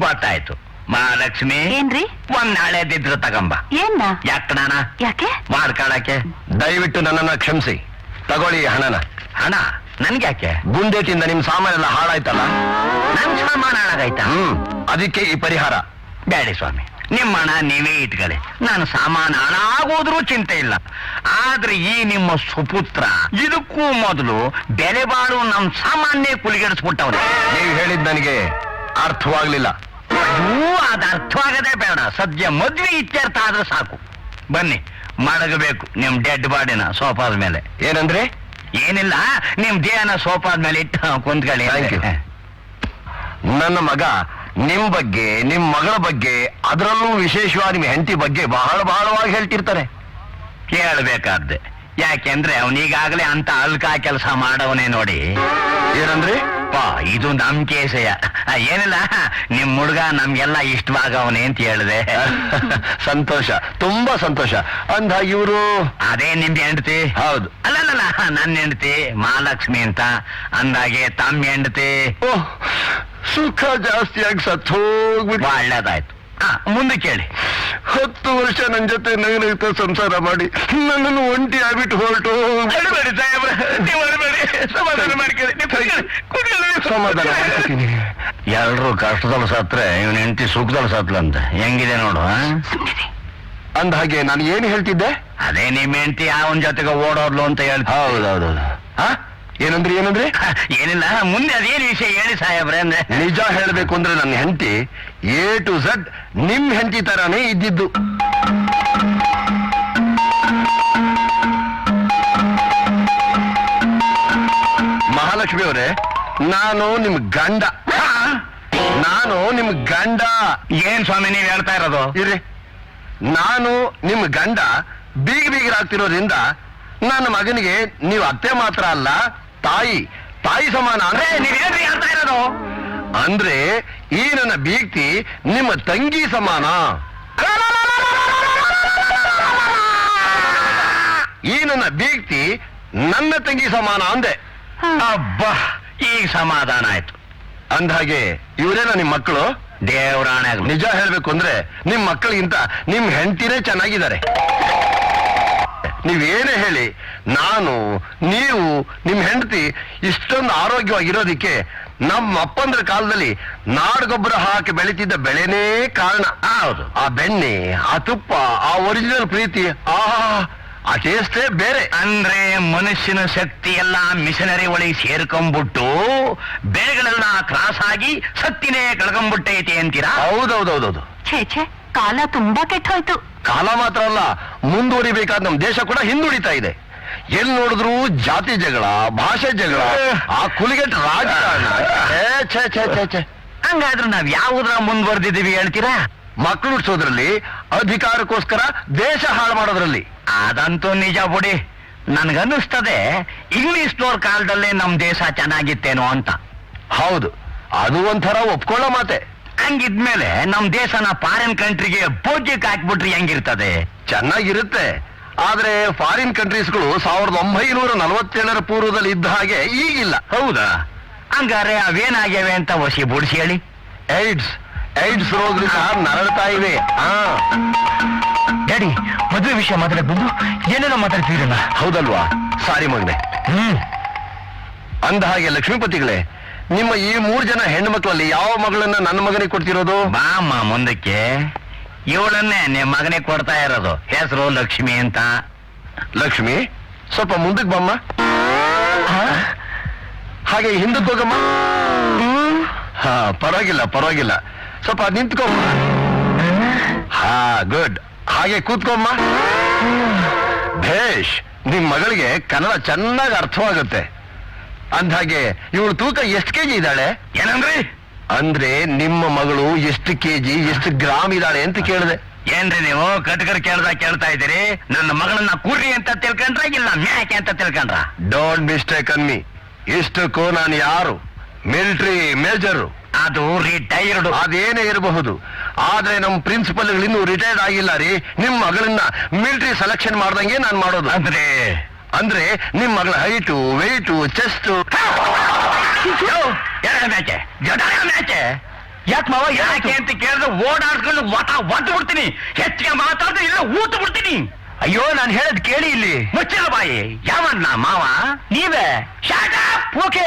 ಗೊತ್ತಾಯ್ತು. ಮಹಾಲಕ್ಷ್ಮಿ, ಏನ್ರಿ? ಒಂದ್ ಹಳೆದಿದ್ರು ತಗಂಬ. ಏನ್ನ? ಯಾಕಣ? ಯಾಕೆ? ಮಾಡ್ಕೊಳಕ್ಕೆ. ದಯವಿಟ್ಟು ನನ್ನನ್ನ ಕ್ಷಮಿಸಿ. ತಗೊಳ್ಳಿ ಹಣನ. ಹಣ ನನ್ಗ್ಯಾಕೆ? ಗುಂಡೇಟಿಂದ ನಿಮ್ ಸಾಮಾನೆಲ್ಲ ಹಾಳಾಯ್ತಲ್ಲ, ನನ್ ಸಾಮಾನು ಹಾಳಾಗೈತಾ? ಅದಕ್ಕೆ ಈ ಪರಿಹಾರ. ಬೇಡಿ ಸ್ವಾಮಿ, ನಿಮ್ಮ ಹಣ ನೀವೇ ಇಟ್ಕೊಳ್ಳಿ, ನಾನು ಸಾಮಾನು ಹಾಳಾಗೋದ್ರೂ ಚಿಂತೆ ಇಲ್ಲ. ಆದ್ರೆ ಈ ನಿಮ್ಮ ಸುಪುತ್ರ ಇದಕ್ಕೂ ಮೊದಲು ಬೆಲೆ ಬಾಳು ನಮ್ಮ ಸಾಮಾನ್ಯ ಕುಲಿಗೆಡಿಸ್ಬಿಟ್ಟವ್ರೆ. ನೀವು ಹೇಳಿದ್ ನನಗೆ ಅರ್ಥವಾಗ್ಲಿಲ್ಲ. ಅದು ಅರ್ಥವಾಗದೇ ಬೇಡ, ಸದ್ಯ ಮದ್ವೆ ಇತ್ಯರ್ಥ ಆದ್ರೆ ಸಾಕು. ಬನ್ನಿ ಮಡಗಬೇಕು ನಿಮ್ ಡೆಡ್ ಬಾಡಿನ ಸೋಫಾದ ಮೇಲೆ. ಏನಂದ್ರೆ? ಏನಿಲ್ಲ, ನಿಮ್ ದೇಹನ ಸೋಫಾದ ಮೇಲೆ ಇಟ್ಟು ಕುಂತ್ಕೊಳ್ಳಿ. Thank you. ನನ್ನ ಮಗ ನಿಮ್ ಬಗ್ಗೆ, ನಿಮ್ ಮಗಳ ಬಗ್ಗೆ, ಅದರಲ್ಲೂ ವಿಶೇಷವಾಗಿ ನಿಮ್ ಹೆಂಡತಿ ಬಗ್ಗೆ ಬಹಳವಾಗಿ ಹೇಳ್ತಿರ್ತಾರೆ. ಕೇಳಬೇಕಾದ್ದೆ, ಯಾಕೆಂದ್ರೆ ಅವನೀಗಾಗಲೇ ಅಂತ ಅಲ್ಕ ಕೆಲಸ ಮಾಡವನೇ ನೋಡಿ. ಏನಂದ್ರೆ? ಪಾ ಇದು ನಮ್ ಕೇಸೆಯ. ಏನಿಲ್ಲ, ನಿಮ್ ಹುಡುಗ ನಮ್ಗೆಲ್ಲ ಇಷ್ಟವಾಗವನೇ ಅಂತ ಹೇಳಿದೆ. ಸಂತೋಷ, ತುಂಬಾ ಸಂತೋಷ. ಅಂದ ಇವರು? ಅದೇ ನಿಮ್ದು ಹೆಂಡತಿ? ಹೌದು. ಅಲ್ಲಲ್ಲ, ನನ್ನ ಹೆಂಡತಿ ಮಹಾಲಕ್ಷ್ಮಿ ಅಂತ. ಅಂದಾಗೆ ತಮ್ಮ ಹೆಂಡತಿ? ಓಹ್, ಸುಖ ಜಾಸ್ತಿಯಾಗಿ ಸತ್ತೋಗ್ಬಿಟ್ಟು. ಒಳ್ಳೇದಾಯ್ತು. ಮುಂದೆ ಕೇಳಿ. 10 ವರ್ಷ ನನ್ನ ಜೊತೆ ನಗನಗ್ತಾ ಸಂಸಾರ ಮಾಡಿ ನನ್ನನ್ನು ಒಂಟಿ ಆಗ್ಬಿಟ್ಟು ಹೊರಟು. ಸಮಾಧಾನ ಮಾಡ್ಕೊತೀನಿ. ಎಲ್ರು ಕಷ್ಟದಲ್ಲಿ ಸತ್ರೆ ಇವನ್ ಹೆಂಡತಿ ಸುಖದಲ್ಲಿ ಸತ್ಲಂತ. ಹೆಂಗಿದೆ ನೋಡು. ಅಂದ ಹಾಗೆ ನಾನು ಏನು ಹೇಳ್ತಿದ್ದೆ? ಅದೇ ನಿಮ್ ಹೆಂಡತಿ ಅವನ ಜೊತೆಗೆ ಓಡೋದ್ಲು ಅಂತ ಹೇಳ್ತಾ. ಹೌದೌದು. ಏನಂದ್ರೆ? ಏನಿಲ್ಲ, ಮುಂದೆ ಅದೇನು ವಿಷಯ ಹೇಳಿ ಸಾಹೇಬ್ರೆ. ಅಂದ್ರೆ ನಿಜ ಹೇಳ್ಬೇಕು ಅಂದ್ರೆ ನನ್ನ ಹೆಂಡತಿ A to Z ನಿಮ್ ಹೆಂಡತಿ ತರಾನೇ ಇದ್ದಿದ್ದು. ಮಹಾಲಕ್ಷ್ಮಿ ಅವರೇ, ನಾನು ನಿಮ್ ಗಂಡ. ಏನ್ ಸ್ವಾಮಿ ನೀವ್ ಹೇಳ್ತಾ ಇರೋದು? ಇರ್ರಿ, ನಾನು ನಿಮ್ ಗಂಡ ಬೀಗರಾಗ್ತಿರೋದ್ರಿಂದ ನನ್ನ ಮಗನಿಗೆ ನೀವು ಅತ್ತೆ ಮಾತ್ರ ಅಲ್ಲ, ತಾಯಿ ಸಮಾನ. ಅಂದ್ರೆ ನೀವೇನ್ರಿ ಹೇಳ್ತಾ ಇರೋದು? ಅಂದ್ರೆ ಈ ನನ್ನ ಬೀಗ್ತಿ ನಿಮ್ಮ ತಂಗಿ ಸಮಾನ. ಈ ನನ್ನ ಬೀಗ್ತಿ ನನ್ನ ತಂಗಿ ಸಮಾನ ಅಂದೆ. ಅಬ್ಬಾ, ಈಗ ಸಮಾಧಾನ ಆಯ್ತು. ಅಂದ್ಹಾಗೆ ಇವರೇನ ನಿಮ್ ಮಕ್ಕಳು? ದೇವರಾಣೆ. ನಿಜ ಹೇಳ್ಬೇಕು ಅಂದ್ರೆ ನಿಮ್ ಮಕ್ಕಳಿಗಿಂತ ನಿಮ್ ಹೆಂಡತಿನೇ ಚೆನ್ನಾಗಿದ್ದಾರೆ. ನೀವೇನೇ ಹೇಳಿ, ನೀವು ನಿಮ್ ಹೆಂಡತಿ ಇಷ್ಟೊಂದು ಆರೋಗ್ಯವಾಗಿರೋದಿಕ್ಕೆ ನಮ್ಮ ಅಪ್ಪಂದ್ರ ಕಾಲದಲ್ಲಿ ನಾಡಗೊಬ್ಬರ ಹಾಕಿ ಬೆಳೀತಿದ್ದ ಬೆಳೆನೇ ಕಾರಣ. ಹೌದು. ಆ ಬೆಣ್ಣೆ, ಆ ತುಪ್ಪ, ಆ ಒರಿಜಿನಲ್ ಪ್ರೀತಿ, ಆ ಟೇಸ್ಟೇ ಬೇರೆ. ಅಂದ್ರೆ ಮನುಷ್ಯನ ಶಕ್ತಿ ಎಲ್ಲ ಮಿಷನರಿ ಒಳಗೆ ಸೇರ್ಕೊಂಡ್ಬಿಟ್ಟು ಬೆಳೆಗಳೆಲ್ಲ ಕ್ರಾಸ್ ಆಗಿ ಶಕ್ತಿನೇ ಕಳ್ಕೊಂಡ್ಬಿಟ್ಟೈತೆ ಅಂತೀರಾ? ಹೌದೌದೌದೌದು. ಛೇ, ಕಾಲ ತುಂಬಾ ಕೆಟ್ಟೋಯ್ತು. ಕಾಲ ಮಾತ್ರ ಅಲ್ಲ, ಮುಂದುವರಿಬೇಕಾದ ನಮ್ ದೇಶ ಕೂಡ ಹಿಂದುಳಿತಾ ಇದೆ. ಎಲ್ಲಿ ನೋಡಿದ್ರು ಜಾತಿ ಜಗಳ, ಭಾಷೆ ಜಗಳ, ಆ ಕುಲಿಗೆಟ್ಟ ರಾಜಕಾರಣ. ಛೇ. ಹಂಗಾದ್ರೂ ನಾವ್ ಯಾವುದ್ರ ಮುಂದುವರೆದಿದ್ದೀವಿ ಹೇಳ್ತೀರಾ? ಮಕ್ಕಳು ಹುಡ್ಸೋದ್ರಲ್ಲಿ, ಅಧಿಕಾರಕ್ಕೋಸ್ಕರ ದೇಶ ಹಾಳು ಮಾಡೋದ್ರಲ್ಲಿ. ಅದಂತೂ ನಿಜ ಬಿಡಿ. ನನ್ಗನ್ನಿಸ್ತದೆ ಇಂಗ್ಲಿಷ್ನವ್ರ ಕಾಲದಲ್ಲೇ ನಮ್ ದೇಶ ಚೆನ್ನಾಗಿತ್ತೇನೋ ಅಂತ. ಹೌದು, ಅದು ಒಂಥರ ಒಪ್ಕೊಳ್ಳೋ ಮಾತೆ. ಹಂಗಿದ್ಮೇಲೆ ನಮ್ ದೇಶನ ಫಾರಿನ್ ಕಂಟ್ರಿಗೆ ಬೋಜ್ಯಕ್ಕೆ ಹಾಕ್ಬಿಟ್ರಿ ಹೆಂಗಿರ್ತದೆ? ಚೆನ್ನಾಗಿರುತ್ತೆ. ಆದ್ರೆ ಫಾರಿನ್ ಕಂಟ್ರೀಸ್ಗಳು 1947ರ ಪೂರ್ವದಲ್ಲಿ ಇದ್ದ ಹಾಗೆ ಈಗಿಲ್ಲ. ಹೌದಾ? ಹಂಗಾರೆ ಅವೇನಾಗ್ಯವೆ ಅಂತ ವಸಿ ಬುಡ್ಸಿ ಹೇಳಿ. ಏಡ್ಸ್ ರೋಗದಿಂದ ನರಳ್ತಾ ಇವೆ. ಡ್ಯಾಡಿ, ಮದುವೆ ವಿಷಯ ಮಾತಾಡಕ್ ಬಂದು ಏನೇನೋ ಮಾತಾಡ್ತಿದ್ರಲ್ಲ. ಹೌದಲ್ವಾ? ಸಾರಿ ಮಗನೆ. ಅಂದ ಹಾಗೆ ಲಕ್ಷ್ಮೀಪತಿಗಳೇ, ನಿಮ್ಮ ಈ 3 ಜನ ಹೆಣ್ಣು ಮಕ್ಕಳಲ್ಲಿ ಯಾವ ಮಗಳನ್ನ ನನ್ನ ಮಗನಿಗೆ ಕೊಡ್ತಿರೋದು? ಬಾಮ್ಮ ಮುಂದಕ್ಕೆ. ಇವಳನ್ನೇ ನಿಮ್ಮ ಮಗನಿಗೆ ಕೊಡ್ತಾ ಇರೋದು. ಹೆಸರು ಲಕ್ಷ್ಮಿ ಅಂತ. ಲಕ್ಷ್ಮಿ, ಸ್ವಲ್ಪ ಮುಂದಕ್ಕೆ ಬಮ್ಮ. ಹಾಗೆ ಹಿಂದಕ್ಕೆ ಹೋಗಮ್ಮ. ಪರವಾಗಿಲ್ಲ, ಸ್ವಲ್ಪ ನಿಂತ್ಕೊಮ್ಮ. ಗುಡ್. ಹಾಗೆ ಕೂತ್ಕೊಮ್ಮ. ಭೇಷ್. ನಿಮ್ ಮಗಳಿಗೆ ಕನ್ನಡ ಚೆನ್ನಾಗಿ ಅರ್ಥವಾಗುತ್ತೆ. ಅಂದ್ಹಾಗೆ ಇವಳು ತೂಕ ಎಷ್ಟು ಕೆಜಿ ಇದ್ದಾಳೆ? ಏನಂದ್ರಿ? ಅಂದ್ರೆ ನಿಮ್ಮ ಮಗಳು ಎಷ್ಟು ಕೆಜಿ, ಎಷ್ಟು ಗ್ರಾಮ್ ಇದ್ದಾಳೆ ಅಂತ ಕೇಳಿದೆ. ಏನ್ರಿ ನೀವು ಕಟ್ಕರ್ ಕೇಳ್ತಾ ಇದ್ದೀರಿ? ನನ್ನ ಮಗಳನ್ನ ಕುರ್ರಿ ಅಂತ ತಿಳ್ಕೊಂಡ್ರ ಇಲ್ಲ ಮ್ಯಾಕೆ ಅಂತ ತಿಳ್ಕೊಂಡ್ರ? Don't mistake on me. ಇಷ್ಟಕ್ಕೂ ನಾನು ಯಾರು? Military major. ಅದು ರಿಟೈರ್ಡ್. ಅದೇನೇ ಇರಬಹುದು, ಆದ್ರೆ ನಮ್ಮ ಪ್ರಿನ್ಸಿಪಲ್ಗಳು ಇನ್ನೂ ರಿಟೈರ್ಡ್ ಆಗಿಲ್ಲ ರೀ. ನಿಮ್ ಮಗಳನ್ನ ಮಿಲಿಟರಿ ಸೆಲೆಕ್ಷನ್ ಮಾಡ್ದಂಗೆ ನಾನು ಮಾಡೋದು. ಅಂದ್ರೆ ನಿಮ್ ಮಗಳ ಹೈಟು, ವೆಯ್ಟು, ಚೆಸ್ಟ್. ಮ್ಯಾಚೆ ಯಾಕೆ ಮಾವ? ಯಾಕೆ ಅಂತ ಕೇಳಿದ್ರೆ ಓಡಾಡ್ಕೊಂಡು ಒತ್ತು ಬಿಡ್ತೀನಿ. ಹೆಚ್ಚಿಗೆ ಮಾತಾಡಿದ್ರೆ ಇಲ್ಲ ಊತ ಬಿಡ್ತೀನಿ. ಅಯ್ಯೋ, ನಾನು ಹೇಳದ್ ಕೇಳಿ ಇಲ್ಲಿ. ಮುಚ್ಚಿನ ಬಾಯಿ. ಯಾವನ್ನ ಮಾವ? ನೀವೇ. ಓಕೆ.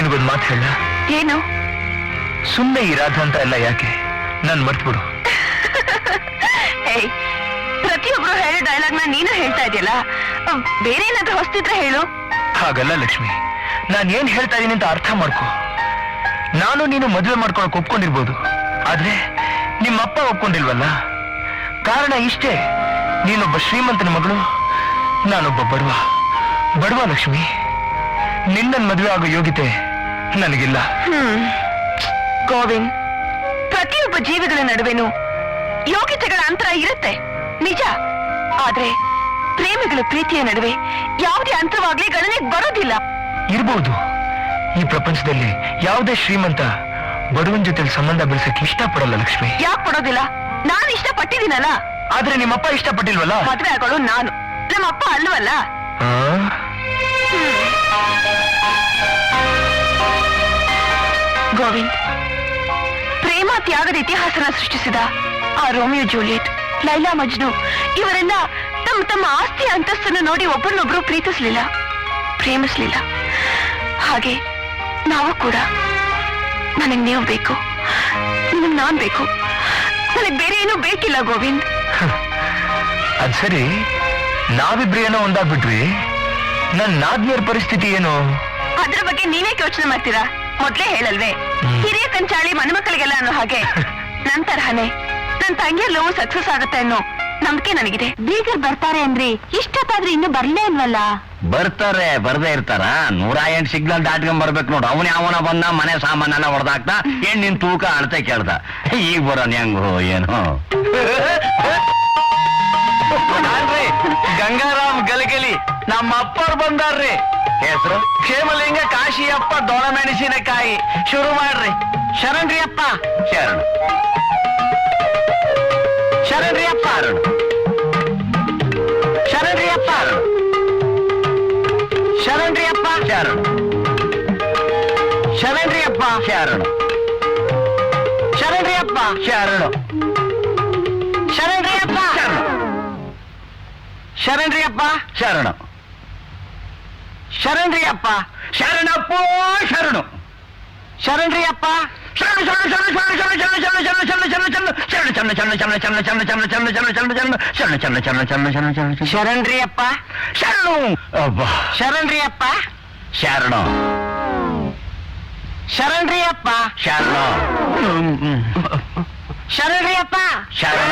ನಿನಗೊಂದು ಮಾತು ಹೇಳ. ಏನು? ಸುಮ್ಮನೆ ಈ ರಾಧ ಅಂತ ಎಲ್ಲ ಯಾಕೆ, ನಾನು ಮರ್ತ್ಬಿಡು. ಏಯ್, ಪ್ರತಿಯೊಬ್ರು ಹೇಳೋ ಡೈಲಾಗ್ನ ನೀನು ಹೇಳ್ತಾ ಇದೆಯಲ್ಲ, ಬೇರೆ ಏನಾದ್ರೂ ಹೊಸ್ತಿದ್ರೆ ಹೇಳು. ಹಾಗಲ್ಲ ಲಕ್ಷ್ಮಿ, ನಾನು ಏನ್ ಹೇಳ್ತಾ ಇದೀನಿ ಅಂತ ಅರ್ಥ ಮಾಡ್ಕೊ. ನಾನು ನೀನು ಮದುವೆ ಮಾಡ್ಕೊಳಕ್ ಒಪ್ಕೊಂಡಿರ್ಬೋದು, ಆದ್ರೆ ನಿಮ್ಮಪ್ಪ ಒಪ್ಕೊಂಡಿಲ್ವಲ್ಲ. ಕಾರಣ ಇಷ್ಟೇ, ನೀನೊಬ್ಬ ಶ್ರೀಮಂತನ ಮಗಳು, ನಾನೊಬ್ಬ ಬಡವ ಲಕ್ಷ್ಮಿ. ನಿನ್ನನ್ ಮದುವೆ ಆಗೋ ಯೋಗ್ಯತೆ ನನಗಿಲ್ಲ. ಗೋವಿಂದ್, ಪ್ರತಿಯೊಬ್ಬ ಜೀವಿಗಳ ನಡುವೆನೂ ಯೋಗ್ಯತೆಗಳ ಅಂತರ ಇರುತ್ತೆ ನಿಜ. ಆದ್ರೆ ಪ್ರೇಮಿಗಳ ಪ್ರೀತಿಯ ನಡುವೆ ಯಾವುದೇ ಅಂತರವಾಗ್ಲಿ ಗಣನೆಗೆ ಬರೋದಿಲ್ಲ. ಇರ್ಬೋದು, ಈ ಪ್ರಪಂಚದಲ್ಲಿ ಯಾವುದೇ ಶ್ರೀಮಂತ ಬಡವನ ಜೊತೆ ಸಂಬಂಧ ಬೆಳೆಸಕ್ಕೆ ಇಷ್ಟಪಡಲ್ಲ ಲಕ್ಷ್ಮಿ. ಯಾಕೆ ಪಡೋದಿಲ್ಲ? ನಾನು ಇಷ್ಟಪಟ್ಟಿದ್ದೀನಲ್ಲ. ಆದ್ರೆ ನಿಮ್ಮಪ್ಪ ಇಷ್ಟಪಟ್ಟಿಲ್ವಲ್ಲ. ಮದುವೆ ಆಗೋಳು ನಾನು, ನಮ್ಮಪ್ಪ ಅಲ್ವಲ್ಲ. ಗೋವಿಂದ್, ಪ್ರೇಮ ತ್ಯಾಗದ ಇತಿಹಾಸನ ಸೃಷ್ಟಿಸಿದ ಆ ರೋಮಿಯೋ ಜೂಲಿಯಟ್, ಲೈಲಾ ಮಜ್ನು ಇವರೆಲ್ಲ ತಮ್ಮ ತಮ್ಮ ಆಸ್ತಿ ಅಂತಸ್ತನ್ನು ನೋಡಿ ಒಬ್ಬರನ್ನೊಬ್ರು ಪ್ರೇಮಿಸ್ಲಿಲ್ಲ. ಹಾಗೆ ನಾವು ಕೂಡ. ನನಗ್ ನೀವು ಬೇಕು, ನಿಮಗ್ ನಾನ್ ಬೇಕು, ನನಗ್ ಬೇರೆ ಏನೂ ಬೇಕಿಲ್ಲ ಗೋವಿಂದ್. ಅದ್ ಸರಿ, ನಾವಿಬ್ರೇನೋ ಒಂದಾಗ್ಬಿಟ್ವಿ. ನನ್ ನಾದ್ನಿಯರ ಪರಿಸ್ಥಿತಿ ಏನು? ಅದ್ರ ಬಗ್ಗೆ ನೀವೇ ಯೋಚನೆ ಮಾಡ್ತೀರಾ? ಮೊದ್ಲೇ ಹೇಳಲ್ವೇ, ಹಿರಿಯ ಕಂಚಾಳಿ ಮನೆಮಕ್ಕಳಿಗೆಲ್ಲ ಅನ್ನೋ ಹಾಗೆ ನನ್ ತರಹನೇ ನನ್ ತಂಗಿಯ ಲವ್ ಸಕ್ಸಸ್ ಆಗುತ್ತೆ ಅನ್ನೋ ನಂಬಿಕೆ ನನಗಿದೆ. ಬೀಗರ್ ಬರ್ತಾರೆ ಅಂದ್ರಿ, ಇಷ್ಟೊತ್ತಾದ್ರೆ ಇನ್ನು ಬರ್ಲೇ ಇಲ್ವಲ್ಲ? ಬರ್ತಾರೆ, ಬರ್ದೇ ಇರ್ತಾರ. 108 ಸಿಗ್ನಲ್ ದಾಟ್ಕೊಂಡ್ ಬರ್ಬೇಕು ನೋಡು. ಅವನ ಬಂದ ಮನೆ ಸಾಮಾನೆಲ್ಲ ಹೊಡೆದಾಕ್ತಾ ನಿನ್ ತೂಕ ಅಳತೆ ಕೇಳ್ದ. ಈಗ ಬರೋನ್ ಹೆಂಗು ಏನು? ಗಂಗಾರಾಮ್ ಗಲಗಲಿ ನಮ್ಮ ಅಪ್ಪರು ಬಂದಾರ್ರಿ. ಹೆಸರು ಕ್ಷೇಮಲಿಂಗ ಕಾಶಿಯಪ್ಪ ದೊಣ ಮೆಣಸಿನಕಾಯಿ. ಶುರು ಮಾಡ್ರಿ. ಶರಣ್ರಿ ಅಪ್ಪ. ಶರಣ ಶರಣ್ರಿ ಅಪ್ಪ. ಶರಣ್ರಿ ಅಪ್ಪ. ಶರಣ್ರಿ ಅಪ್ಪ. ಶರಣ ಶರಣ್ರಿ ಅಪ್ಪ. ಶರಣ ಶರಣ್ರಿ ಅಪ್ಪ. ಶರಣ ಶರಣ್ರಿ ಅಪ್ಪ. ಶರಣ್ರಿ ಅಪ್ಪ. ಶರಣ ಶರಣ್ರಿ ಅಪ್ಪ. ಶರಣಪ್ಪೋ ಶರಣು ಶರಣ್ರಿ ಅಪ್ಪ. ಶರಣ್ರಿ ಅಪ್ಪ. ಶರಣು ಶರಣ್ರಿ ಅಪ್ಪ. ಶರಣ ಶರಣ್ರಿ ಅಪ್ಪ. ಶರಣ ಶರಣ್ರಿ ಅಪ್ಪ. ಶರಣ ಶರಣ್ರಿ ಅಪ್ಪ. ಶರಣ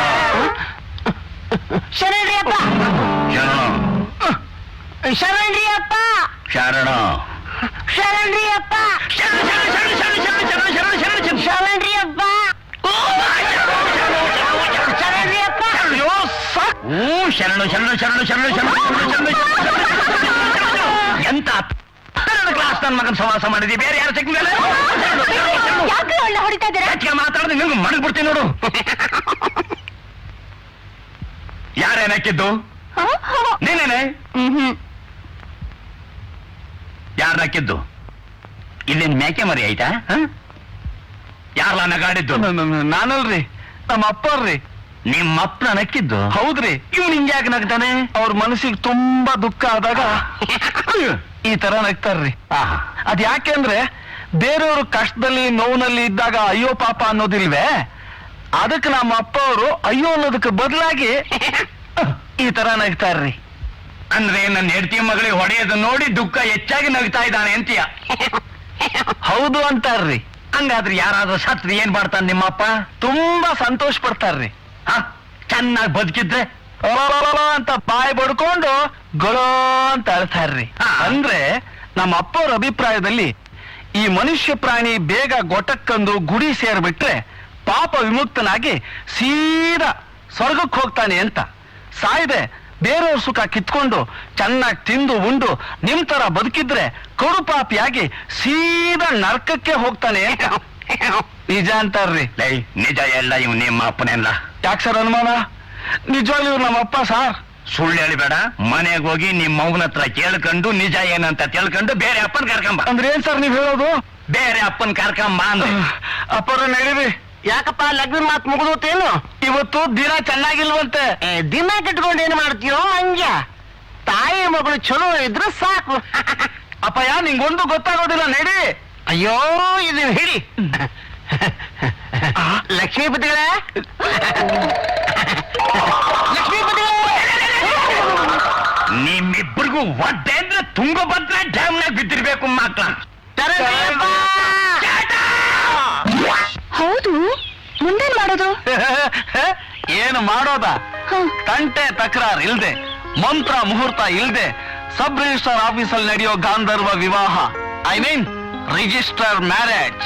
ಶರಣ್ರಿ ಅಪ್ಪ. ಶರಣ ಶರಣ್ರಿ ಅಪ್ಪ. ಶರಣ್ರಿ ಅಪ್ಪ. ಶರಣ್ರಿ ಅಪ್ಪ. ಶರಣು ಶರಣು ಶರಣು ಶರಣು ಶರಣು ಶರಣು ಎಂತ ಕ್ಲಾಸ್ ನನ್ನ ಮಗನ ಸವಾಸ ಮಾಡಿದಿ, ಬೇರೆ ಯಾರು ಸಿಕ್ಕ ಮೇಲೆ ಯಾಕೆ ಒಳ್ಳೆ ಹೊಡಿತಾ ಇದ್ದೀರಾ? ಮಾತಾಡಿದ್ರೆ ನಿಮ್ಗೆ ಮಡಗ್ಬಿಡ್ತೀನಿ ನೋಡು. ಯಾರೇನಕ್ಕಿದ್ದು? ನೀನೇನೆ. ಯಾರು ನಕ್ಕಿದ್ದು? ಇಲ್ಲಿಂದ ಮೇಕೆ ಮರಿ ಆಯ್ತಾ? ಯಾರ್ಲ ನಗಾಡಿದ್ದು? ನಾನಲ್ರಿ, ನಮ್ಮ ಅಪ್ಪರ್ರಿ. ನಿಮ್ಮಪ್ಪನ ನಕ್ಕಿದ್ದು? ಹೌದ್ರಿ. ಇವ್ನು ಹಿಂಗ್ಯಾಕೆ ನಗ್ತಾನೆ? ಅವ್ರ ಮನಸ್ಸಿಗೆ ತುಂಬಾ ದುಃಖ ಆದಾಗ ಈ ತರ ನಗ್ತಾರ್ರಿ. ಅದ್ ಯಾಕೆಂದ್ರೆ ಬೇರೆಯವರು ಕಷ್ಟದಲ್ಲಿ ನೋವಿನಲ್ಲಿ ಇದ್ದಾಗ ಅಯ್ಯೋ ಪಾಪ ಅನ್ನೋದಿಲ್ವೇ, ಅದಕ್ಕೆ ನಮ್ಮ ಅಪ್ಪ ಅವರು ಅಯ್ಯೋ ಅನ್ನೋದಕ್ಕೆ ಬದಲಾಗಿ ಈ ತರ ನಗ್ತಾರ್ರಿ. ಅಂದ್ರೆ ನನ್ನ ಹೆಂಡತಿ ಮಗಳಿಗೆ ಹೊಡೆಯೋದು ನೋಡಿ ದುಃಖ ಹೆಚ್ಚಾಗಿ ನಗ್ತಾ ಇದ್ದಾನೆ ಅಂತೀಯ? ಹೌದು ಅಂತಾರ್ರಿ. ಹಂಗಾದ್ರೆ ಯಾರಾದ್ರೂ ಸತ್ರಿ ಏನ್ ಮಾಡ್ತಾನೆ ನಿಮ್ಮಪ್ಪ? ತುಂಬಾ ಸಂತೋಷ ಪಡ್ತಾರ್ರಿ. ಚೆನ್ನಾಗಿ ಬದುಕಿದ್ರೆ ಅಂತ ಬಾಯಿ ಬಡ್ಕೊಂಡು ಗೊಳೋ ಅಂತ ಅಳ್ತಾರ್ರಿ. ಅಂದ್ರೆ ನಮ್ಮ ಅಪ್ಪವ್ರ ಅಭಿಪ್ರಾಯದಲ್ಲಿ ಈ ಮನುಷ್ಯ ಪ್ರಾಣಿ ಬೇಗ ಗೊಟಕ್ಕಂದು ಗುಡಿ ಸೇರ್ಬಿಟ್ರೆ ಪಾಪ ವಿಮುಕ್ತನಾಗಿ ಸೀದಾ ಸ್ವರ್ಗಕ್ಕೆ ಹೋಗ್ತಾನೆ ಅಂತ. ಸಾಯ್ದೆ ಬೇರೆಯವ್ರ ಸುಖ ಕಿತ್ಕೊಂಡು ಚೆನ್ನಾಗಿ ತಿಂದು ಉಂಡು ನಿಮ್ ತರ ಬದುಕಿದ್ರೆ ಕಡುಪಾಪಿಯಾಗಿ ಸೀದಾ ನರ್ಕಕ್ಕೆ ಹೋಗ್ತಾನೆ ಅಂತ. ನಿಜ ಅಂತಾರ್ರಿ. ನಿಜ ಎಲ್ಲ ಇವ್ ನಿಮ್ಮ ಅಪ್ಪನೆಲ್ಲ. ಯಾಕೆ ಸರ್ ಅನುಮಾನ? ನಿಜವಾಗ್ಲೂ ಇವ್ರು ನಮ್ಮ ಅಪ್ಪ ಸಾರ್. ಸುಳ್ಳು ಹೇಳಿಬೇಡ. ಮನೆಗೆ ಹೋಗಿ ನಿಮ್ಮ ಮಗನ ಹತ್ರ ಕೇಳ್ಕೊಂಡು ನಿಜ ಏನಂತ ತಿಳ್ಕೊಂಡು ಬೇರೆ ಅಪ್ಪನ್ ಕರ್ಕೊಂಬ. ಅಂದ್ರೆ ಏನ್ ಸರ್ ನೀವ್ ಹೇಳೋದು? ಬೇರೆ ಅಪ್ಪನ್ ಕರ್ಕೊಂಬ ಅಂದ್ರೆ. ಅಪ್ಪರ ನಡೀರಿ. ಯಾಕಪ್ಪ ಲಗ್ನ ಮಾತು ಮುಗಿದೋತೇನು? ಇವತ್ತು ದಿನ ಚೆನ್ನಾಗಿಲ್ವಂತೆ. ದಿನ ಕಟ್ಕೊಂಡು ಏನ್ ಮಾಡ್ತೀಯೋ ಮಂಜ? ತಾಯಿ ಮಗಳು ಚಲೋ ಇದ್ರೆ ಸಾಕು. ಅಪ್ಪಯ್ಯ ನಿಂಗೊಂದು ಗೊತ್ತಾಗೋದಿಲ್ಲ. ನಡಿ ಅಯ್ಯೋ ಇದು ಹಿಡಿ ಲಕ್ಷ್ಮೀಪತಿಗಳೇ, ಲಕ್ಷ್ಮೀಪತಿಗಳೇ, ನಿಮ್ಮಿಬ್ಬರಿಗೂ ಒದ್ದೆ ಅಂದ್ರೆ ತುಂಗಭದ್ರಾ ಡ್ಯಾಮ್ನಾಗ ಬಿದ್ದಿರ್ಬೇಕು ಮಕ್ಕಳ. ಹೌದು, ಮುಂದೇನ್ ಮಾಡೋದು? ಏನು ಮಾಡೋದ? ತಂಟೆ ತಕರಾರ್ ಇಲ್ದೆ, ಮಂತ್ರ ಮುಹೂರ್ತ ಇಲ್ದೆ, ಸಬ್ ರಿಜಿಸ್ಟ್ರಾರ್ ಆಫೀಸಲ್ಲಿ ನಡೆಯೋ ಗಾಂಧರ್ವ ವಿವಾಹ, ಐ ಮೀನ್ ರಿಜಿಸ್ಟರ್ ಮ್ಯಾರೇಜ್.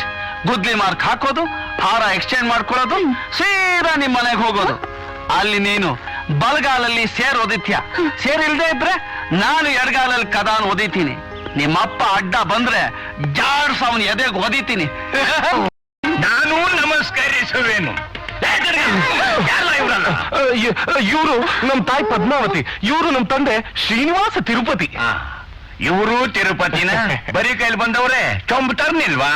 ಗುದ್ಲಿ ಮಾರ್ಕ್ ಹಾಕೋದು, ಹಾರ ಎಕ್ಸ್ಚೇಂಜ್ ಮಾಡ್ಕೊಳ್ಳೋದು, ಸೀದಾ ನಿಮ್ ಮನೆಗೆ ಹೋಗೋದು. ಅಲ್ಲಿ ನೀನು ಬಲಗಾಲಲ್ಲಿ ಸೇರ್ ಓದಿತ್ಯ, ಸೇರಿಲ್ದೇ ಇದ್ರೆ ನಾನು ಎಡಗಾಲಲ್ಲಿ ಕದಾನ್ ಓದಿತೀನಿ. ನಿಮ್ಮಪ್ಪ ಅಡ್ಡ ಬಂದ್ರೆ ಜಾಡ್ಸ್ ಅವನ್ ಎದೆಗೆ ಓದಿತೀನಿ. ನಾನು ನಮಸ್ಕರಿಸುವೇನು. ಇವರು ನಮ್ ತಾಯಿ ಪದ್ಮಾವತಿ, ಇವರು ನಮ್ ತಂದೆ ಶ್ರೀನಿವಾಸ ತಿರುಪತಿ. ಇವರು ತಿರುಪತಿನ ಬರೀ ಕೈಲಿ ಬಂದವ್ರೆ, ಚೊಂಬು ತರ್ನಿಲ್ವಾ?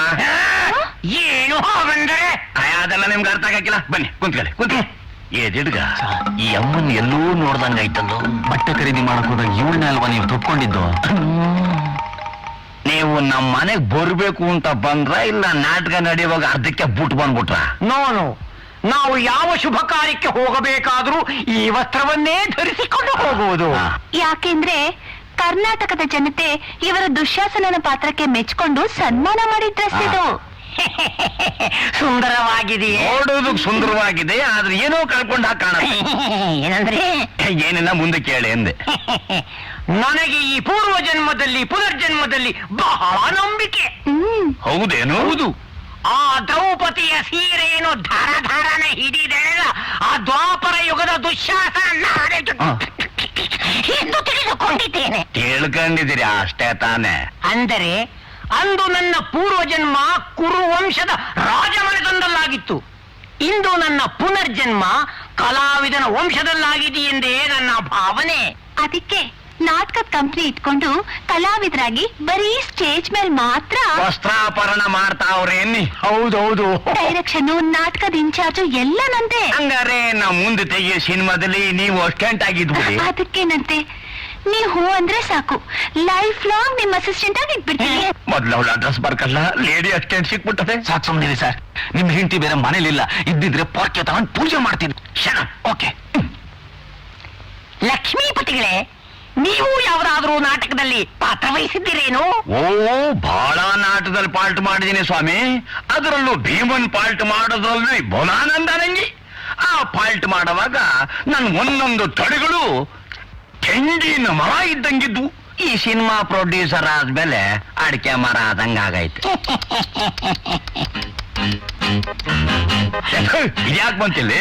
ಏನು ಬಂದ್ರೆ ಅದೆಲ್ಲ ನಿಮ್ಗೆ ಅರ್ಥ ಆಗಿಲ್ಲ. ಬನ್ನಿ ಕುಂತ್ಕೊಳ್ಳಿ, ಕುಂತ. ಏದಿಡ್ಗ ಈ ಅಮ್ಮನ್ ಎಲ್ಲೂ ನೋಡ್ದಂಗಾಯ್ತಲ್ಲೋ. ಬಟ್ಟೆ ಖರೀದಿ ಮಾಡಕ್ ಹೋದಾಗ ಇವಳನ್ನೇ ಅಲ್ವಾ ನೀವು ತಪ್ಕೊಂಡಿದ್ದು? ನೀವು ನಮ್ಮ ಮನೆಗ್ ಬರ್ಬೇಕು ಅಂತ ಬಂದ್ರ ಇಲ್ಲ ನಾಟಕ ನಡೆಯುವಾಗ ಅರ್ಧಕ್ಕೆ ಬುಟ್ ಬಂದ್ಬಿಟ್ರ? ನೋನು, ನಾವು ಯಾವ ಶುಭ ಕಾರ್ಯಕ್ಕೆ ಹೋಗಬೇಕಾದ್ರೂ ಈ ವಸ್ತ್ರವನ್ನೇ ಧರಿಸಿಕೊಂಡು ಹೋಗುವುದು. ಯಾಕೆಂದ್ರೆ ಕರ್ನಾಟಕದ ಜನತೆ ಇವರ ದುಶ್ಯಾಸನನ ಪಾತ್ರಕ್ಕೆ ಮೆಚ್ಕೊಂಡು ಸನ್ಮಾನ ಮಾಡಿದ ಡ್ರೆಸ್ ಇದು. ಸುಂದರವಾಗಿದೆಯೇ? ನೋಡೋದಕ್ ಸುಂದರವಾಗಿದೆ, ಆದ್ರೆ ಏನೋ ಕಳ್ಕೊಂಡ ಕಾಣುತ್ತೆ. ಏನಂದ್ರೆ? ಏನಿಲ್ಲ, ಮುಂದೆ ಕೇಳಿ ಅಂದೆ. ನನಗೆ ಈ ಪೂರ್ವ ಜನ್ಮದಲ್ಲಿ ಪುನರ್ಜನ್ಮದಲ್ಲಿ ಬಹಳ ನಂಬಿಕೆ. ಹೌದೇನು? ಹೌದು. ಆ ದ್ರೌಪದಿಯ ಸೀರೆಯನ್ನು ಧಾರ ಧಾರನ ಹಿಡಿದೆಲ್ಲ ಆ ದ್ವಾಪರ ಯುಗದ ದುಶ್ಯಾಸನ ಎಂದು ತಿಳಿದುಕೊಂಡಿದ್ದೇನೆ. ತಿಳ್ಕೊಂಡಿದ್ದೀರಿ ಅಷ್ಟೇ ತಾನೆ? ಅಂದರೆ ಅಂದು ನನ್ನ ಪೂರ್ವಜನ್ಮ ಕುರುವಂಶದ ರಾಜಮನೆತನದಲ್ಲಾಗಿತ್ತು. ಇಂದು ನನ್ನ ಪುನರ್ಜನ್ಮ ಕಲಾವಿದನ ವಂಶದಲ್ಲಾಗಿದೆಯೆಂದೇ ನನ್ನ ಭಾವನೆ. ಅದಕ್ಕೆ ನಾಟಕದ ಕಂಪ್ನಿ ಇಟ್ಕೊಂಡು ಕಲಾವಿದರಾಗಿ ಬರೀ ಸ್ಟೇಜ್ ಮೇಲೆ ಮಾತ್ರ ವಸ್ತ್ರಾಪರಣ ಮಾಡ್ತಾವ್ರೆ ಎನ್ನಿ. ಹೌದೌದು. ಡೈರೆಕ್ಷನ್, ನಾಟಕದ ಇನ್ಚಾರ್ಜ್ ಎಲ್ಲ ನಂದೆ. ಹಂಗಾರೆ ನಾವು ಮುಂದೆ ತೆಗಿಯೋ ಸಿನಿಮಾದಲ್ಲಿ ನೀವು ಅಸ್ಟೆಂಟ್ ಆಗಿದ್ಬಿಡಿ. ಅದಕ್ಕೇನಂತೆ, ನೀವ್ ಹೂ ಅಂದ್ರೆ ಸಾಕು, ಲೈಫ್ ಲಾಂಗ್ ನಿಮ್ ಅಸಿಸ್ಟೆಂಟ್ ಆಗಿ ಇಟ್ಬಿಡ್ತೀನಿ. ಮೊದ್ಲು ಅವಳ ಅಡ್ರೆಸ್ ಬರ್ಕಲ್ಲ, ಲೇಡಿ ಅಸ್ಟೆಂಟ್ ಸಿಕ್ಬಿಟ್ಟದೆ. ಸಾಕು ಸುಮ್ಮನೆ ಸರ್, ನಿಮ್ ಹೆಂಡತಿ ಬೇರೆ ಮನೇಲಿಲ್ಲ, ಇದ್ದಿದ್ರೆ ಪಾರ್ಕೆ ತಗೊಂಡು ಪೂಜೆ ಮಾಡ್ತೀನಿ. ಓಕೆ. ಲಕ್ಷ್ಮೀಪತಿಗಳೇ, ನೀವು ಯಾವ್ದಾದ್ರೂ ನಾಟಕದಲ್ಲಿ ಪಾತ್ರ ವಹಿಸಿದ್ದೀರೇನು? ಓ, ಬಹಳ ನಾಟಕದಲ್ಲಿ ಪಾಲ್ಟ್ ಮಾಡಿದೀನಿ ಸ್ವಾಮಿ. ಅದರಲ್ಲೂ ಭೀಮನ್ ಪಾಲ್ಟ್ ಮಾಡೋದ್ರಲ್ಲಿ ಬೋನಾನಂದ ನಂಗಿ. ಆ ಪಾಲ್ಟ್ ಮಾಡುವಾಗ ನನ್ ಒಂದೊಂದು ತಡೆಗಳು ಚೆಂಡಿನ ಮರ ಇದ್ದಂಗಿದ್ವು. ಈ ಸಿನಿಮಾ ಪ್ರೊಡ್ಯೂಸರ್ ಆದ್ಮೇಲೆ ಅಡಿಕೆ ಮರ ಆದಂಗಾಗೈತೆ. ಇದ್ಯಾಕ್ ಬಂತಿಲ್ಲಿ?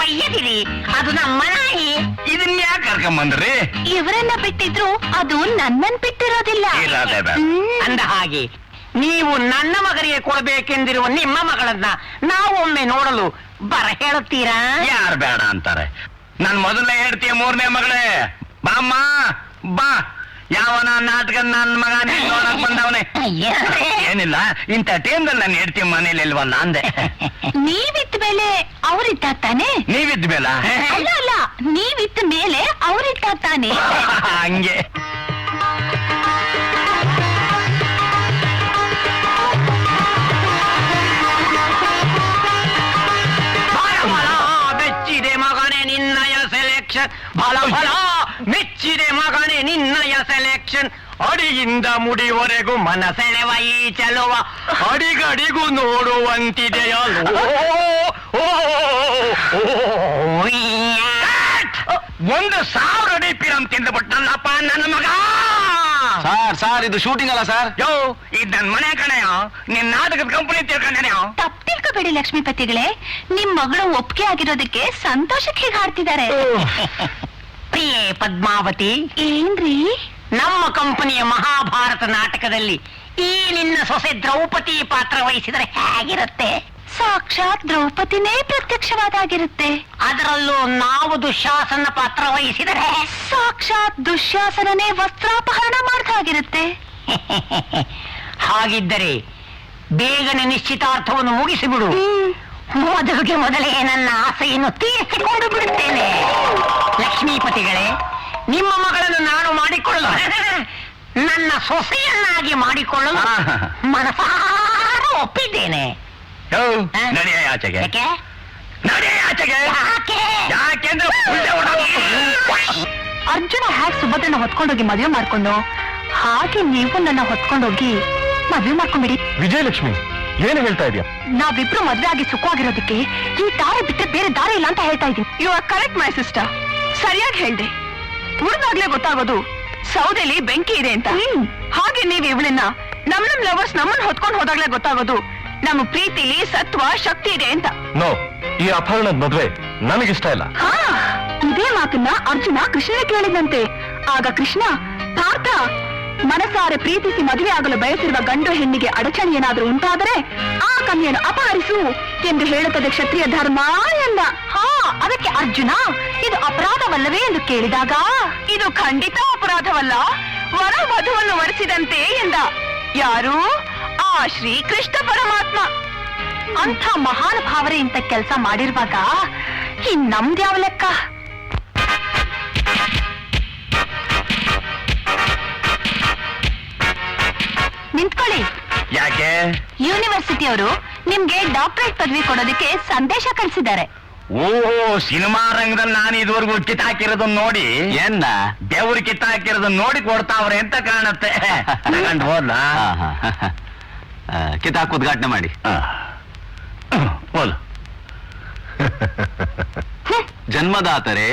ಬಯ್ಯದಿರಿ, ಅದು ನಮ್ಮ ನಾಯಿ. ಇದನ್ನ ಯಾಕೆ ಕರ್ಕೊಂಬಂದ್ರಿ? ಇವರನ್ನ ಬಿಟ್ಟಿದ್ರು ಅದು ನನ್ನನ್ ಬಿಟ್ಟಿರೋದಿಲ್ಲ. ಇರೋದೇ ಬೇಡ. ಅಂದ ಹಾಗೆ ನೀವು ನನ್ನ ಮಗನಿಗೆ ಕೊಡಬೇಕೆಂದಿರುವ ನಿಮ್ಮ ಮಗಳನ್ನ ನಾವು ಒಮ್ಮೆ ನೋಡಲು ಬರ ಹೇಳುತ್ತೀರಾ? ಯಾರು ಬೇಡ ಅಂತಾರೆ? ನನ್ ಮೊದಲನೇ ಹೇಳ್ತೀಯ, ಮೂರನೇ ಮಗಳೇ ಬಾಮ್ಮ ಬಾ. ಯಾವನ ನಾಟಕ ನನ್ನ ಮಗ ನೋಡಕ್ ಬಂದವನೇ. ಏನಿಲ್ಲ, ಇಂಥ ಟೈಮ್ದಲ್ಲಿ ನಾನು ಹೇಳ್ತೀಯ ಮನೇಲಿ ಇಲ್ವಲ್ಲ ಅಂದೆ. ನೀವಿದ್ದ ಮೇಲೆ ಅವ್ರಿದ್ದ ತಾನೆ? ನೀವಿದ್ದ ಮೇಲ? ಅಲ್ಲ ಅಲ್ಲ, ನೀವಿದ್ದ ಮೇಲೆ ಅವ್ರಿದ್ದ ತಾನೆ? ಹಂಗೆ. ಮೆಚ್ಚಿದೆ ಮಗನೇ ನಿನ್ನಯ ಸೆಲೆಕ್ಷನ್, ಬಲ ಬಲ ಮೆಚ್ಚಿದೆ ಮಗನೇ ನಿನ್ನಯ ಸೆಲೆಕ್ಷನ್. ಅಡಿಯಿಂದ ಮುಡಿವರೆಗೂ ಮನಸೆಳೆವ ಈ ಚೆಲುವ, ಅಡಿಗಡಿಗೂ ನೋಡುವಂತಿದೆಯಲ್ಲ. ಒಂದು 1000 ಅಡಿ ಪಿರಂ ತಿಂದುಬಿಟ್ಟಲ್ಲಪ್ಪ ನನ್ನ ಮಗ. ಸಾರ್ ಇದು ಶೂಟಿಂಗ್ ಅಲ್ಲ ಸರ್. ಯೋ, ಇದ್ ನನ್ ಮನೆ ಕಣೆಯೋ, ನಿನ್ ನಾಟಕದ ಕಂಪನಿ ತಿಳ್ಕೊಂಡೇನೆಯೋ. ತಪ್ಪು ತಿಳ್ಕೊಬೇಡಿ ಲಕ್ಷ್ಮೀಪತಿಗಳೇ, ನಿಮ್ ಮಗಳು ಒಪ್ಪಿಗೆ ಆಗಿರೋದಕ್ಕೆ ಸಂತೋಷಕ್ಕೆ ಹೀಗೆ ಹಾಡ್ತಿದ್ದಾರೆ. ಪ್ರಿಯೆ ಪದ್ಮಾವತಿ, ಏನ್ರಿ? ನಮ್ಮ ಕಂಪನಿಯ ಮಹಾಭಾರತ ನಾಟಕದಲ್ಲಿ ಈ ನಿನ್ನ ಸೊಸೆ ದ್ರೌಪದಿ ಪಾತ್ರ ವಹಿಸಿದರೆ ಹೇಗಿರುತ್ತೆ? ಸಾಕ್ಷಾತ್ ದ್ರೌಪದಿನೇ ಪ್ರತ್ಯಕ್ಷವಾದಾಗಿರುತ್ತೆ. ಅದರಲ್ಲೂ ನಾವು ದುಶ್ಯಾಸನ ಪಾತ್ರ ವಹಿಸಿದರೆ ಸಾಕ್ಷಾತ್ ದುಶ್ಯಾಸನನೇ ವಸ್ತ್ರಾಪಹರಣ ಮಾಡ್ದಾಗಿರುತ್ತೆ. ಹಾಗಿದ್ದರೆ ಬೇಗನೆ ನಿಶ್ಚಿತಾರ್ಥವನ್ನು ಮುಗಿಸಿಬಿಡು. ಮದುವೆಗೆ ಮೊದಲೇ ನನ್ನ ಆಸೆಯನ್ನು ತೀರಿಸಿಕೊಂಡು ಬಿಡುತ್ತೇನೆ. ಲಕ್ಷ್ಮೀಪತಿಗಳೇ, ನಿಮ್ಮ ಮಗಳನ್ನು ನಾನು ಮಾಡಿಕೊಳ್ಳಲು ನನ್ನ ಸೊಸೆಯನ್ನಾಗಿ ಮಾಡಿಕೊಳ್ಳಲು ಮನಸಾರ ಒಪ್ಪಿದ್ದೇನೆ. ನಡೆಯ ಆಚೆಗೆ, ಯಾಕೆ? ನಡೆಯ ಆಚೆಗೆ. ಯಾಕೆ? ಯಾಕೆಂದ್ರೆ ಉಲ್ಟೆ ಹೊಡೆದು. ಅರ್ಜುನ ಹ್ಯಾಕ್ ಸುಭದ್ರನ ಹೊತ್ಕೊಂಡೋಗಿ ಮದುವೆ ಮಾಡ್ಕೊಂಡು ಹಾಗೆ ನೀವು ನನ್ನ ಹೊತ್ಕೊಂಡೋಗಿ ಮದುವೆ ಮಾಡ್ಕೊಂಡ್ಬಿಡಿ. ವಿಜಯಲಕ್ಷ್ಮಿ, ಏನು ಹೇಳ್ತಾ ಇದೀಯ? ನಾವಿಬ್ರು ಮದ್ವೆ ಆಗಿ ಸುಖವಾಗಿರೋದಕ್ಕೆ ಈ ದಾರಿ ಬಿಟ್ಟರೆ ಬೇರೆ ದಾರಿ ಇಲ್ಲ ಅಂತ ಹೇಳ್ತಾ ಇದ್ದೀನಿ. You are correct my sister. ಸರಿಯಾಗಿ ಹೇಳ್ದೆ. ಉಳಿದಾಗ್ಲೇ ಗೊತ್ತಾಗೋದು ಸೌದೆಲಿ ಬೆಂಕಿ ಇದೆ ಅಂತ. ಹಾಗೆ ನೀವು ಇವಳನ್ನ ನಮ್ ಲವರ್ಸ್ ನಮ್ಮನ್ನ ಹೊತ್ಕೊಂಡು ಹೋದಾಗ್ಲೇ ಗೊತ್ತಾಗೋದು ನಮ್ಮ ಪ್ರೀತಿಲಿ ಸತ್ವ ಶಕ್ತಿ ಇದೆ ಅಂತ. ನೋ, ಈ ಅಪಹರಣದ ಮದ್ವೆ ನನಗಿಷ್ಟ ಇಲ್ಲ. ಹಾ, ಇದೇ ಮಾತನ್ನ ಅರ್ಜುನ ಕೃಷ್ಣನೇ ಕೇಳಿದಂತೆ. ಆಗ ಕೃಷ್ಣ, ಪಾರ್ಥ, ಮನಸಾರೆ ಪ್ರೀತಿಸಿ ಮದುವೆ ಆಗಲು ಬಯಸಿರುವ ಗಂಡು ಹೆಣ್ಣಿಗೆ ಅಡಚಣೆ ಏನಾದ್ರೂ ಉಂಟಾದರೆ ಆ ಕನ್ಯೆಯನ್ನು ಅಪಹರಿಸು ಎಂದು ಹೇಳುತ್ತದೆ ಕ್ಷತ್ರಿಯ ಧರ್ಮ ಎಂದ. ಹಾ, ಅದಕ್ಕೆ ಅರ್ಜುನ ಇದು ಅಪರಾಧವಲ್ಲವೇ ಎಂದು ಕೇಳಿದಾಗ, ಇದು ಖಂಡಿತ ಅಪರಾಧವಲ್ಲ, ವರ ವಧುವನ್ನು ವರಿಸಿದಂತೆ ಎಂದ. ಯಾರು? ಆ ಶ್ರೀ ಕೃಷ್ಣ ಪರಮಾತ್ಮ. ಅಂಥ ಮಹಾನುಭಾವರೇ ಇಂಥ ಕೆಲಸ ಮಾಡಿರುವಾಗ ಈ ನಮ್ದ್ಯಾವ ಲೆಕ್ಕ? ನಿಂತ್ಕೊಳ್ಳಿ. ಯಾಕೆ? ಯೂನಿವರ್ಸಿಟಿಯವರು ನಿಮ್ಗೆ ಡಾಕ್ಟರೇಟ್ ಪದವಿ ಕೊಡೋದಕ್ಕೆ ಸಂದೇಶ ಕಳಿಸಿದ್ದಾರೆ. ಓಹೋ, ಸಿನಿಮಾ ರಂಗದಲ್ಲಿ ನಾನು ಇದುವರೆಗೂ ಕಿತ್ತಾಕಿರೋದನ್ನ ನೋಡಿ ಏನ್ನ ದೇವ್ರು ಕಿತ್ತಾಕಿರೋದನ್ನ ನೋಡಿ ಕೊಡ್ತಾವ್ರೆ ಅಂತ ಕಾಣುತ್ತೆ. ತಗೊಂಡು ಹೋದ್ಲಾ? ಕಿತಾಕ್ ಉದ್ಘಾಟನೆ ಮಾಡಿ. ಹೋಲ್. ಜನ್ಮದಾತರೆ,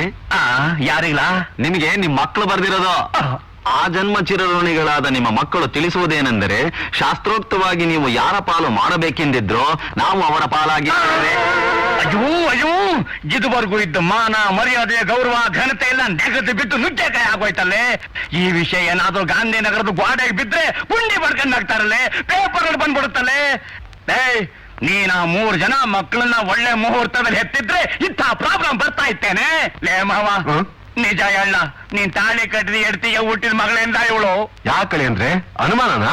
ಯಾರಿಲ್ಲ? ನಿಮಗೆ ನಿಮ್ ಮಕ್ಕಳು ಬರ್ದಿರೋದು. ಆ ಜನ್ಮ ಚಿರಋಣಿಗಳಾದ ನಿಮ್ಮ ಮಕ್ಕಳು ತಿಳಿಸುವುದೇನೆಂದರೆ, ಶಾಸ್ತ್ರೋಕ್ತವಾಗಿ ನೀವು ಯಾರ ಪಾಲು ಮಾಡಬೇಕೆಂದಿದ್ರೋ ನಾವು ಅವರ ಪಾಲಾಗಿದ್ದೇವೆ. ಅಯ್ಯೋ ಅಯ್ಯೋ, ಇದುವರೆಗೂ ಇದ್ದ ಮಾನ ಮರ್ಯಾದೆ ಗೌರವ ಘನತೆ ಎಲ್ಲ ನೆಗದು ಬಿಟ್ಟು ನುಗ್ಗೆಕಾಯಿ ಆಗೋಯ್ತಲ್ಲೇ. ಈ ವಿಷಯ ಏನಾದ್ರೂ ಗಾಂಧಿನಗರದ ಗೋಡೆಗೆ ಬಿದ್ರೆ ಪುಂಡಿ ಬಡ್ಕೊಂಡು ಹಾಕ್ತಾರಲ್ಲೇ, ಪೇಪರ್ ಬಂದ್ಬಿಡುತ್ತಲ್ಲೇ. ನೀನ 3 ಜನ ಮಕ್ಕಳನ್ನ ಒಳ್ಳೆ ಮುಹೂರ್ತದಲ್ಲಿ ಹೆತ್ತಿದ್ರೆ ಇಂಥ ಪ್ರಾಬ್ಲಮ್ ಬರ್ತಾ ಇತ್ತೇನೆ. ಲೇ ಮಾವ, ನಿಜ ಹೇಳ, ನೀನ್ ತಾಳಿ ಕಟ್ಟಿದ ಎಡ್ತಿಗೆ ಹುಟ್ಟಿದ ಮಗಳಿಂದ ಇವಳು. ಯಾಕಳಿ ಅಂದ್ರೆ ಅನುಮಾನನಾ?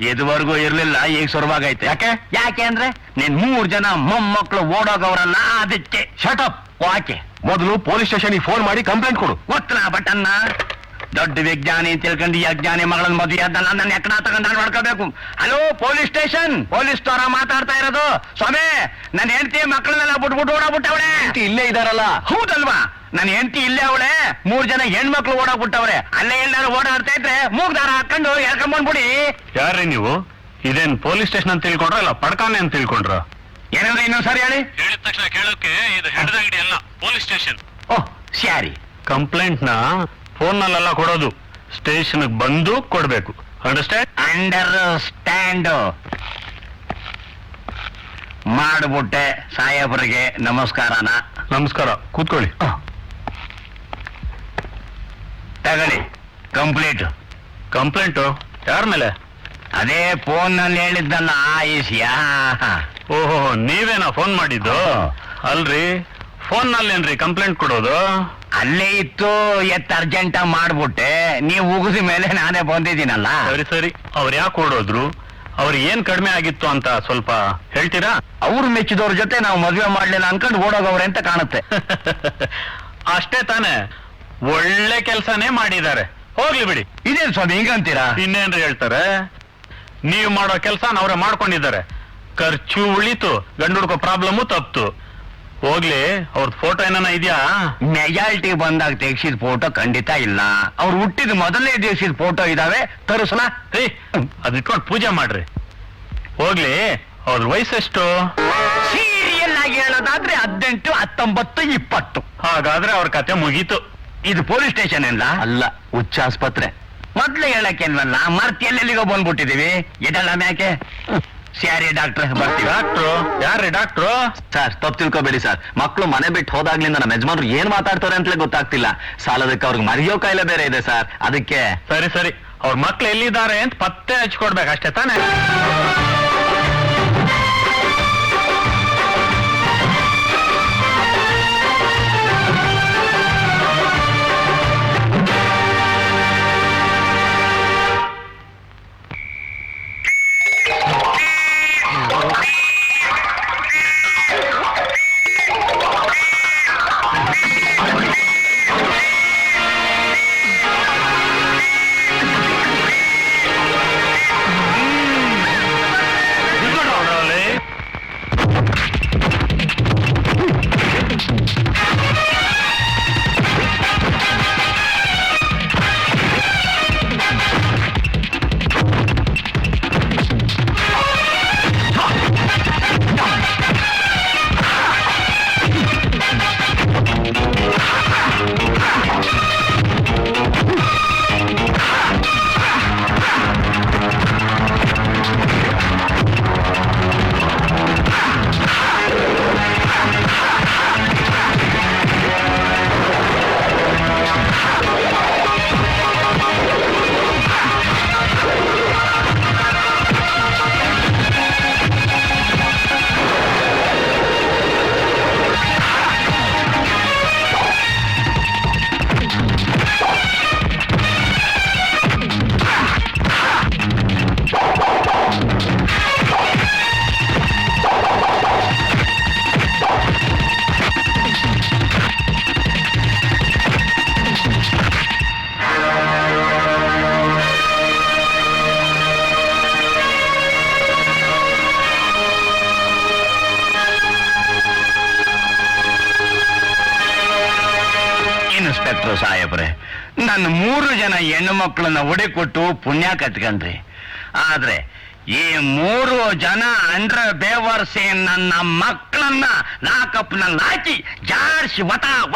ಇದುವರೆಗೂ ಇರ್ಲಿಲ್ಲ, ಈಗ ಶುರುವಾಗೈತೆ. ಯಾಕೆ ಅಂದ್ರೆ ನೀನ್ 3 ಜನ ಮೊಮ್ಮಕ್ಕಳು ಓಡೋಗವ್ರಲ್ಲ, ಅದಕ್ಕೆ. ಶಟಪ್. ಯಾಕೆ? ಮೊದಲು ಪೊಲೀಸ್ ಸ್ಟೇಷನ್ಗೆ ಫೋನ್ ಮಾಡಿ ಕಂಪ್ಲೇಂಟ್ ಕೊಡು. ಗೊತ್ತಲ್ಲ ಬಟನ್ನ. ದೊಡ್ಡ ವಿಜ್ಞಾನಿ ಅಂತ ತಿಳ್ಕೊಂಡು ಈ ಅಜ್ಞಾನಿ ಮಗಳನ್ನ ಮದುವೆ ಅದನ್ನ ನನ್ನ ಎಕ್ಕಡ ತಗೊಂಡು ನಾನು ಮಾಡ್ಕೋಬೇಕು. ಹಲೋ, ಪೊಲೀಸ್ ಸ್ಟೇಷನ್, ಪೊಲೀಸ್ ತರ ಮಾತಾಡ್ತಾ ಇರೋದು. ಸ್ವಾಮಿ, ನನ್ನ ಹೆಂಡತಿ ಮಕ್ಕಳನ್ನೆಲ್ಲ ಬಿಟ್ಬಿಟ್ಟು ಓಡಾಗ್ಬಿಟ್ಟವಳೆ. ಇಲ್ಲೇ ಇದಾರಲ್ಲ? ಹೌದಲ್ವಾ? ನನ್ನ ಹೆಂಡತಿ ಇಲ್ಲೇ ಅವಳೆ, 3 ಜನ ಹೆಣ್ಮಕ್ಳು ಓಡಾಗ್ಬಿಟ್ಟವ್ರೆ. ಅಲ್ಲೇ ಎಲ್ಲಾರು ಓಡಾಡ್ತಾ ಇದ್ರೆ ಮೂಗ್ದಾರ ಹಾಕೊಂಡು ಎಳ್ಕೊಂಡ್ಬಂದ್ಬಿಡಿ. ಯಾರ್ರಿ ನೀವು? ಇದೇನ್ ಪೊಲೀಸ್ ಸ್ಟೇಷನ್ ಅಂತ ತಿಳ್ಕೊಂಡ್ರ ಇಲ್ಲ ಪಡ್ಕಾನೆ ಅಂತ ತಿಳ್ಕೊಂಡ್ರ? ಏನಂದ್ರೆ ಇನ್ನೊಂದ್ ಸರಿ ಹೇಳಿ. ಹೇಳಿದ ತಕ್ಷಣ ಕೇಳೋಕೆ ಇದು ಹೆಣದ ಅಂಗಡಿ ಅಲ್ಲ, ಪೊಲೀಸ್ ಸ್ಟೇಷನ್. ಓಹ್, ಸ್ಯಾರಿ. ಕಂಪ್ಲೇಂಟ್ ನ ಫೋನ್ ನಲ್ಲೆಲ್ಲ ಕೊಡೋದು, ಸ್ಟೇಷನ್ ಬಂದು ಕೊಡ್ಬೇಕು. ಅಂಡರ್ಸ್ಟ್ಯಾಂಡ್? ಅಂಡರ್ಸ್ಟ್ಯಾಂಡ್. ಮಾಡ್ಬಿಟ್ಟೆ. ಸಾಹೇಬರಿಗೆ ನಮಸ್ಕಾರನ. ನಮಸ್ಕಾರ, ಕೂತ್ಕೊಳ್ಳಿ. ತಗೊಳ್ಳಿ ಕಂಪ್ಲೀಟ್. ಕಂಪ್ಲೇಂಟು ಯಾರ ಮೇಲೆ? ಅದೇ ಫೋನ್ ನಲ್ಲಿ ಹೇಳಿದ್ದಲ್ಲ, ಆಯಿಸ್ಯಾ. ಓಹೋ, ನೀವೇನಾ ಫೋನ್ ಮಾಡಿದ್ದು? ಅಲ್ರಿ, ಫೋನ್ ನಲ್ಲೇನ್ರಿ ಕಂಪ್ಲೇಂಟ್ ಕೊಡೋದು? ಅಲ್ಲೇ ಇತ್ತು, ಅರ್ಜೆಂಟ್ ಮಾಡ್ಬಿಟ್ಟೆ. ನೀವು ಉಗಿಸಿ ಮೇಲೆ ನಾನೇ ಬಂದಿದ್ದೀನಲ್ಲ. ಸರಿ ಸರಿ, ಅವ್ರು ಯಾಕೆ ಓಡೋದ್ರು? ಅವ್ರು ಏನ್ ಕಡಿಮೆ ಆಗಿತ್ತು ಅಂತ ಸ್ವಲ್ಪ ಹೇಳ್ತೀರಾ? ಅವ್ರು ಮೆಚ್ಚಿದವ್ರ ಜೊತೆ ನಾವು ಮದುವೆ ಮಾಡ್ಲಿಲ್ಲ ಅನ್ಕೊಂಡು ಓಡೋಗವ್ರೆ ಅಂತ ಕಾಣುತ್ತೆ. ಅಷ್ಟೇ ತಾನೆ, ಒಳ್ಳೆ ಕೆಲ್ಸನೇ ಮಾಡಿದ್ದಾರೆ. ಹೋಗ್ಲಿ ಬಿಡಿ. ಇದೇನ್ ಸ್ವಾಮಿ ಹಿಂಗಂತೀರಾ? ಇನ್ನೇನ್ರಿ ಹೇಳ್ತಾರೆ? ನೀವು ಮಾಡೋ ಕೆಲ್ಸ ಅವ್ರೆ ಮಾಡ್ಕೊಂಡಿದ್ದಾರೆ. ಖರ್ಚು ಉಳಿತು, ಗಂಡು ಹುಡ್ಕೋ ಪ್ರಾಬ್ಲಮ್ಮು ತಪ್ತು. ಹೋಗ್ಲಿ, ಅವ್ರದ್ ಫೋಟೋ ಏನಾನ ಇದೆಯಾ? ಮೆಜಾರಿಟಿ ಬಂದಾಗ ತೆಗ್ಸಿದ ಫೋಟೋ ಖಂಡಿತ ಇಲ್ಲ. ಅವ್ರು ಹುಟ್ಟಿದ ಮೊದಲನೇ ದಿವಸದ ಫೋಟೋ ಇದಾವೆ, ತರಿಸ್ಲಾ? ಅದಿಟ್ಕೊಂಡು ಪೂಜೆ ಮಾಡ್ರಿ. ಹೋಗ್ಲಿ, ಅವ್ರ ವಯಸ್ಸೆಷ್ಟು? ಸೀರಿಯಲ್ ಆಗಿ ಹೇಳೋದಾದ್ರೆ 18, 19, 20. ಹಾಗಾದ್ರೆ ಅವ್ರ ಕತೆ ಮುಗೀತು. ಇದು ಪೊಲೀಸ್ ಸ್ಟೇಷನ್ ಇಲ್ಲ ಅಲ್ಲ, ಹುಚ್ಚ ಆಸ್ಪತ್ರೆ. ಮೊದ್ಲು ಹೇಳಕ್ಕೇನ್ವಲ್ಲ, ಮರ್ತಿ ಎಲ್ಲೆಲ್ಲಿಗೋ ಬಂದ್ಬಿಟ್ಟಿದೀವಿ. ಇದೆಲ್ಲ ಮ್ಯಾಕೆ. ಸ್ಯಾರಿ ಡಾಕ್ಟರ್, ಬರ್ತೀವಿ. ಡಾಕ್ಟ್ರು? ಯಾರ್ರಿ ಡಾಕ್ಟ್ರು? ಸರ್, ತಪ್ಪು ತಿಳ್ಕೊಬೇಡಿ ಸರ್. ಮಕ್ಕಳು ಮನೆ ಬಿಟ್ಟು ಹೋದಾಗ್ಲಿಂದ ನಮ್ಮ ಯಜಮಾನ್ರು ಏನ್ ಮಾತಾಡ್ತಾರೆ ಅಂತಲೇ ಗೊತ್ತಾಗ್ತಿಲ್ಲ. ಸಾಲದಕ್ಕೆ ಅವ್ರಿಗೆ ಮರಿಯೋ ಕಾಯಿಲೆ ಬೇರೆ ಇದೆ ಸರ್, ಅದಕ್ಕೆ. ಸರಿ ಸರಿ, ಅವ್ರ ಮಕ್ಳು ಎಲ್ಲಿದ್ದಾರೆ ಅಂತ ಪತ್ತೆ ಹಚ್ಕೊಡ್ಬೇಕು, ಅಷ್ಟೇ ತಾನೇ? ಇನ್ಸ್ಪೆಕ್ಟರ್ ಸಾಹೇಬ್ರೆ, ನನ್ನ 3 ಜನ ಹೆಣ್ಣು ಮಕ್ಕಳನ್ನ ಒಡೆ ಕೊಟ್ಟು ಪುಣ್ಯ ಕತ್ಕೊಂಡ್ರಿ. ಆದ್ರೆ ಈ 3 ಜನ ಅಂಡ್ರ ಬೇವರ್ಸೆ ನನ್ನ ಮಕ್ಕಳನ್ನ ಲಾಕಪ್ನಲ್ಲಿ ಹಾಕಿ ಜಾಡ್ಸಿ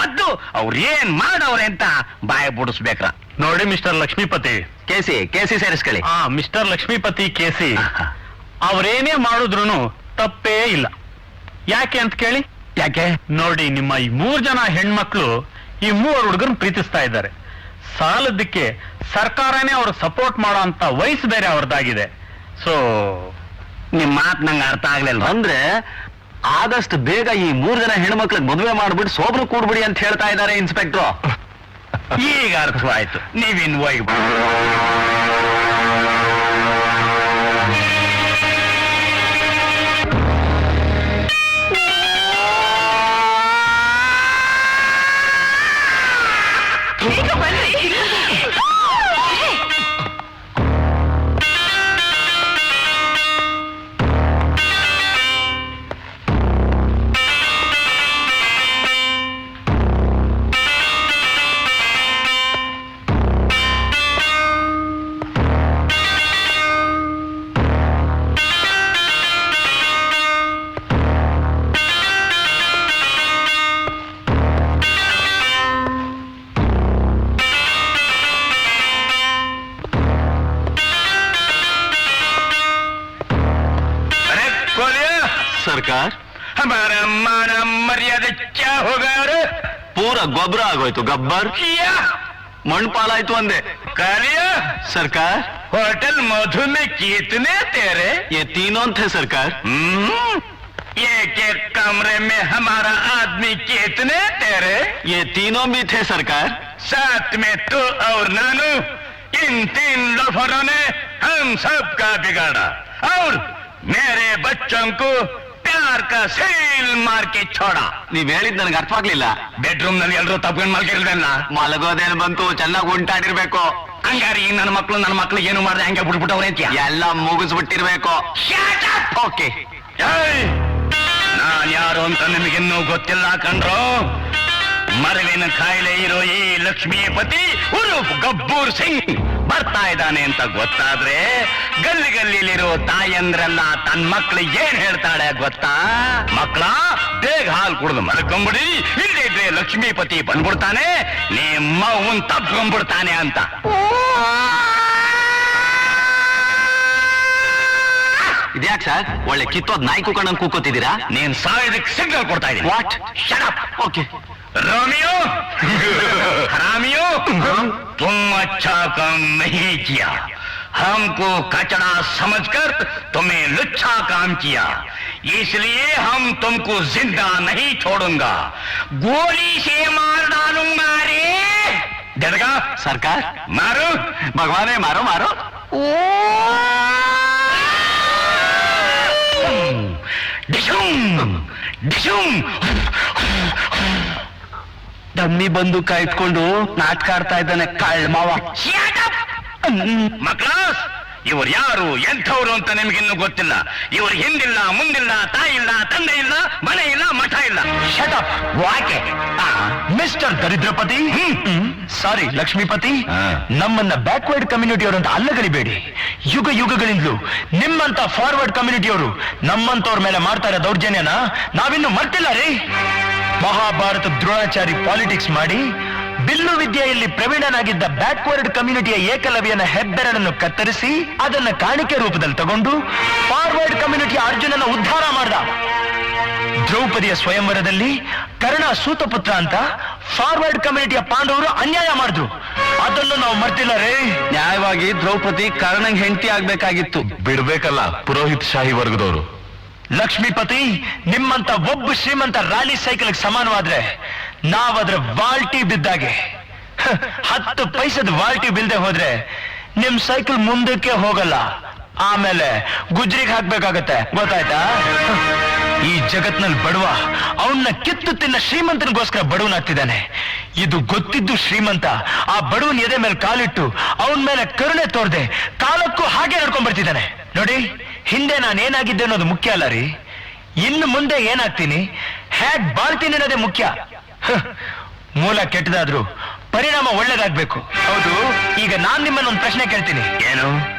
ಒದ್ದು ಅವ್ರೇನ್ ಮಾಡವ್ರೆ ಅಂತ ಬಾಯಿ ಬಿಡಿಸ್ಬೇಕ್ರ. ನೋಡಿ ಮಿಸ್ಟರ್ ಲಕ್ಷ್ಮೀಪತಿ, ಕೇಸಿ ಸೇರಿಸ್ಕೊಳ್ಳಿ. ಮಿಸ್ಟರ್ ಲಕ್ಷ್ಮೀಪತಿ ಕೇಸಿ ಅವ್ರೇನೇ ಮಾಡಿದ್ರು ತಪ್ಪೇ ಇಲ್ಲ. ಯಾಕೆ ಅಂತ ಕೇಳಿ? ಯಾಕೆ? ನೋಡಿ, ನಿಮ್ಮ ಈ 3 ಜನ ಹೆಣ್ಮಕ್ಳು ಈ 3 ಹುಡುಗರನ್ನ ಪ್ರೀತಿಸ್ತಾ ಇದ್ದಾರೆ. ಸಾಲದಕ್ಕೆ ಸರ್ಕಾರನೇ ಅವ್ರು ಸಪೋರ್ಟ್ ಮಾಡೋ ಅಂತ ವಯಸ್ಸು ಬೇರೆ ಅವ್ರದ್ದಾಗಿದೆ. ಸೊ ನಿಮ್ ಮಾತು ನಂಗೆ ಅರ್ಥ ಆಗ್ಲಿಲ್ಲ. ಅಂದ್ರೆ ಆದಷ್ಟು ಬೇಗ ಈ 3 ಜನ ಹೆಣ್ಮಕ್ಳಿಗೆ ಮದುವೆ ಮಾಡ್ಬಿಟ್ಟು ಸೋಬ್ರು ಕೂಡ್ಬಿಡಿ ಅಂತ ಹೇಳ್ತಾ ಇದ್ದಾರೆ ಇನ್ಸ್ಪೆಕ್ಟ್ರು. ಈಗ ಅರ್ಥವಾಯ್ತು. ನೀವಿನ್ ಹೋಗಿ ಈಗ ಬನ್ನಿ. ಸರ್ಕಾರ हमारा मान मर्यादा क्या होगा? ಪೂರ ಗೊಬ್ಬರ ಆಗೋಯ್ತು. ಗಬ್ಬರ್ किया ಮಣ್ಪಾಲಾಯ್ತು ಅಂದೆ. कालिया ಸರ್ಕಾರ होटल मधु में कितने तेरे? ये तीनों थे सरकार. एक एक कमरे में हमारा आदमी कितने तेरे? ये तीनों भी थे सरकार. साथ में तू और नानू, इन 3 लोफरों ने हम सबका बिगाड़ा और मेरे बच्चों को प्यार का सील मार के छोड़ा. ನೀವ್ ಹೇಳಿದ್ ನನಗೆ ಅರ್ಥವಾಗ್ಲಿಲ್ಲ. ಬೆಡ್ರೂಮ್ ನಲ್ಲಿ ಎಲ್ಲರೂ ತಪ್ಕೊಂಡು ಮಲ್ಕಿರ್ದಲ್ಲ. ಮಲಗೋದೇನು ಬಂತು, ಚೆನ್ನಾಗಿ ಉಂಟಾಡಿರ್ಬೇಕು. ಹಂಗಾರಿ ನನ್ನ ಮಕ್ಳು ಏನು ಮಾಡ್ದೆ ಹಂಗೆ ಬಿಟ್ಬಿಟ್ಟವ್ರೆ ಅಂತೀಯ? ಎಲ್ಲ ಮುಗಿಸ್ಬಿಟ್ಟಿರ್ಬೇಕು. ಓಕೆ. ನಾನ್ ಯಾರು ಅಂತ ನಿಮಗಿನ್ನೂ ಗೊತ್ತಿಲ್ಲ ಕಣ್ರೋ. ಮರವಿನ ಕಾಯಿಲೆ ಇರೋ ಈ ಲಕ್ಷ್ಮೀಪತಿ ಉರುಫ್ ಗಬ್ಬೂರ್ ಸಿಂಗ್ ಬರ್ತಾ ಇದ್ದಾನೆ ಅಂತ ಗೊತ್ತಾದ್ರೆ ಗಲ್ಲಿಲಿರೋ ತಾಯಂದ್ರೆಲ್ಲ ತನ್ನ ಮಕ್ಳಿಗೆ ಏನ್ ಹೇಳ್ತಾಳೆ ಗೊತ್ತಾ? ಮಕ್ಕಳ ಬೇಗ ಹಾಲು ಕುಡಿದು ಮಲ್ಕೊಂಬಿಡಿ, ಇಲ್ಲದಿದ್ರೆ ಲಕ್ಷ್ಮೀಪತಿ ಬಂದ್ಬಿಡ್ತಾನೆ, ನಿಮ್ಮ ಅವ್ವನ್ ತಪ್ಕೊಂಡ್ಬಿಡ್ತಾನೆ ಅಂತ. ಇದ್ಯಾಕ್ ಸರ್ ಒಳ್ಳೆ ಕಿತ್ತೋದ್ ನಾಯಿ ಕೂಕೊಂಡಂಗ್ ಕೂಕೋತಿದ್ದೀರಾ? ನೀನ್ ಸಾಯೋದಕ್ಕೆ ಸಿಗ್ನಲ್ ಕೊಡ್ತಾ ಇದ್ದೀನಿ. What? Shut up. Okay. Romeo हरामियो, तुम अच्छा काम नहीं किया. हमको कचड़ा समझकर तुम्हें लुच्चा काम किया, इसलिए हम तुमको जिंदा नहीं छोड़ूंगा, गोली से मार डालूंगा. रे डरगा सरकार मारो. भगवान मारो मारो. डिशुम डिशुम. ಡಮ್ಮಿ ಬಂದು ಕಾಯ್ಕೊಂಡು ನಾಟಕ ಆಡ್ತಾ ಇದ್ದಾನೆ ಕಳ್ಳ ಮಾವ. ಮಕ್ಕಳ, ಇವರು ಯಾರು ಎಂಥವ್ರು ಅಂತ ನಿಮ್ಗಿನ್ನೂ ಗೊತ್ತಿಲ್ಲ. ಇವರು ಹಿಂದಿಲ್ಲ ಮುಂದಿಲ್ಲ, ತಾಯಿ ಇಲ್ಲ, ತಂದೆ ಇಲ್ಲ, ಮನೆ ಇಲ್ಲ, ಮಠ ಇಲ್ಲ. Shut up. ವಾಕೆ ಮಿಸ್ಟರ್ ದರಿದ್ರಪತಿ, ಸಾರಿ ಲಕ್ಷ್ಮೀಪತಿ, ನಮ್ಮನ್ನ ಬ್ಯಾಕ್ವರ್ಡ್ ಕಮ್ಯುನಿಟಿಯವರು ಅಂತ ಅಲ್ಲಗಳಿಬೇಡಿ. ಯುಗಗಳಿಂದಲೂ ನಿಮ್ಮಂತ ಫಾರ್ವರ್ಡ್ ಕಮ್ಯುನಿಟಿಯವರು ನಮ್ಮಂತವ್ರ ಮೇಲೆ ಮಾಡ್ತಾ ಇರೋ ದೌರ್ಜನ್ಯನ ನಾವಿನ್ನು ಮರ್ತಿಲ್ಲ ರೀ. ಮಹಾಭಾರತ ದ್ರೋಣಾಚಾರಿ ಪಾಲಿಟಿಕ್ಸ್ ಮಾಡಿ ಬಿಲ್ಲು ವಿದ್ಯೆಯಲ್ಲಿ ಪ್ರವೀಣನಾಗಿದ್ದ ಬ್ಯಾಕ್ವರ್ಡ್ ಕಮ್ಯುನಿಟಿಯ ಏಕಲವ್ಯನ ಹೆಬ್ಬೆರಳನ್ನು ಕತ್ತರಿಸಿ ಅದನ್ನ ಕಾಣಿಕೆ ರೂಪದಲ್ಲಿ ತಗೊಂಡು ಫಾರ್ವರ್ಡ್ ಕಮ್ಯುನಿಟಿಯ ಅರ್ಜುನನ ಉದ್ಧಾರ ಮಾಡ್ದ. ದ್ರೌಪದಿಯ ಸ್ವಯಂವರದಲ್ಲಿ ಕರ್ಣ ಸೂತಪುತ್ರ ಅಂತ ಫಾರ್ವರ್ಡ್ ಕಮ್ಯುನಿಟಿಯ ಪಾಂಡವರು ಅನ್ಯಾಯ ಮಾಡಿದ್ರು. ಅದನ್ನು ನಾವು ಮರ್ತಿಲ್ಲ ರೇ. ನ್ಯಾಯವಾಗಿ ದ್ರೌಪದಿ ಕರ್ಣಂಗ್ ಹೆಂಡತಿ ಆಗ್ಬೇಕಾಗಿತ್ತು. ಬಿಡ್ಬೇಕಲ್ಲ ಪುರೋಹಿತ್ ಶಾಹಿ ವರ್ಗದವರು. ಲಕ್ಷ್ಮೀಪತಿ, ನಿಮ್ಮಂತ ಒಬ್ಬ ಶ್ರೀಮಂತ ರಾಲಿ ಸೈಕಲ್ ಸಮಾನವಾದ್ರೆ ನಾವದ್ರ ವಾಲ್ಟಿ ಬಿದ್ದಾಗೆ. 10 ಪೈಸದ ವಾಲ್ಟಿ ಬಿಲ್ದೆ ಹೋದ್ರೆ ನಿಮ್ ಸೈಕಲ್ ಮುಂದಕ್ಕೆ ಹೋಗಲ್ಲ. ಆಮೇಲೆ ಗುಜ್ರಿಗೆ ಹಾಕ್ಬೇಕಾಗತ್ತೆ, ಗೊತ್ತಾಯ್ತಾ? ಈ ಜಗತ್ನಲ್ಲಿ ಬಡವ ಅವನ್ನ ಕಿತ್ತು ತಿನ್ನ ಶ್ರೀಮಂತನಿಗೋಸ್ಕರ ಬಡವನಾಗ್ತಿದ್ದಾನೆ. ಇದು ಗೊತ್ತಿದ್ದು ಶ್ರೀಮಂತ ಆ ಬಡವನ ಎದೆ ಮೇಲೆ ಕಾಲಿಟ್ಟು ಅವನ ಮೇಲೆ ಕರುಣೆ ತೋರ್ದೆ ಕಾಲಕ್ಕೂ ಹಾಗೆ ನಡ್ಕೊಂಡ್ ಬರ್ತಿದ್ದಾನೆ. ನೋಡಿ, ಹಿಂದೆ ನಾನು ಏನಾಗಿದ್ದೆ ಅನ್ನೋದು ಮುಖ್ಯ ಅಲ್ಲ ರೀ, ಇನ್ನು ಮುಂದೆ ಏನಾಗ್ತೀನಿ, ಹೇಗ್ ಬಾಳ್ತೀನಿ ಅನ್ನೋದೇ ಮುಖ್ಯ. ಮೂಲ ಕೆಟ್ಟದಾದ್ರು ಪರಿಣಾಮ ಒಳ್ಳೇದಾಗ್ಬೇಕು. ಹೌದು, ಈಗ ನಾನ್ ನಿಮ್ಮನ್ನ ಒಂದು ಪ್ರಶ್ನೆ ಕೇಳ್ತೀನಿ. ಏನು?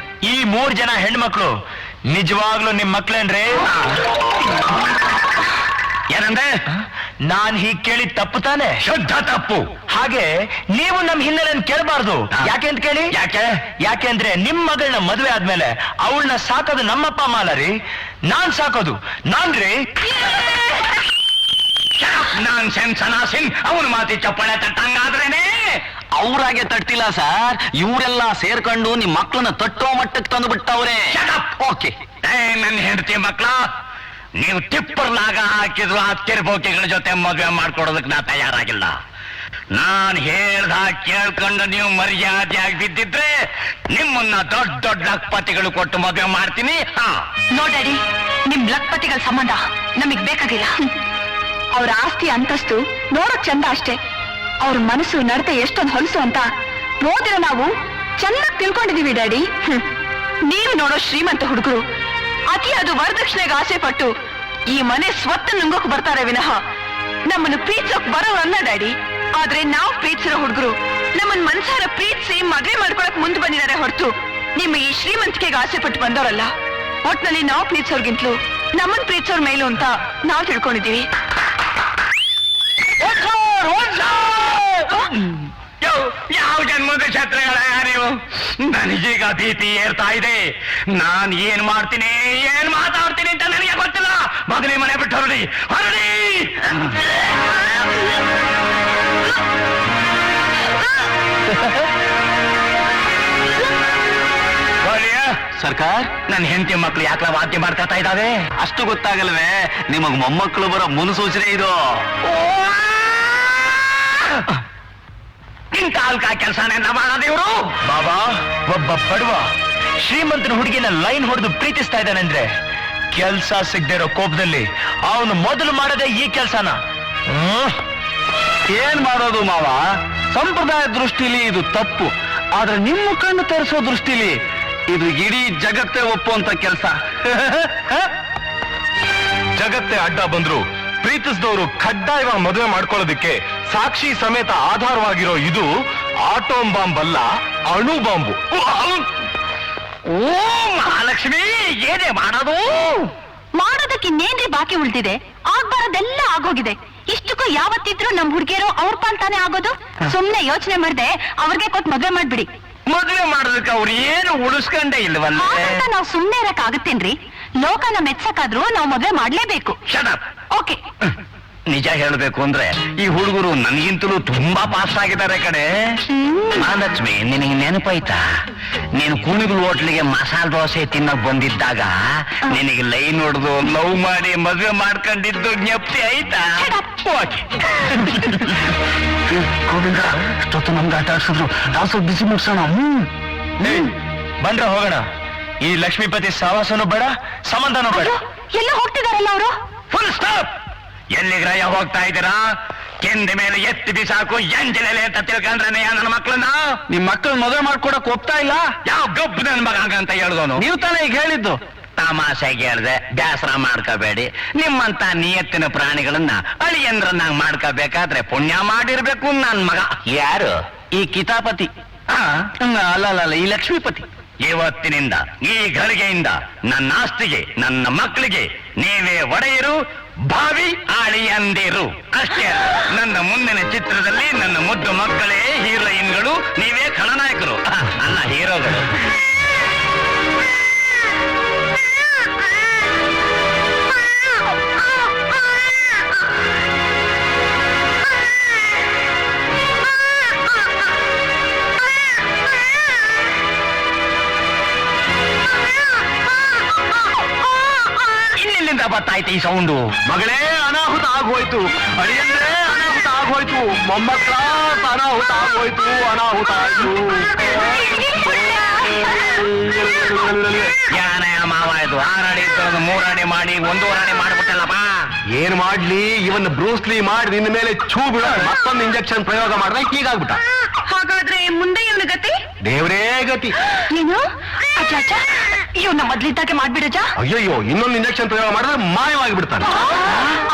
ಈ 3 ಜನ ಹೆಣ್ಮಕ್ಳು ನಿಜವಾಗ್ಲೂ ನಿಮ್ ಮಕ್ಳೇನ್ರಿ? ಏನಂದ್ರೆ ನಾನ್ ಹೀಗ್ ಕೇಳಿ ತಪ್ಪು ತಾನೆ? ಶುದ್ಧ ತಪ್ಪು. ಹಾಗೆ ನೀವು ನಮ್ ಹಿನ್ನೆಲೆಯನ್ನು ಕೇಳಬಾರ್ದು. ಯಾಕೆ ಅಂತ ಕೇಳಿ. ಯಾಕೆಂದ್ರೆ ನಿಮ್ ಮಗಳನ್ನ ಮದುವೆ ಆದ್ಮೇಲೆ ಅವಳನ್ನ ಸಾಕೋದು ನಮ್ಮಪ್ಪ ಅಮ್ಮ ಅಲ್ಲ ರೀ, ನಾನ್ ಸಾಕೋದು ನಾನ್ರಿ. ನಾನ್ ಸೆನ್ಸನಾಸಿನ್ ಅವನ ಮಾತಿ ಚಪ್ಪಳೆ ತಟ್ಟಂಗಾದ್ರೇನೆ. ಅವ್ರಾಗೆ ತಟ್ಟಿಲ್ಲ ಸರ್, ಇವರೆಲ್ಲ ಸೇರ್ಕೊಂಡು ನಿಮ್ ಮಕ್ಕಳನ್ನ ತಟ್ಟೋ ಮಟ್ಟಕ್ಕೆ ತಂದು ಬಿಟ್ಟವ್ರೆ. ಓಕೆ, ನನ್ನ ಹೆಂಡತಿ ಮಕ್ಳ ನೀವು ಟಿಪ್ಪರ್ಲಾಗ ಹಾಕಿದ್ರು ಆ ತಿರ್ಬೋಕಿಗಳ ಜೊತೆ ಮದುವೆ ಮಾಡ್ಕೊಡೋದಕ್ಕೆ ನಾ ತಯಾರಾಗಿಲ್ಲ. ನಾನ್ ಹೇಳ್ದ ಕೇಳ್ಕೊಂಡು ನೀವು ಮರ್ಯಾದೆಯಾಗಿ ಬಿದ್ದಿದ್ರೆ ನಿಮ್ಮನ್ನ ದೊಡ್ಡ ದೊಡ್ಡ ಲಕ್ಪತಿಗಳು ಕೊಟ್ಟು ಮದುವೆ ಮಾಡ್ತೀನಿ. ನೋಡ್ಯಾಡಿ, ನಿಮ್ ಲಕ್ಪತಿಗಳ ಸಂಬಂಧ ನಮಗ್ ಬೇಕಾಗಿಲ್ಲ. ಅವ್ರ ಆಸ್ತಿ ಅಂತಸ್ತು ನೋಡೋಕ್ ಚಂದ ಅಷ್ಟೇ, ಅವ್ರ ಮನಸ್ಸು ನಡತೆ ಎಷ್ಟೊಂದು ಹೊಲಸು ಅಂತ ಓದಿರೋ ನಾವು ಚೆನ್ನಾಗಿ ತಿಳ್ಕೊಂಡಿದೀವಿ ಡ್ಯಾಡಿ. ನೀವು ನೋಡೋ ಶ್ರೀಮಂತ ಹುಡುಗರು ಅತಿಯಾದ ವರದಕ್ಷಿಣೆಗೆ ಆಸೆ ಪಟ್ಟು ಈ ಮನೆ ಸ್ವತ್ತು ನುಂಗೋಕ್ ಬರ್ತಾರೆ ವಿನಃ ನಮ್ಮನ್ನು ಪ್ರೀತಿಸೋಕ್ ಬರೋರನ್ನ ಡ್ಯಾಡಿ. ಆದ್ರೆ ನಾವು ಪ್ರೀತಿಸಿರೋ ಹುಡುಗರು ನಮ್ಮನ್ ಮನ್ಸಾರ ಪ್ರೀತಿಸಿ ಮದುವೆ ಮಾಡ್ಕೊಳಕ್ ಮುಂದೆ ಬಂದಿದ್ದಾರೆ ಹೊರತು ನಿಮ್ಮ ಈ ಶ್ರೀಮಂತಿಕೆಗೆ ಆಸೆ ಪಟ್ಟು ಬಂದವರಲ್ಲ. ಒಟ್ನಲ್ಲಿ ನಾವು ಪ್ರೀತಿಸೋರ್ಗಿಂತಲೂ ನಮ್ಮನ್ ಪ್ರೀತಿಸೋರ್ ಮೇಲು ಅಂತ ನಾವು ತಿಳ್ಕೊಂಡಿದೀವಿ. ಯಾವ ಜನ್ಮದ ಛತ್ರಗಳ ನೀವು? ನನಗೀಗ ಭೀತಿ ಏರ್ತಾ ಇದೆ. ನಾನ್ ಏನ್ ಮಾಡ್ತೀನಿ ಏನ್ ಮಾತಾಡ್ತೀನಿ ಅಂತ ನನಗೆ ಗೊತ್ತಿಲ್ಲ. ಮಗನೇ ಮನೆ ಬಿಟ್ಟು ಹೊರಡಿ ಹೊರಡಿ. ಸರ್ಕಾರ್, ನನ್ನ ಹೆಂಡತಿ ಮಕ್ಳು ಯಾಕೆ ವಾದ್ಯ ಮಾಡ್ಕೊತಾ ಇದ್ದಾವೆ? ಅಷ್ಟು ಗೊತ್ತಾಗಲ್ವೇ? ನಿಮಗ್ ಮೊಮ್ಮಕ್ಕಳು ಬರೋ ಮುನ್ಸೂಚನೆ ಇದು. ನಿನ್ ಕಾಲ್ಕ ಕೆಲಸನೆಲ್ಲ ಮಾಡೋದು ಇವರು. ಬಾಬಾ, ಒಬ್ಬ ಬಡವ ಶ್ರೀಮಂತನ ಹುಡುಗಿನ ಲೈನ್ ಹೊಡೆದು ಪ್ರೀತಿಸ್ತಾ ಇದ್ದಾನಂದ್ರೆ ಕೆಲ್ಸ ಸಿಗದೆ ಇರೋ ಕೋಪದಲ್ಲಿ ಅವನು ಮೊದಲು ಮಾಡದೆ ಈ ಕೆಲ್ಸನ. ಏನ್ ಮಾಡೋದು ಮಾವ? ಸಂಪ್ರದಾಯ ದೃಷ್ಟಿಲಿ ಇದು ತಪ್ಪು, ಆದ್ರೆ ನಿಮ್ಮ ಕಣ್ಣು ತರಿಸೋ ದೃಷ್ಟಿಲಿ ಇದು ಇಡೀ ಜಗತ್ತೇ ಒಪ್ಪುವಂತ ಕೆಲಸ. ಜಗತ್ತೇ ಅಡ್ಡ ಬಂದ್ರು ಪ್ರೀತಿಸಿದವರು ಕಡ್ಡಾಯವಾಗಿ ಮದುವೆ ಮಾಡ್ಕೊಳ್ಳೋದಕ್ಕೆ ಸಾಕ್ಷಿ ಸಮೇತ ಆಧಾರವಾಗಿರೋ ಇದು ಆಟೋಮ್ ಬಾಂಬ್ ಅಲ್ಲ, ಅಣು ಬಾಂಬು. ಓ ಮಹಾಲಕ್ಷ್ಮಿ, ಏನೇ ಮಾಡೋದು? ಮಾಡೋದಕ್ಕೆ ಇನ್ನೇನ್ರಿ ಬಾಕಿ ಉಳಿದಿದೆ? ಆಗ್ಬಾರದೆಲ್ಲ ಆಗೋಗಿದೆ. ಇಷ್ಟಕ್ಕೂ ಯಾವತ್ತಿದ್ರು ನಮ್ ಹುಡುಗಿಯರು ಅವ್ರ ಪಾಲ್ತಾನೆ ಆಗೋದು. ಸುಮ್ನೆ ಯೋಚನೆ ಮಾಡ್ದೆ ಅವ್ರಿಗೆ ಕೊಟ್ಟು ಮದ್ವೆ ಮಾಡ್ಬಿಡಿ. ಮದುವೆ ಮಾಡೋದಕ್ಕೆ ಅವ್ರು ಏನು ಉಳಿಸ್ಕೊಂಡೇ ಇಲ್ವಲ್ಲ. ನಾವು ಸುಮ್ನೆ ಇರಕ್ ಆಗತ್ತೇನ್ರಿ? ಲೋಕನ ಮೆಚ್ಚಕ್ಕಾದ್ರೂ ನಾವು ಮದ್ವೆ ಮಾಡ್ಲೇಬೇಕು. ಓಕೆ, ನಿಜ ಹೇಳ್ಬೇಕು ಅಂದ್ರೆ ಈ ಹುಡುಗರು ನನಗಿಂತಲೂ ತುಂಬಾ ಪಾಸ್ ಆಗಿದ್ದಾರೆ ಕಡೆ. ಮಹಾಲಕ್ಷ್ಮಿ, ನಿನಗೆ ನೆನಪಾಯ್ತಾ? ನೀನು ಕುಣಿಗಲ್ ಹೋಟ್ಲಿಗೆ ಮಸಾಲ ದೋಸೆ ತಿನ್ನಕ್ ಬಂದಿದ್ದಾಗ ನಿನಗೆ ಲೈನ್ ಹೊಡೆದು ಲವ್ ಮಾಡಿ ಮದುವೆ ಮಾಡ್ಕೊಂಡಿದ್ದು ಜ್ಞಪ್ತಿ ಆಯ್ತಾ? ಗೋವಿಂದ, ಇಷ್ಟೊತ್ತು ನಮ್ಗೆ ಆಟ ಆಡ್ಸಿದ್ರು, ನಾವು ಸ್ವಲ್ಪ ಬಿಸಿ ಮುಗಿಸೋಣ. ಬಂದ್ರೆ ಹೋಗೋಣ. ಈ ಲಕ್ಷ್ಮೀಪತಿ ಸಹವಾಸನೂ ಬೇಡ, ಸಂಬಂಧನೂ ಬೇಡ. ಎಲ್ಲ ಹೋಗ್ತಿದಾರಲ್ಲ ಅವರು. Full stop. ಎಲ್ಲಿಗ್ರಯ ಹೋಗ್ತಾ ಇದ್ದೀರಾ? ಕೆಂದ ಮೇಲೆ ಎತ್ತಿ ಬಿಸಾಕು ಎಂಜಲೆಲೆ ಅಂತ ತಿಳ್ಕೊಂಡ್ರೆ ನನ್ನ ಮಕ್ಕಳನ್ನ. ನಿಮ್ ಮಕ್ಕಳು ಮದುವೆ ಮಾಡ್ಕೊಡಕ್ ಒಪ್ತಾ ಇಲ್ಲ? ಯಾವ ಗಬ್ಬು ನನ್ ಮಗ ಅಂತ ಹೇಳ್ದವನು? ನೀವು ತಾನೇ ಈಗ ಹೇಳಿದ್ದು. ತಮಾಷೆಗೆ ಹೇಳ್ದೆ, ಬೇಸರ ಮಾಡ್ಕೋಬೇಡಿ. ನಿಮ್ಮಂತ ನಿಯತ್ತಿನ ಪ್ರಾಣಿಗಳನ್ನ ಅಳಿಯಂದ್ರನ್ನಾಗ ಮಾಡ್ಕೋಬೇಕಾದ್ರೆ ಪುಣ್ಯ ಮಾಡಿರ್ಬೇಕು ನನ್ ಮಗ. ಯಾರು? ಈ ಕಿತಾಪತಿ. ಅಲ್ಲ, ಈ ಲಕ್ಷ್ಮೀಪತಿ. ಇವತ್ತಿನಿಂದ ಈ ಗಳಿಗೆಯಿಂದ ನನ್ನ ಆಸ್ತಿಗೆ ನನ್ನ ಮಕ್ಕಳಿಗೆ ನೀವೇ ಒಡೆಯರು, ಭಾವಿ ಆಳಿಯಂದಿರು ಅಷ್ಟೇ. ನನ್ನ ಮುಂದಿನ ಚಿತ್ರದಲ್ಲಿ ನನ್ನ ಮುದ್ದು ಮಕ್ಕಳೇ ಹೀರೋಯಿನ್ಗಳು, ನೀವೇ ಖಳನಾಯಕರು ಅಲ್ಲ ಹೀರೋಗಳು. ಇನ್ನೆಲ್ಲಿಂದ ಬರ್ತಾಯ್ತು ಈ ಸೌಂಡು? ಮಗಳೇ, ಅನಾಹುತ ಆಗೋಯ್ತು. ಅಳಿಯಂದ್ರೆ ಅನಾಹುತ ಆಗೋಯ್ತು. ಮೊಮ್ಮಕ್ಕಳ ಅನಾಹುತ ಆಗೋಯ್ತು. ಅನಾಹುತ ಆಯ್ತು. ಯಾನೇ ಮಾವ ಇದು? 6 ಅಡಿ ಇದ್ದು 3 ಅಡಿ ಮಾಡಿ 1.5 ಅಡಿ ಮಾಡ್ಬಿಟ್ಟಲ್ಲಪ್ಪ. ಏನ್ ಮಾಡ್ಲಿ? ಇವನ್ ಬ್ರೂಸ್ಲಿ ಮಾಡಿ ನಿನ್ನ ಮೇಲೆ ಛೂ ಬಿಡ ಮತ್ತೊಂದು ಇಂಜೆಕ್ಷನ್ ಪ್ರಯೋಗ ಮಾಡಿದ್ರೆ ಹೀಗಾಗ್ಬಿಟ್ಟ. ಹಾಗಾದ್ರೆ ಮುಂದೆ ಇವನ ಗತಿ? ದೇವ್ರೇ ಗತಿ. ಏನು ಅಜ್ಜ ಅಜ್ಜ, ಇವನ್ನ ಮೊದ್ಲಿದ್ದಾಗೆ ಮಾಡ್ಬಿಡಜ್ಜ. ಅಯ್ಯಯ್ಯೋ, ಇನ್ನೊಂದು ಇಂಜೆಕ್ಷನ್ ಪ್ರಯೋಗ ಮಾಡಿದ್ರೆ ಮಾಯವಾಗಿ ಬಿಡ್ತಾನೆ.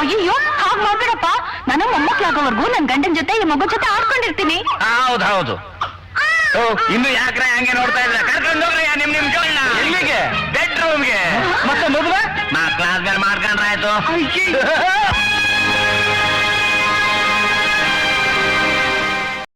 ಅಯ್ಯೋ, ಹಾಗೆ ಮಾಡ್ಬೇಡಪ್ಪ. ನಾನು ಮೊಮ್ಮಕ್ಳಾಗೋವರೆಗೂ ನನ್ ಗಂಡನ ಜೊತೆ ಈ ಮಗು ಜೊತೆ ಆಡ್ಕೊಂಡಿರ್ತೀನಿ. ಹೌದು ಇನ್ನು ಯಾಕ್ರೆ ಹಂಗೆ ನೋಡ್ತಾ ಇದ್ರ ಕರ್ಕೊಂಡು ಹೋಗ್ರಿ ನಿಮ್ ಜೋಳ್ನ. ಎಲ್ಲಿಗೆ? ಬೆಡ್ರೂಮ್ಗೆ. ಮತ್ತೆ ಮದುವೆ ಮಕ್ಳಾದ್ಮೇಲೆ ಮಾಡ್ಕೊಂಡ್ರಾಯ್ತು.